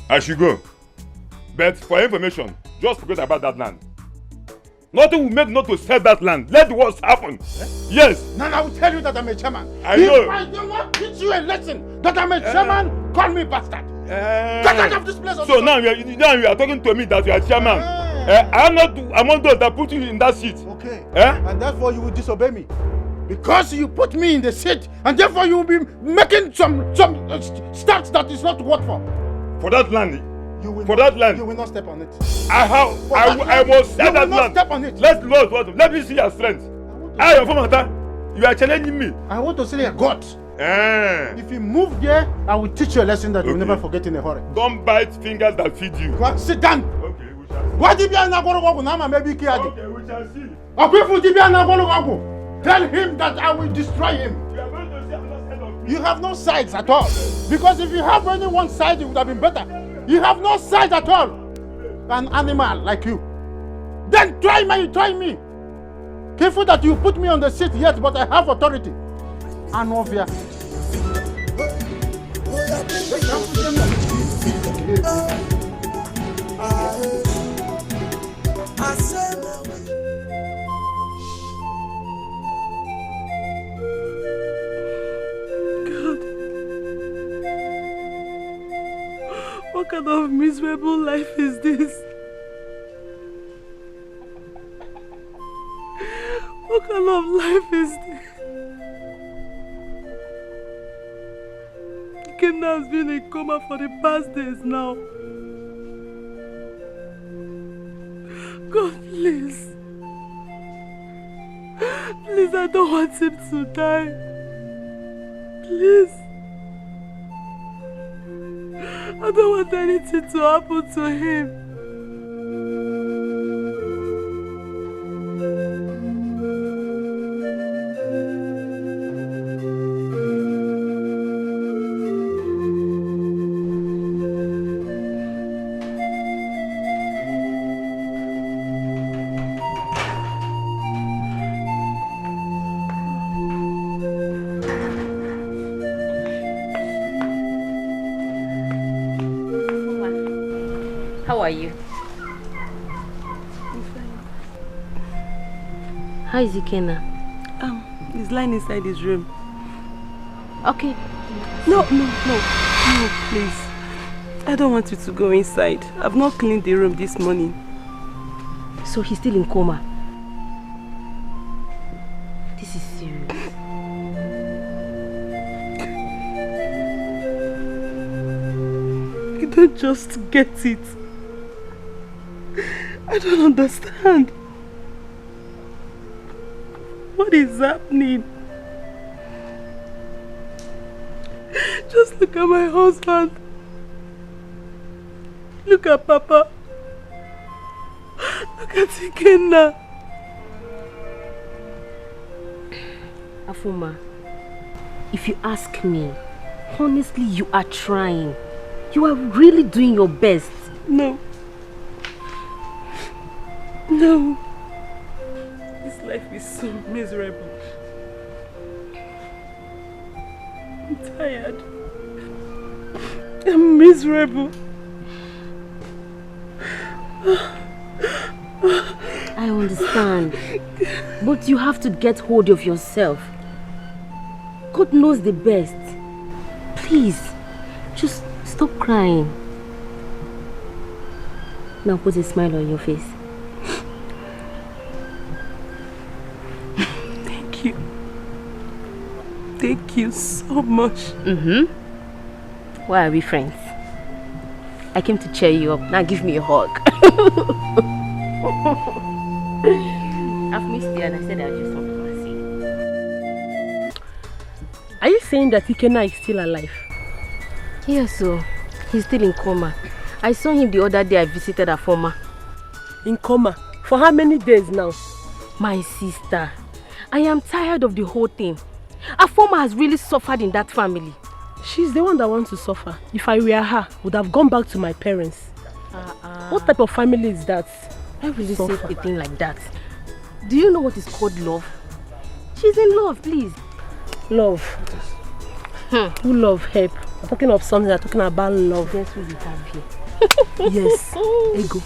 I should go. But for information, just forget about that land. Nothing will make not to sell that land. Let the worst happen. Yes. Now I will tell you that I'm a chairman. I know. If I do not teach you a lesson that I'm a chairman, call me bastard. Get out of this place. So now you are talking to me that you are chairman. I'm not among those that put you in that seat. Okay. And therefore you will disobey me. Because you put me in the seat, and therefore you will be making some steps that is not worth for. For that land. You will not step on it. I must sell that land. You will not step on it. Let me see your strength. You are challenging me. I want to see your guts. If you move there, I will teach you a lesson that you will never forget in a hurry. Don't bite fingers that feed you. Go sit down. Okay, we shall see. Okay, we shall see. Tell him that I will destroy him. You are going to say I'm not scared of You have no sides at all. Because if you have only one side, it would have been better. You have no sides at all. An animal like you. Then try me. Careful that you put me on the seat, yes, but I have authority. Anovia. What kind of miserable life is this? What kind of life is this? Kenna has been in coma for the past days now. God, please. Please, I don't want him to die. Please. I don't want anything to happen to him. How are you? I'm fine. How is Ikenna? He's lying inside his room. Okay. No, please. I don't want you to go inside. I've not cleaned the room this morning. So he's still in coma? This is serious. You don't just get it. I don't understand. What is happening? Just look at my husband. Look at Papa. Look at Ikenna. Afuma, if you ask me, honestly, you are trying. You are really doing your best. No. No. This life is so miserable. tired. I'm miserable. I understand. But you have to get hold of yourself. God knows the best. Please, just stop crying. Now put a smile on your face. Thank you. Thank you so much. Why are we friends? I came to cheer you up. Now give me a hug. I've missed you and I said I just want to come and see. Are you saying that Ikenna is still alive? Yes, so he's still in coma. I saw him the other day I visited Afoma. In coma? For how many days now? My sister, I am tired of the whole thing. Afoma has really suffered in that family. She's the one that wants to suffer. If I were her, I would have gone back to my parents. What type of family is that? I really say a thing like that. Do you know what is called love? She's in love, please. Love? Who love help? I'm talking of something, I'm talking about love. Guess who we have here? Yes, Ego.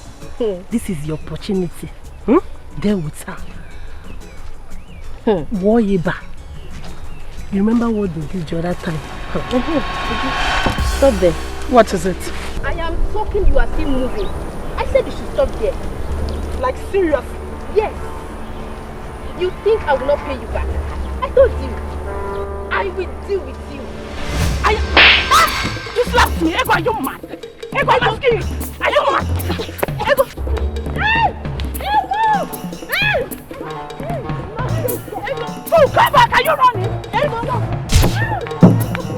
This is your opportunity. There with her. Woyeba. You remember what they did the other time? Stop there. What is it? I am talking, you are still moving. I said you should stop there. Like seriously? Yes. You think I will not pay you back? I told you. I will deal with you. You slapped me. Ego, are you mad? Ego, I'm asking you. Are you mad? Ego. Hey! Ego! Hey! Oh, come back! Are you running? Ego, no.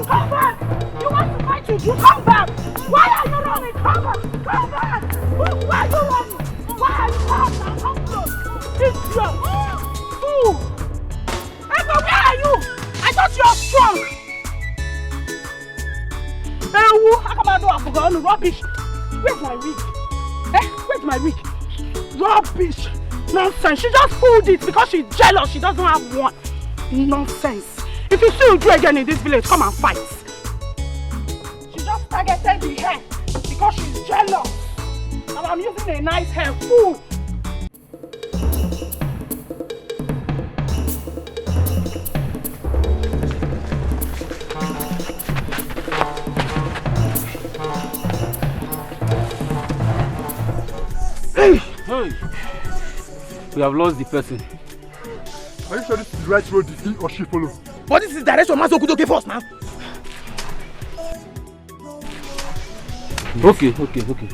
Come back! You want to fight you? You come back! Why are you running? Come back! Come back! Why are you running? Why are you running? Come close! This strong! Ego, where are you? I thought you were strong! How come I know I forgot? Rubbish! Where's my wig? Where's my wig? Rubbish! Nonsense! She just pulled it because she's jealous. She doesn't have one. Nonsense! If you still do again in this village, come and fight. She just targeted the hair because she's jealous. And I'm using a nice hair. Fool! Hey! We have lost the person. Are you sure this is the right road he or she follow? But this is the direction Mazokudo gave us now. Okay.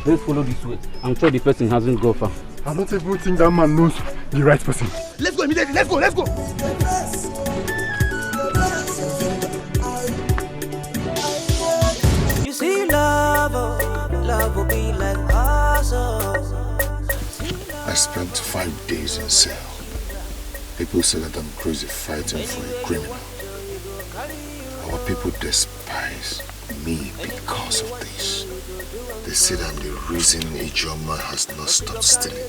Let's follow this way. I'm sure the person hasn't gone far. I don't even think that man knows the right person. Let's go immediately. Let's go. You see love will be like awesome. I spent 5 days in cell. People say that I'm crazy fighting for a criminal. Our people despise me because of this. They say that I'm the reason Ijoma has not stopped stealing.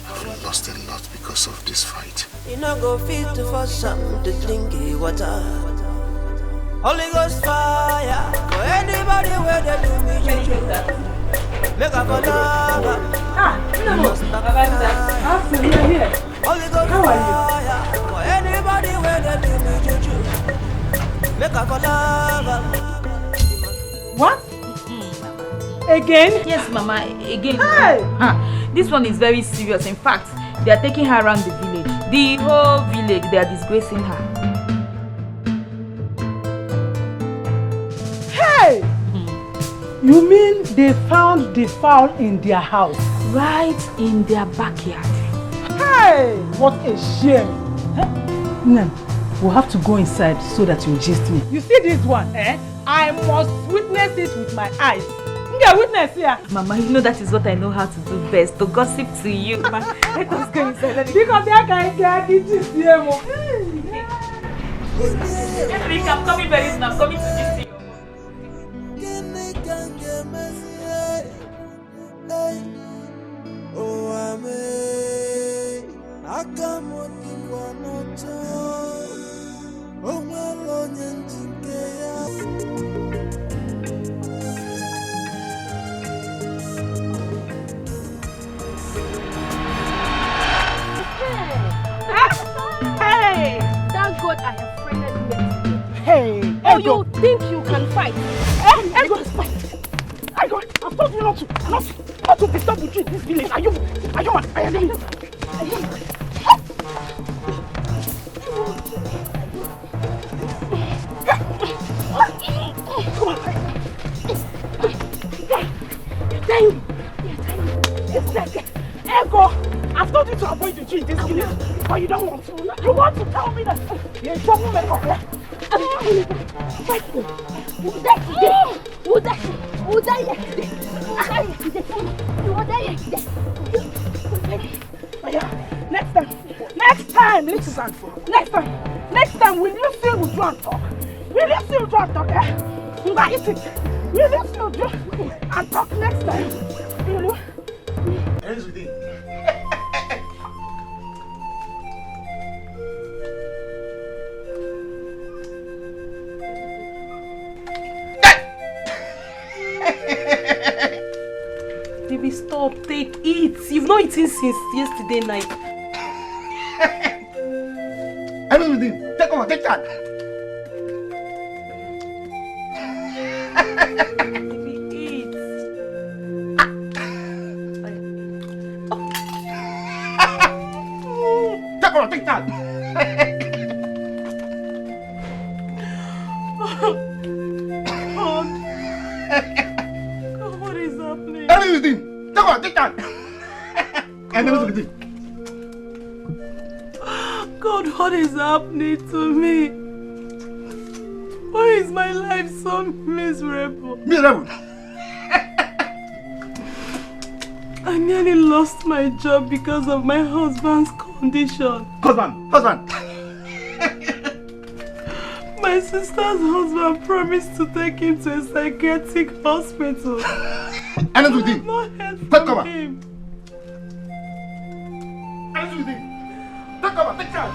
I've lost a lot because of this fight. You not go fit for some to drink water. Holy Ghost fire for anybody where they do me. Make up for love. Holy Ghost fire for anybody where they do me. Make up for love. What? Again? Yes, Mama, again. Hey! This one is very serious. In fact, they are taking her around the village. The whole village, they are disgracing her. Hey! You mean they found the fowl in their house? Right in their backyard. Hey! What a shame. Nam, we'll have to go inside so that you gist me. You see this one, I must witness it with my eyes. Witness here. Mama, you know that is what I know how to do best, to gossip to you. Let us go inside. Because I can't get it. I'm coming very soon. I'm coming to this thing. Oh, you think you can fight? Eh? Ego, fight. Ego, I've told you not to disturb with you in this village. Are you mad? Are you mad? Come on. You're dying. It's like Ego. I've told you to avoid the tree in this village, but you don't want to. You want to tell me that you're a troublemaker, yeah? Fight me. We'll die today. We'll die yesterday. You will die yesterday. Next time, listen. Next time, will you sit with you and talk? Will you sit with you and talk, eh? Will you sit with you and talk next time? Will you? Ends with it. Baby, stop. Take it. You've not eaten since yesterday night. Ends with it. Take over. Take that. Baby, eat. Take over. Take that. What is happening? Everything. Take on, take that. Everything. God, what is happening to me? Why is my life so miserable? Miserable. I nearly lost my job because of my husband's condition. Husband. My sister's husband promised to take him to a psychiatric hospital. Ends with it. Not heard Take from over. him. Ends with it. Take over. Take that.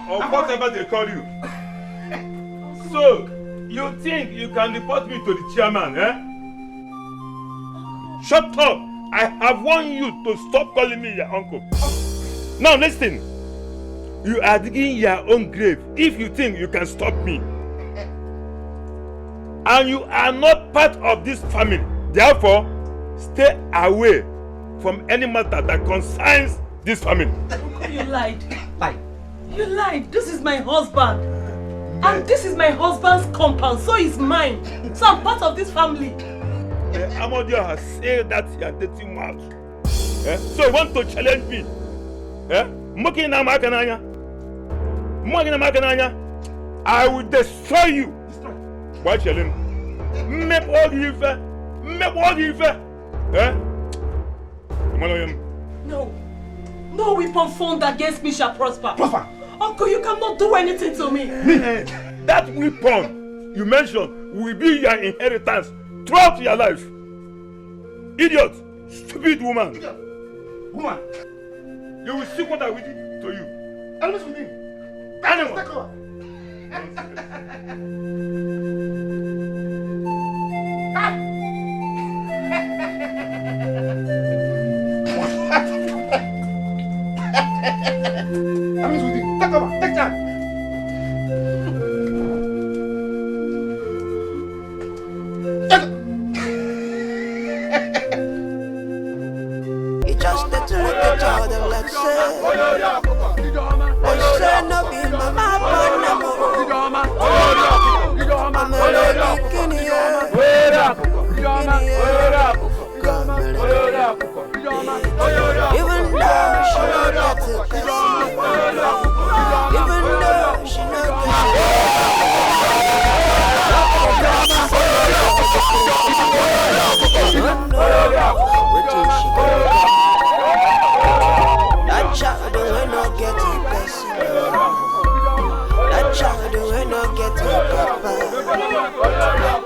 Or whatever they call you. So, you think you can report me to the chairman, eh? Shut up! I have warned you to stop calling me your uncle. Now listen. You are digging your own grave if you think you can stop me. And you are not part of this family. Therefore, stay away from any matter that concerns this family. You lied. You lied. This is my husband. And this is my husband's compound, so it's mine. So I'm part of this family. Amodio has said that you are dating mouth. So you want to challenge me? I will destroy you. Why challenge? No weapon formed against me shall prosper. Uncle, you cannot do anything to me. That weapon you mentioned will be your inheritance throughout your life. Idiot, stupid woman. Woman. You will see what I will do to you. Animals with me. Animal. Take over. Animals with me. Take over. Take that. That child will not get it, that child will not get it, papa.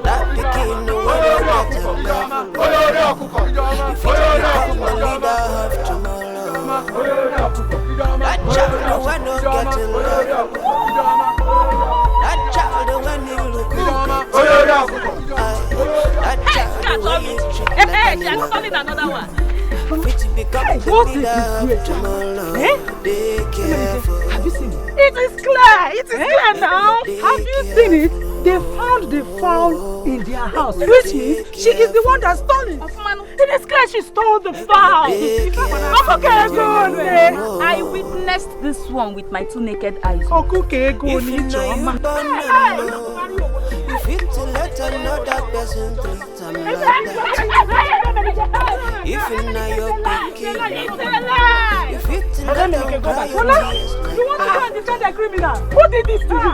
That pikin will not get it, if it become the leader of tomorrow. That child will not get it, that child when you look at that child when you treat like Hey, I'm calling another one. What is this? Have you seen it? It is clear. It is clear now. Have you seen it? They found the fowl in their house, which means she is the one that stole it. It is clear she stole the fowl. I witnessed this one with my 2 naked eyes. If it to let another person treat them like that. If you know you're picking, if it to let them cry your tears like you want to go and defend the criminal? Who did this to you?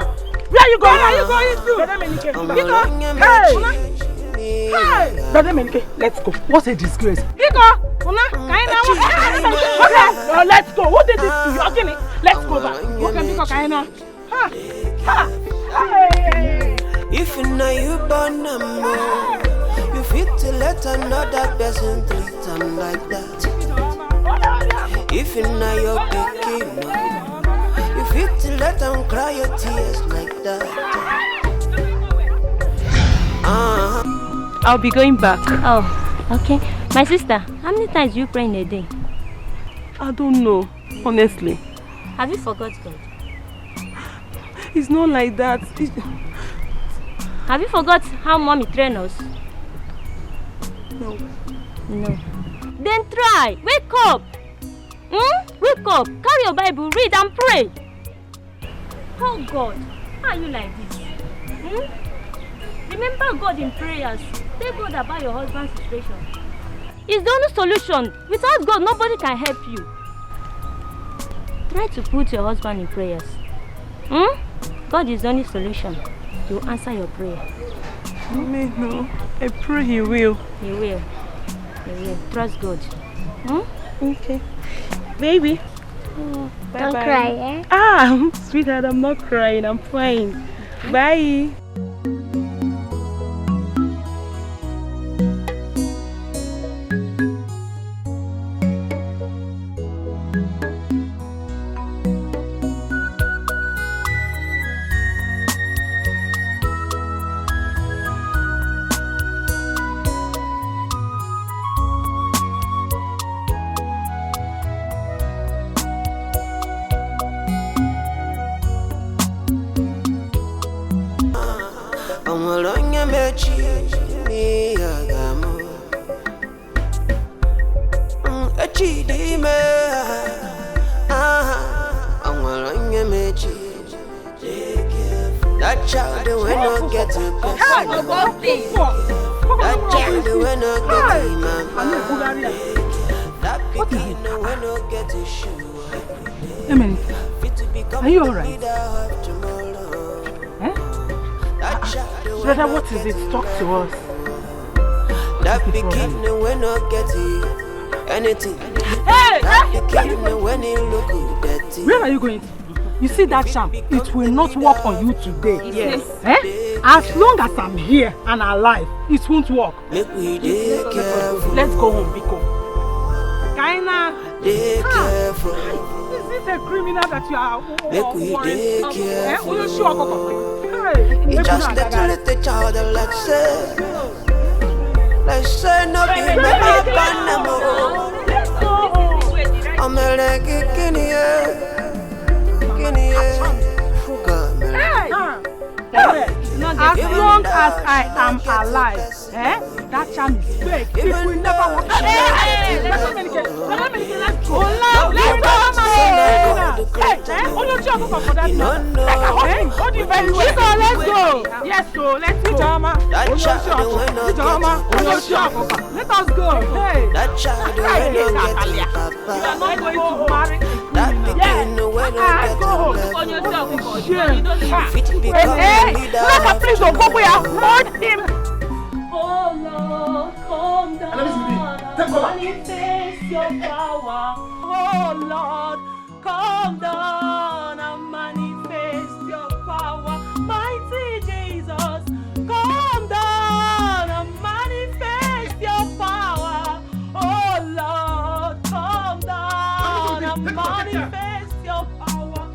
Where are you going? Where are you going to? Hey! Brother Menke, let's go. What's a disgrace? Okay, let's go. Who did this to you? Okay, let's go back. If you know you born a man, you fit to let another person treat them like that. If you know you're picking up, you fit to let them cry your tears like that. I'll be going back. Oh, okay. My sister, how many times do you pray in a day? I don't know, honestly. Have you forgot God? It's not like that. Have you forgot how mommy trained us? No. No. Then try. Wake up. Wake up. Carry your Bible, read and pray. Oh God, how are you like this? Remember God in prayers. Tell God about your husband's situation. It's the only solution. Without God, nobody can help you. Try to put your husband in prayers. God is the only solution. He will answer your prayer. No. I pray He will. He will. He will. Trust God. Okay. Baby. Bye Don't bye. cry, eh? Sweetheart, I'm not crying. I'm fine. Bye. That child will not get to go. That child will not get to mama. That pikin will not get to shoe. Emily, are you alright? Brother, what is it? Talk to us. That pikin will not get to anything. Hey! That pikin when he look dirty. Where are you going? You see that charm? It will not work on you today. Yes. As long as I'm here and alive, it won't work. Make we dey careful. Let's go home, Biko. Kaina. Dey careful. Is this a criminal that you are? Make we dey careful. It's just little child like say no be my panamo. I'm a leggy guinea. As long as I am alive, that charm is fake. It will never work. Let's go. Yes, so let's go. Let us go. That child will not get you are not going to marry. That begin when I get please don't go where I heard him. Oh Lord, come down and manifest your power. Oh Lord, come down and manifest your power. Mighty Jesus, come down and manifest your power. Oh Lord, come down and manifest your power.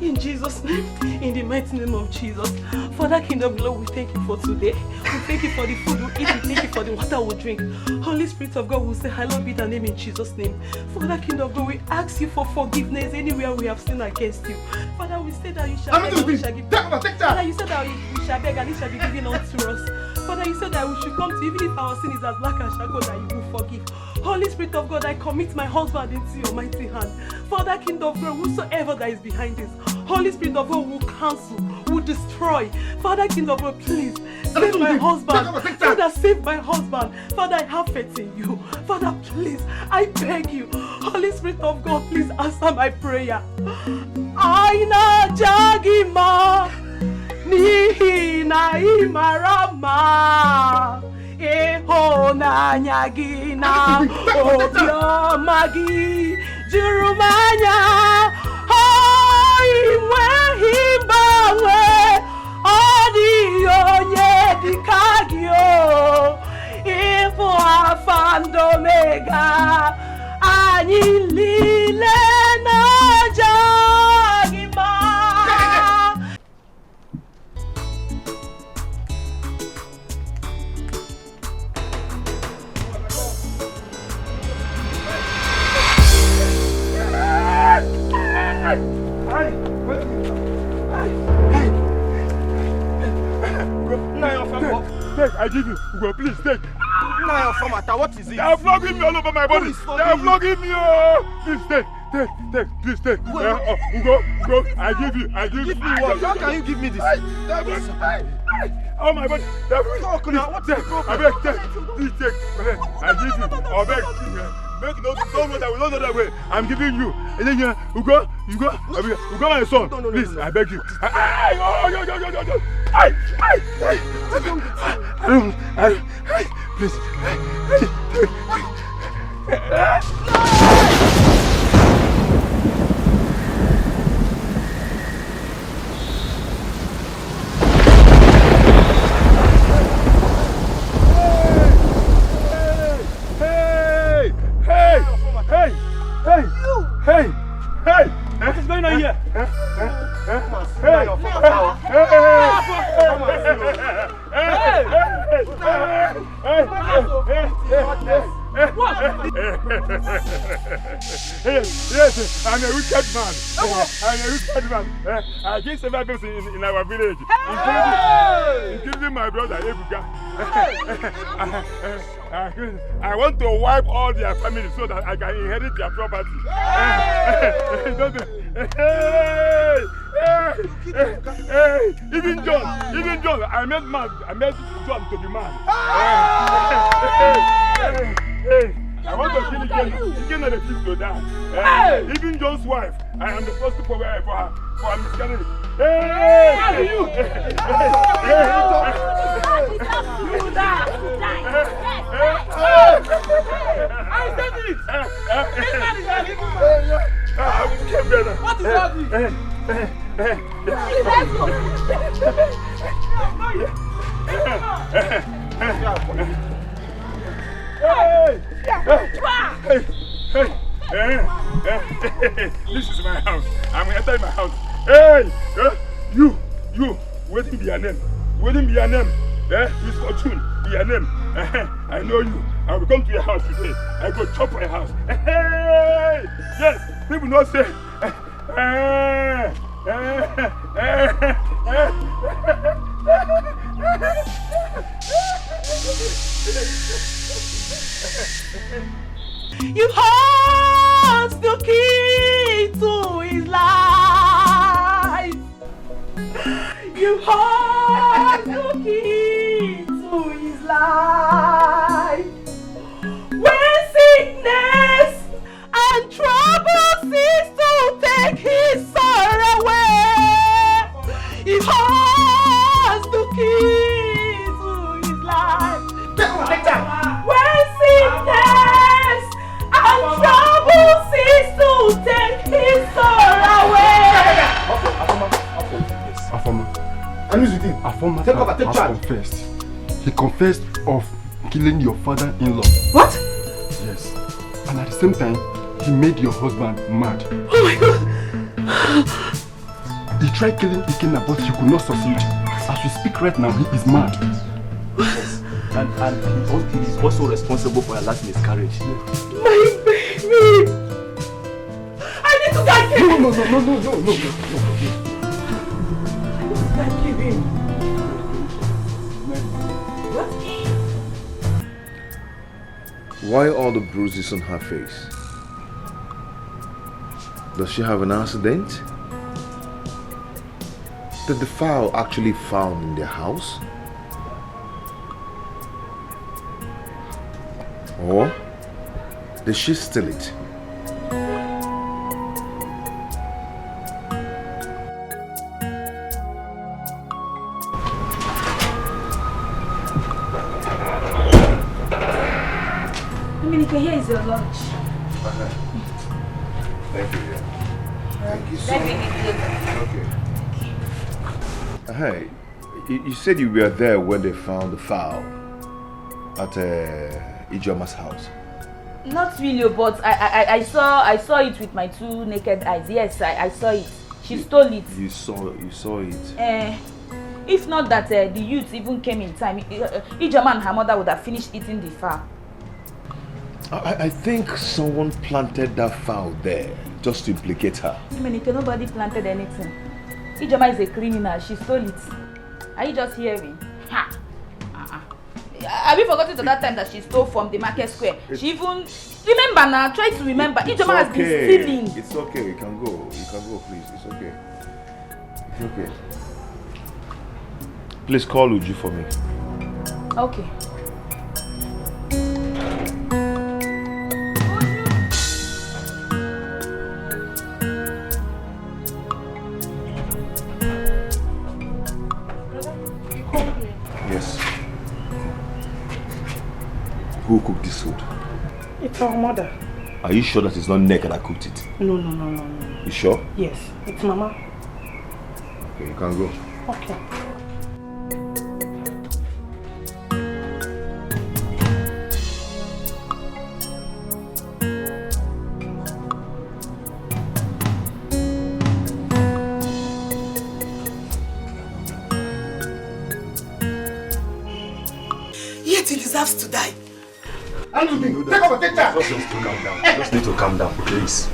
In Jesus' Jesus' name, in the mighty name of Jesus. Father, King of Glory, we thank you for today. We thank you for the food we eat. We thank you for the water we drink. Holy Spirit of God, we say, hallowed be thy name in Jesus' name. Father, King of Glory, we ask you for forgiveness anywhere we have sinned against you. Father, we say that you shall beg and we shall give. Father, you said that we shall beg and it shall be given unto us. Father, you said that we should come to you, even if our sin is as black as charcoal, that you will forgive. Holy Spirit of God, I commit my husband into your mighty hand. Father, King of Glory, whosoever that is behind this, Holy Spirit of God will cancel, will destroy. Father, King of God, please save my husband. Father, save my husband. Father, I have faith in you. Father, please, I beg you. Holy Spirit of God, please answer my prayer. Aina jagima ni na imarama eho na nyagina obiomagi jurumanya iwe himbawe odionye dikagio ifo afando mega anyilile na jagima. Take, I give you. Ugo, please take. What is it? They are flogging me all over my body. They are flogging me. Please take, please take. Ugo, I give you. Give me what? How can you give me this? Oh my body. Talk now. What is the problem? I beg, take. Please take. I give you. I beg. Make don't know that way. I'm giving you. And then Ugo, my son. Please, I beg you. Please. Hey! What is going on here? Yes, I'm a wicked man. I killed several people in our village, including my brother Ebuka. I want to wipe all their families so that I can inherit their property. Even John, I made John to be mad. I want to kill Ikenna refused to die. Even John's wife, I am the first to provide for her miscarriage. You die. I said it. This man is a evil man. What is happening? This is my house. I'm entering my house. Hey, you, waiting be your name. Miss Fortune, be your name. I know you. I will come to your house today. I go chop your house. Hey, yes, people not say. You hold the key to his life. You hold the key to his life. When sickness and trouble cease to take his sorrow away, he holds the key to his life. When sickness and trouble cease to take his sorrow away. Afoma has confessed. He confessed of killing your father-in-law. What? Yes. And at the same time, he made your husband mad. Oh my God. He tried killing Ikenna, but he could not succeed. As we speak right now, he is mad. Yes. And he is also responsible for her last miscarriage. My baby! I need to get him! No. I need to get him. What? Why all the bruises on her face? Does she have an accident? Did the file actually found in their house? Or did she steal it? Dominica, here is your lunch. Thank you. Thank you so Let me much. eat later. Okay. Hey, you said you were there when they found the file at Ijeoma's house. Not really, but I saw it with my two naked eyes. Yes, I saw it. She stole it. You saw it. If not that the youth even came in time, Ijoma and her mother would have finished eating the file. I think someone planted that file there just to implicate her. Dominica, nobody planted anything. Ijoma is a criminal. She stole it. Are you just hearing? Ha! Have you forgotten to that time that she stole from the market square? She even... Remember now, try to remember. Ijoma has been stealing. It's okay, you can go. You can go, please. It's okay. It's okay. Please call Uju for me. Okay. Yes. Who cooked this food? It's our mother. Are you sure that it's not Nneka that cooked it? No. You sure? Yes, it's Mama. Okay, you can go. Okay. Yet he deserves to die. Take over, take charge. Just need to calm down. Just need to calm down, please.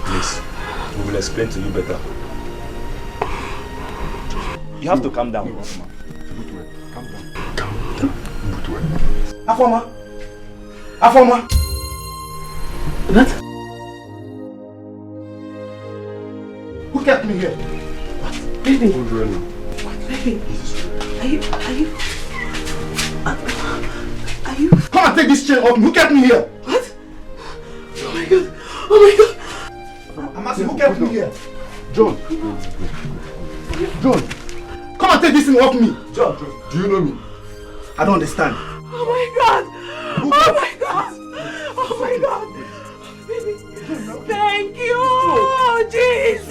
Please. We will explain to you better. You have to calm down. Calm down. Afoma. What? Who kept me here? What? Baby. Baby. Are you? Come and take this chain off me. Who kept me here? What? Oh my god. I'm asking, who kept me here? John. Come and take this thing off me. John, do you know me? I don't understand. Oh my god. Oh my god. Oh my god. Baby. Thank you, Jesus.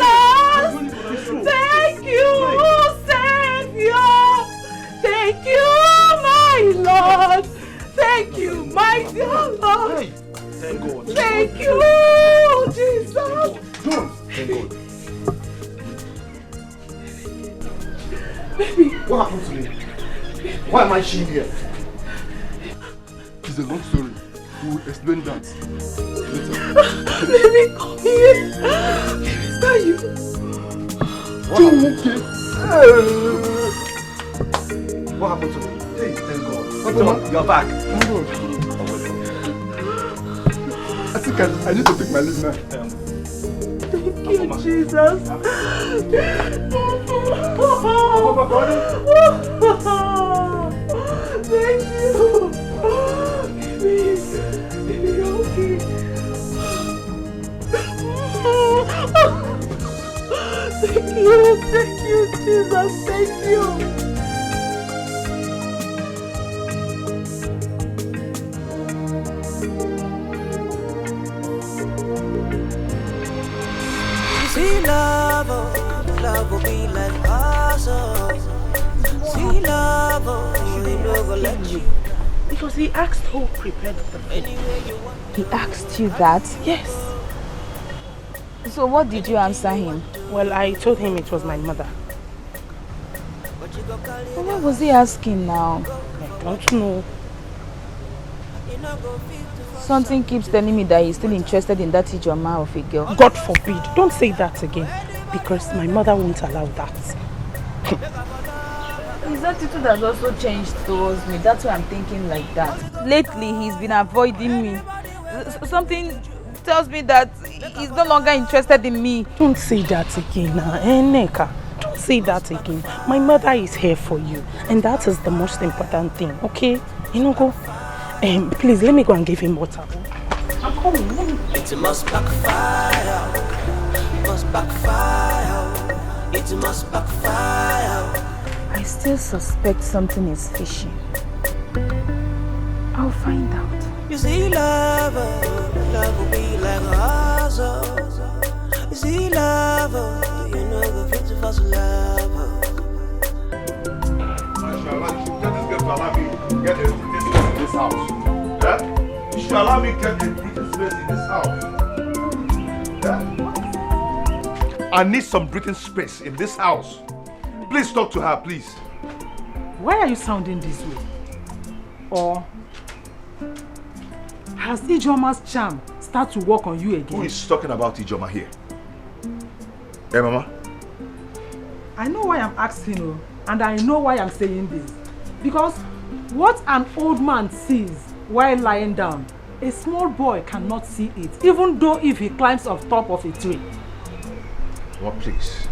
Thank you, Savior. Thank you, my Lord. Thank you, my dear Lord. Thank God. Thank you, Jesus. Thank God. Baby. What happened to me? Why am I shame here? It's a long story. We will explain that later. Baby, come here. Baby, is that you? What happened to me? Hey, thank God. John, you're back. I think I need to take my leave now. Thank you, Jesus. Thank you. Baby, you're okay. Thank you, Jesus. Thank you. See love will be like awesome. See love, you never let you. Because he asked who prepared the food. He asked you that? Yes. So what did you answer him? Well, I told him it was my mother. Well, what was he asking now? I don't know. Something keeps telling me that he's still interested in that Ijoma of a girl. God forbid. Don't say that again. Because my mother won't allow that. His attitude has also changed towards me. That's why I'm thinking like that. Lately, he's been avoiding me. Something tells me that he's no longer interested in me. Don't say that again now, Neka. Don't say that again. My mother is here for you. And that is the most important thing, okay? Go. Please, let me go and give him water. I'm coming. It must backfire. Must backfire. It must backfire. I still suspect something is fishy. I'll find out. You see, love will be like a hustle. You see, love, you know the future for love. Mashallah, you should get this girl to allow me get a breathing space in this house. Yeah? You should allow me get a breathing space in this house. Yeah? I need some breathing space in this house. Please talk to her, please. Why are you sounding this way? Or has Ijoma's charm started to work on you again? Who is talking about Ijoma here? Hey, Mama? I know why I'm asking you, and I know why I'm saying this. Because what an old man sees while lying down, a small boy cannot see it, even though if he climbs off top of a tree. Well, please,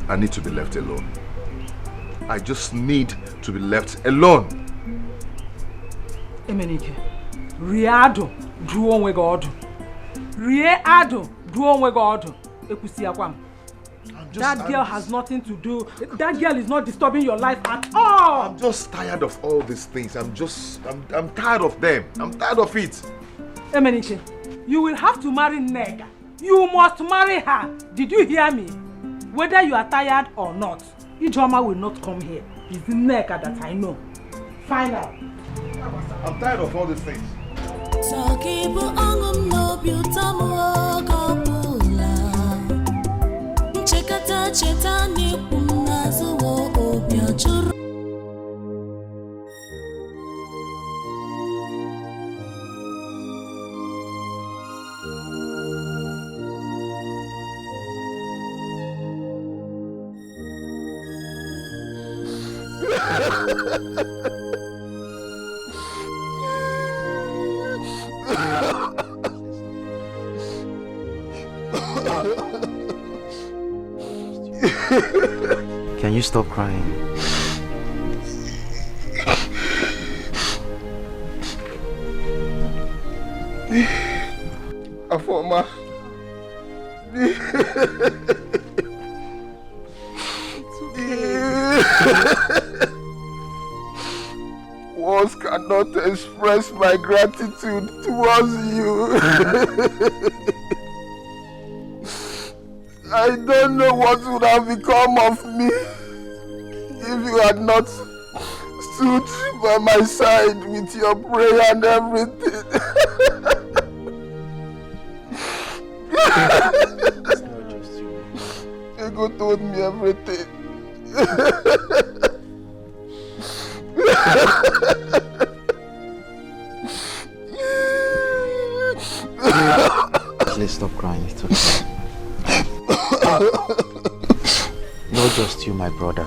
I need to be left alone. I just need to be left alone. Emenike, Riado, do onwe God. Riado, do onwe God. That girl has nothing to do. That girl is not disturbing your life at all. I'm just tired of all these things. I'm tired of them. I'm tired of it. Emenike, you will have to marry Nega. You must marry her. Did you hear me? Whether you are tired or not, Ijoma will not come here. It's Nega that I know. Find out. I'm tired of all these things. Can you stop crying? Afoma. Words cannot express my gratitude towards you. I don't know what would have become of me if you had not stood by my side with your prayer and everything. It's not just you. Ego told me everything. Please stop crying, it's okay. Not just you, my brother.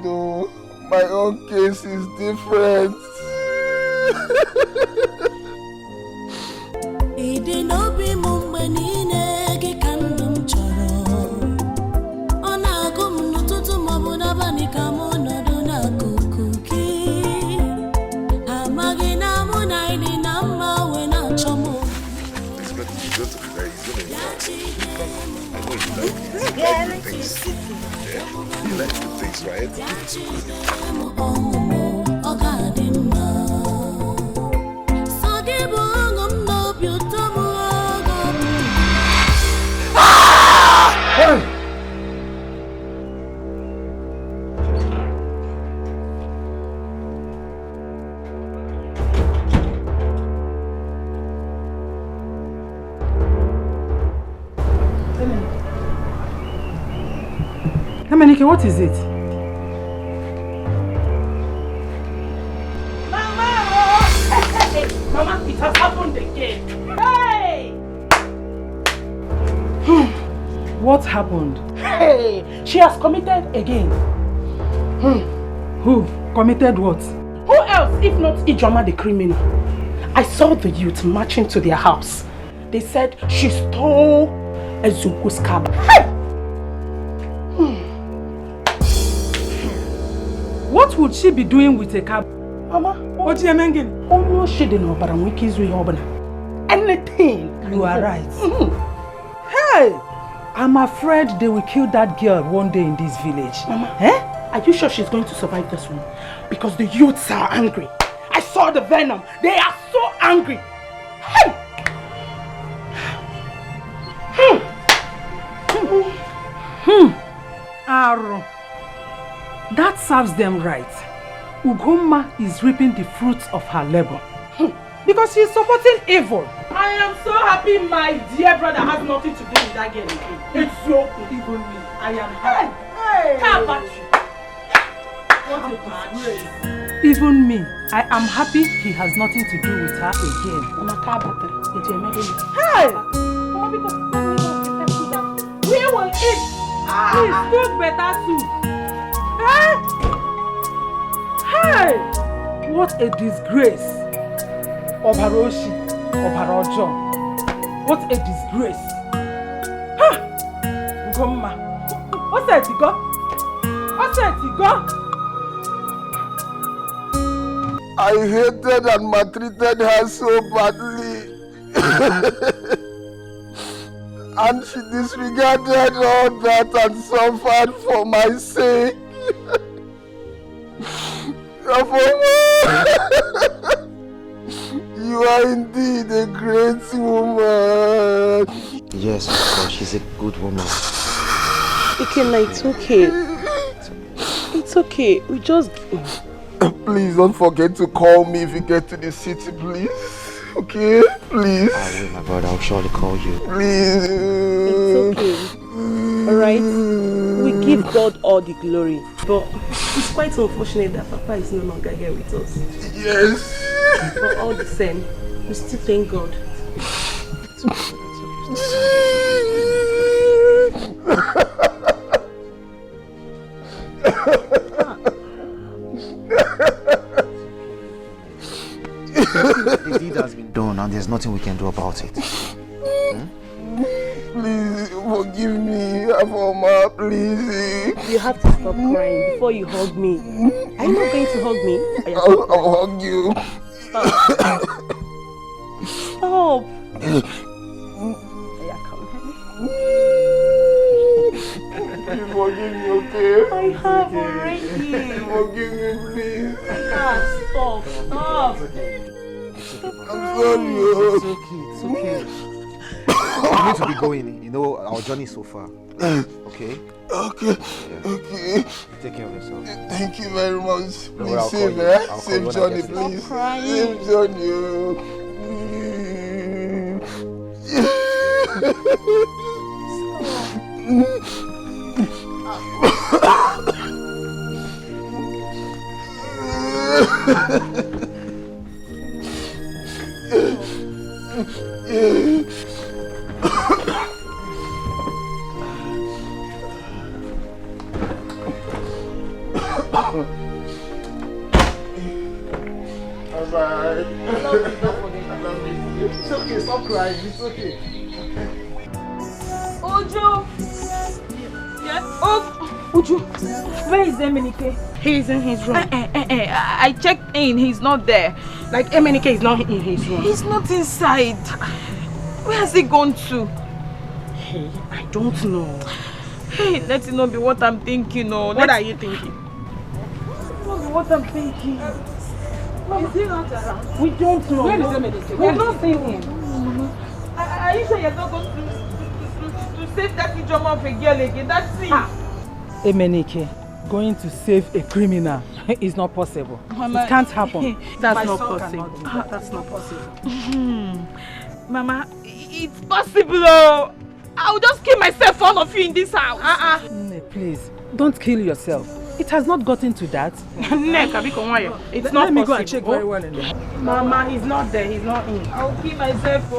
No, my own case is different. Yeah, you like the things, right? Emenike, what is it? Mama, it has happened again. Hey! What happened? Hey! She has committed again. Who? Committed what? Who else if not Ijoma the criminal? I saw the youth marching to their house. They said she stole Ezuku's cab. Hey! What would she be doing with a cab? Mama, what do you mean? Oh, she didn't know, but I'm anything. You are right. Hey! I'm afraid they will kill that girl one day in this village. Mama, are you sure she's going to survive this one? Because the youths are angry. I saw the venom. They are so angry. Hey! Aro. That serves them right. Ugoma is reaping the fruits of her labor. Because she is supporting evil. I am so happy my dear brother has nothing to do with that girl again. It's so even me. I am happy. How about you? What a disgrace. Even me, I am happy he has nothing to do with her again. Hey! We will eat. Please cook better soup. Hey! Hey! What a disgrace. Obaroshi, Obarojo. What a disgrace. Ha! Ngoma. What's that, Tigo? What's that, Tigo? I hated and maltreated her so badly. And she disregarded all that and suffered for my sake. You are indeed a great woman. Yes, of course, she's a good woman. Ikenna, it's okay. It's okay. We just... Please don't forget to call me if you get to the city, please. Okay? Please. I will, my brother. I'll surely call you. Please. It's okay. Alright? We give God all the glory. But it's quite unfortunate that Papa is no longer here with us. Yes. But all the same, we still thank God. The deed has been done and there's nothing we can do about it. Please forgive me, Afoma, please. You have to stop crying before you hug me. Are you not going to hug me? I'll hug you. Stop. Stop. You forgive me, okay? I have already. Forgive me, please. Stop. Stop. I'm sorry. It's okay. We need to be going. You know, our journey so far. Okay? Okay. Yeah. Okay. Take care of yourself. Thank you very much. No, Please I'll save call you. her. I'll Save call Johnny, you when I please. crying. Save Johnny. Bye. I love you. It's okay, stop crying. It's okay. Ojo! Yes? Oh! Uju, where is Emenike? He's in his room. I checked in, he's not there. Like Emenike is not in his room. He's not inside. Where has he gone to? Hey, I don't know. Hey, let it not be what I'm thinking. What are you thinking? What I'm thinking. Is he not around? We don't know. Where is Emenike? We've not seen him. Are you sure you're not going to save that Ijoma of a girl again? That's it. Emenike, going to save a criminal is not possible. Mama, it can't happen. That's not possible. That's not possible. Mama, it's possible. I'll just kill myself for all of you in this house. Please, Don't kill yourself. It has not gotten to that. It's not possible. Let me go and check very well in there. Mama, he's not there. He's not in. I'll kill myself.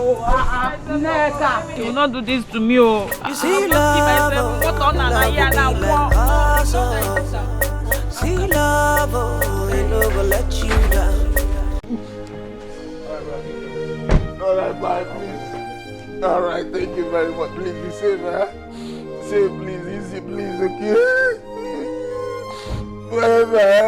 Neka. You will not do this to me. You see, love. What on See, love. Ain't never let you down. Alright, bye, please. Alright, thank you very much. Please be safe, huh? Safe, please. Easy, please, okay? Bye-bye.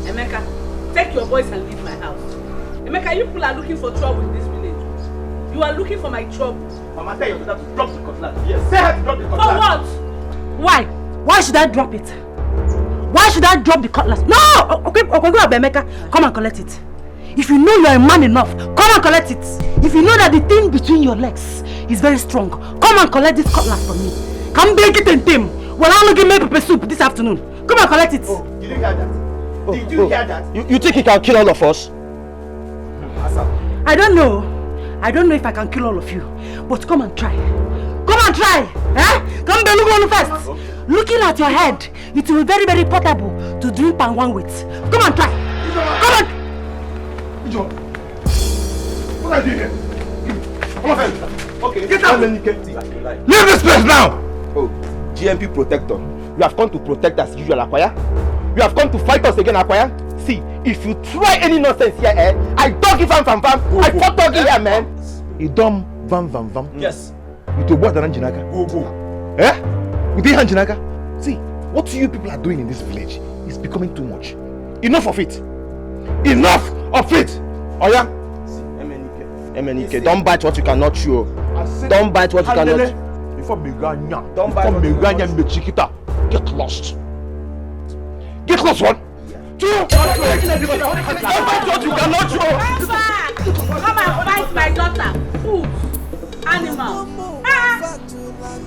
Emeka, take your boys and leave my house. Emeka, you people are looking for trouble in this village. You are looking for my trouble. Mama, tell your daughter to drop the cutlass. Yes, say her to drop the cutlass. For what? Why? Why should I drop it? Why should I drop the cutlass? No! Okay, Emeka, come and collect it. If you know you are a man enough, come and collect it. If you know that the thing between your legs is very strong, come and collect this cutlass from me. Come break it and tame. Well, I'm going to make pepper soup this afternoon. Come and collect it. Oh, you didn't hear that? Did you hear that? You think he can kill all of us? I don't know. I don't know if I can kill all of you. But come and try. Come and try. Eh? Come and look on first. Okay. Looking at your head, it will be very, very portable to drink pan one with. Come and try. Come on. What are you doing here? Come on, okay, get out. Leave this place now! Oh, GMP protector. You have come to protect us, usual Akwaya. You have come to fight us again, Akwaya. See, if you try any nonsense here, I don't give vam. I fought talking here, man. You dumb vam. Yes. With your water and Jinaka. Go. Eh? With the hand Jinaka. See, what you people are doing in this village is becoming too much. Enough of it. Enough of it. Oh yeah? MNK, don't bite what you cannot chew. Don't bite what you cannot chew. Before Meganya, Mechikita, get lost. Get lost, one. Two. Don't bite what you cannot chew. Come and fight my daughter. Fools. Animals.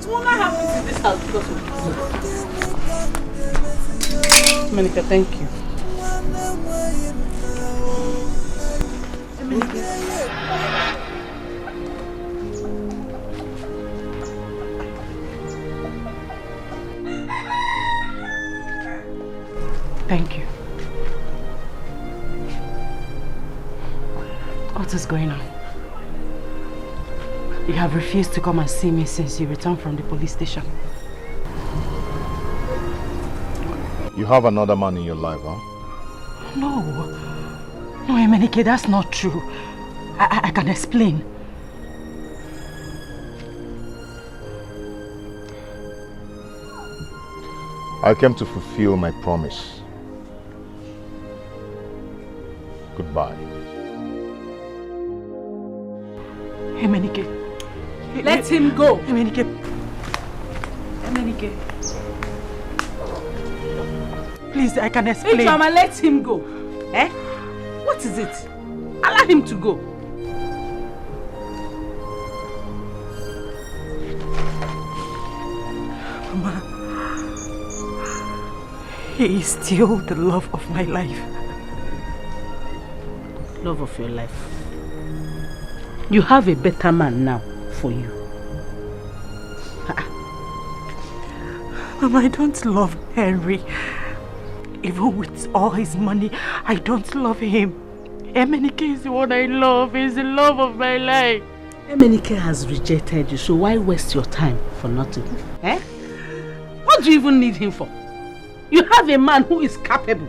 What happens in this house because of this? Monica, thank you. Thank you. What is going on? You have refused to come and see me since you returned from the police station. You have another man in your life, huh? No, Emenike, that's not true. I can explain. I came to fulfill my promise. Goodbye. Emenike. Let him go. Emenike. Please, I can explain. Hey, Mama, let him go. Eh? What is it? Allow him to go. Mama, he is still the love of my life. Love of your life. You have a better man now for you. Mama, I don't love Henry. Even with all his money, I don't love him. Emenike is the one I love. He's the love of my life. Emenike has rejected you, so why waste your time for nothing? Eh? What do you even need him for? You have a man who is capable.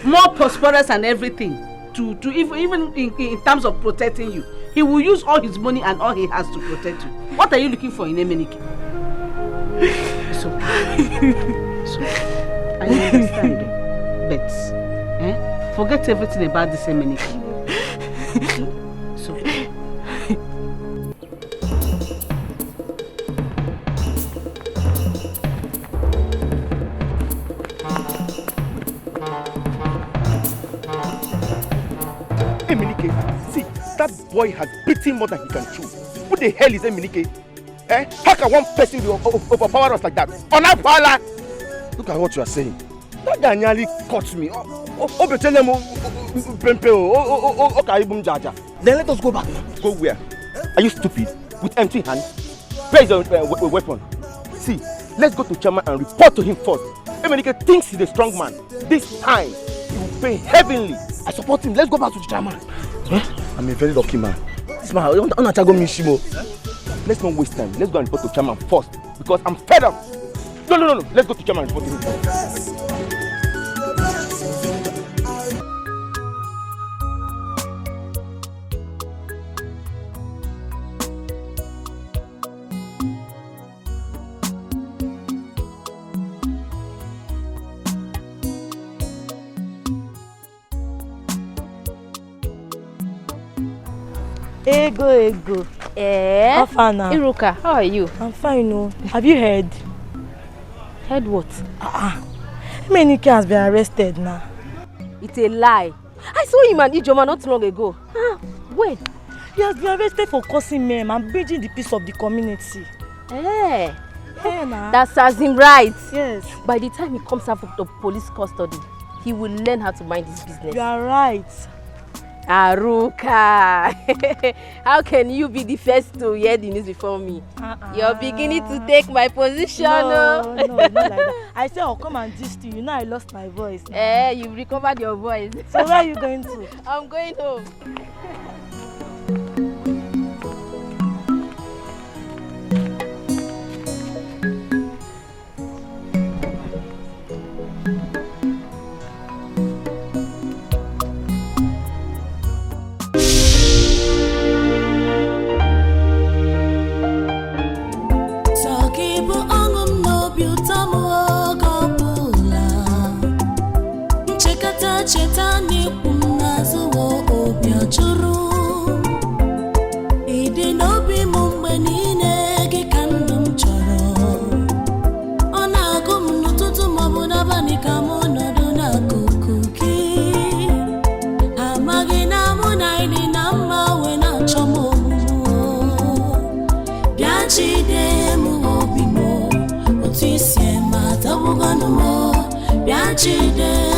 more prosperous and everything, to even in terms of protecting you. He will use all his money and all he has to protect you. What are you looking for in Emenike? So I understand, but forget everything about this Emenike. So. Emenike, see, that boy has beaten more than he can chew. What the hell is Emenike? How can one person be overpower us like that? Look at what you are saying. That guy nearly caught me. Then let us go back. Go where? Are you stupid? With empty hands? Where is your weapon? See, let's go to Chairman and report to him first. Emenike thinks he's a strong man. This time, he will pay heavenly. I support him. Let's go back to the Chairman. I'm a very lucky man. This man, let's not waste time. Let's go and report to Chairman first. Because I'm fed up. No. Let's go to Chairman and report to him first. Ego. How far now? Iruka, how are you? I'm fine, no. Have you heard? Heard what? Emenike has been arrested now. It's a lie. I saw him and Ijoma not long ago. When? He has been arrested for causing mayhem and breaching the peace of the community. That serves him right. Yes. By the time he comes out of the police custody, he will learn how to mind his business. You are right. Aruka, how can you be the first to hear the news before me? You're beginning to take my position. No, not like that. I said I'll come and gist you. You know I lost my voice. You've recovered your voice. So where are you going to? I'm going home. Chetani kunazo obi achuru Ide nobi mumbe nine kikandum choro Ona agum nututu mabuna bani kamono duna kukuki Amagina muna ini nama wena chomo Bianchi de mu obi mo Otisye mata buganu mo Bianchi de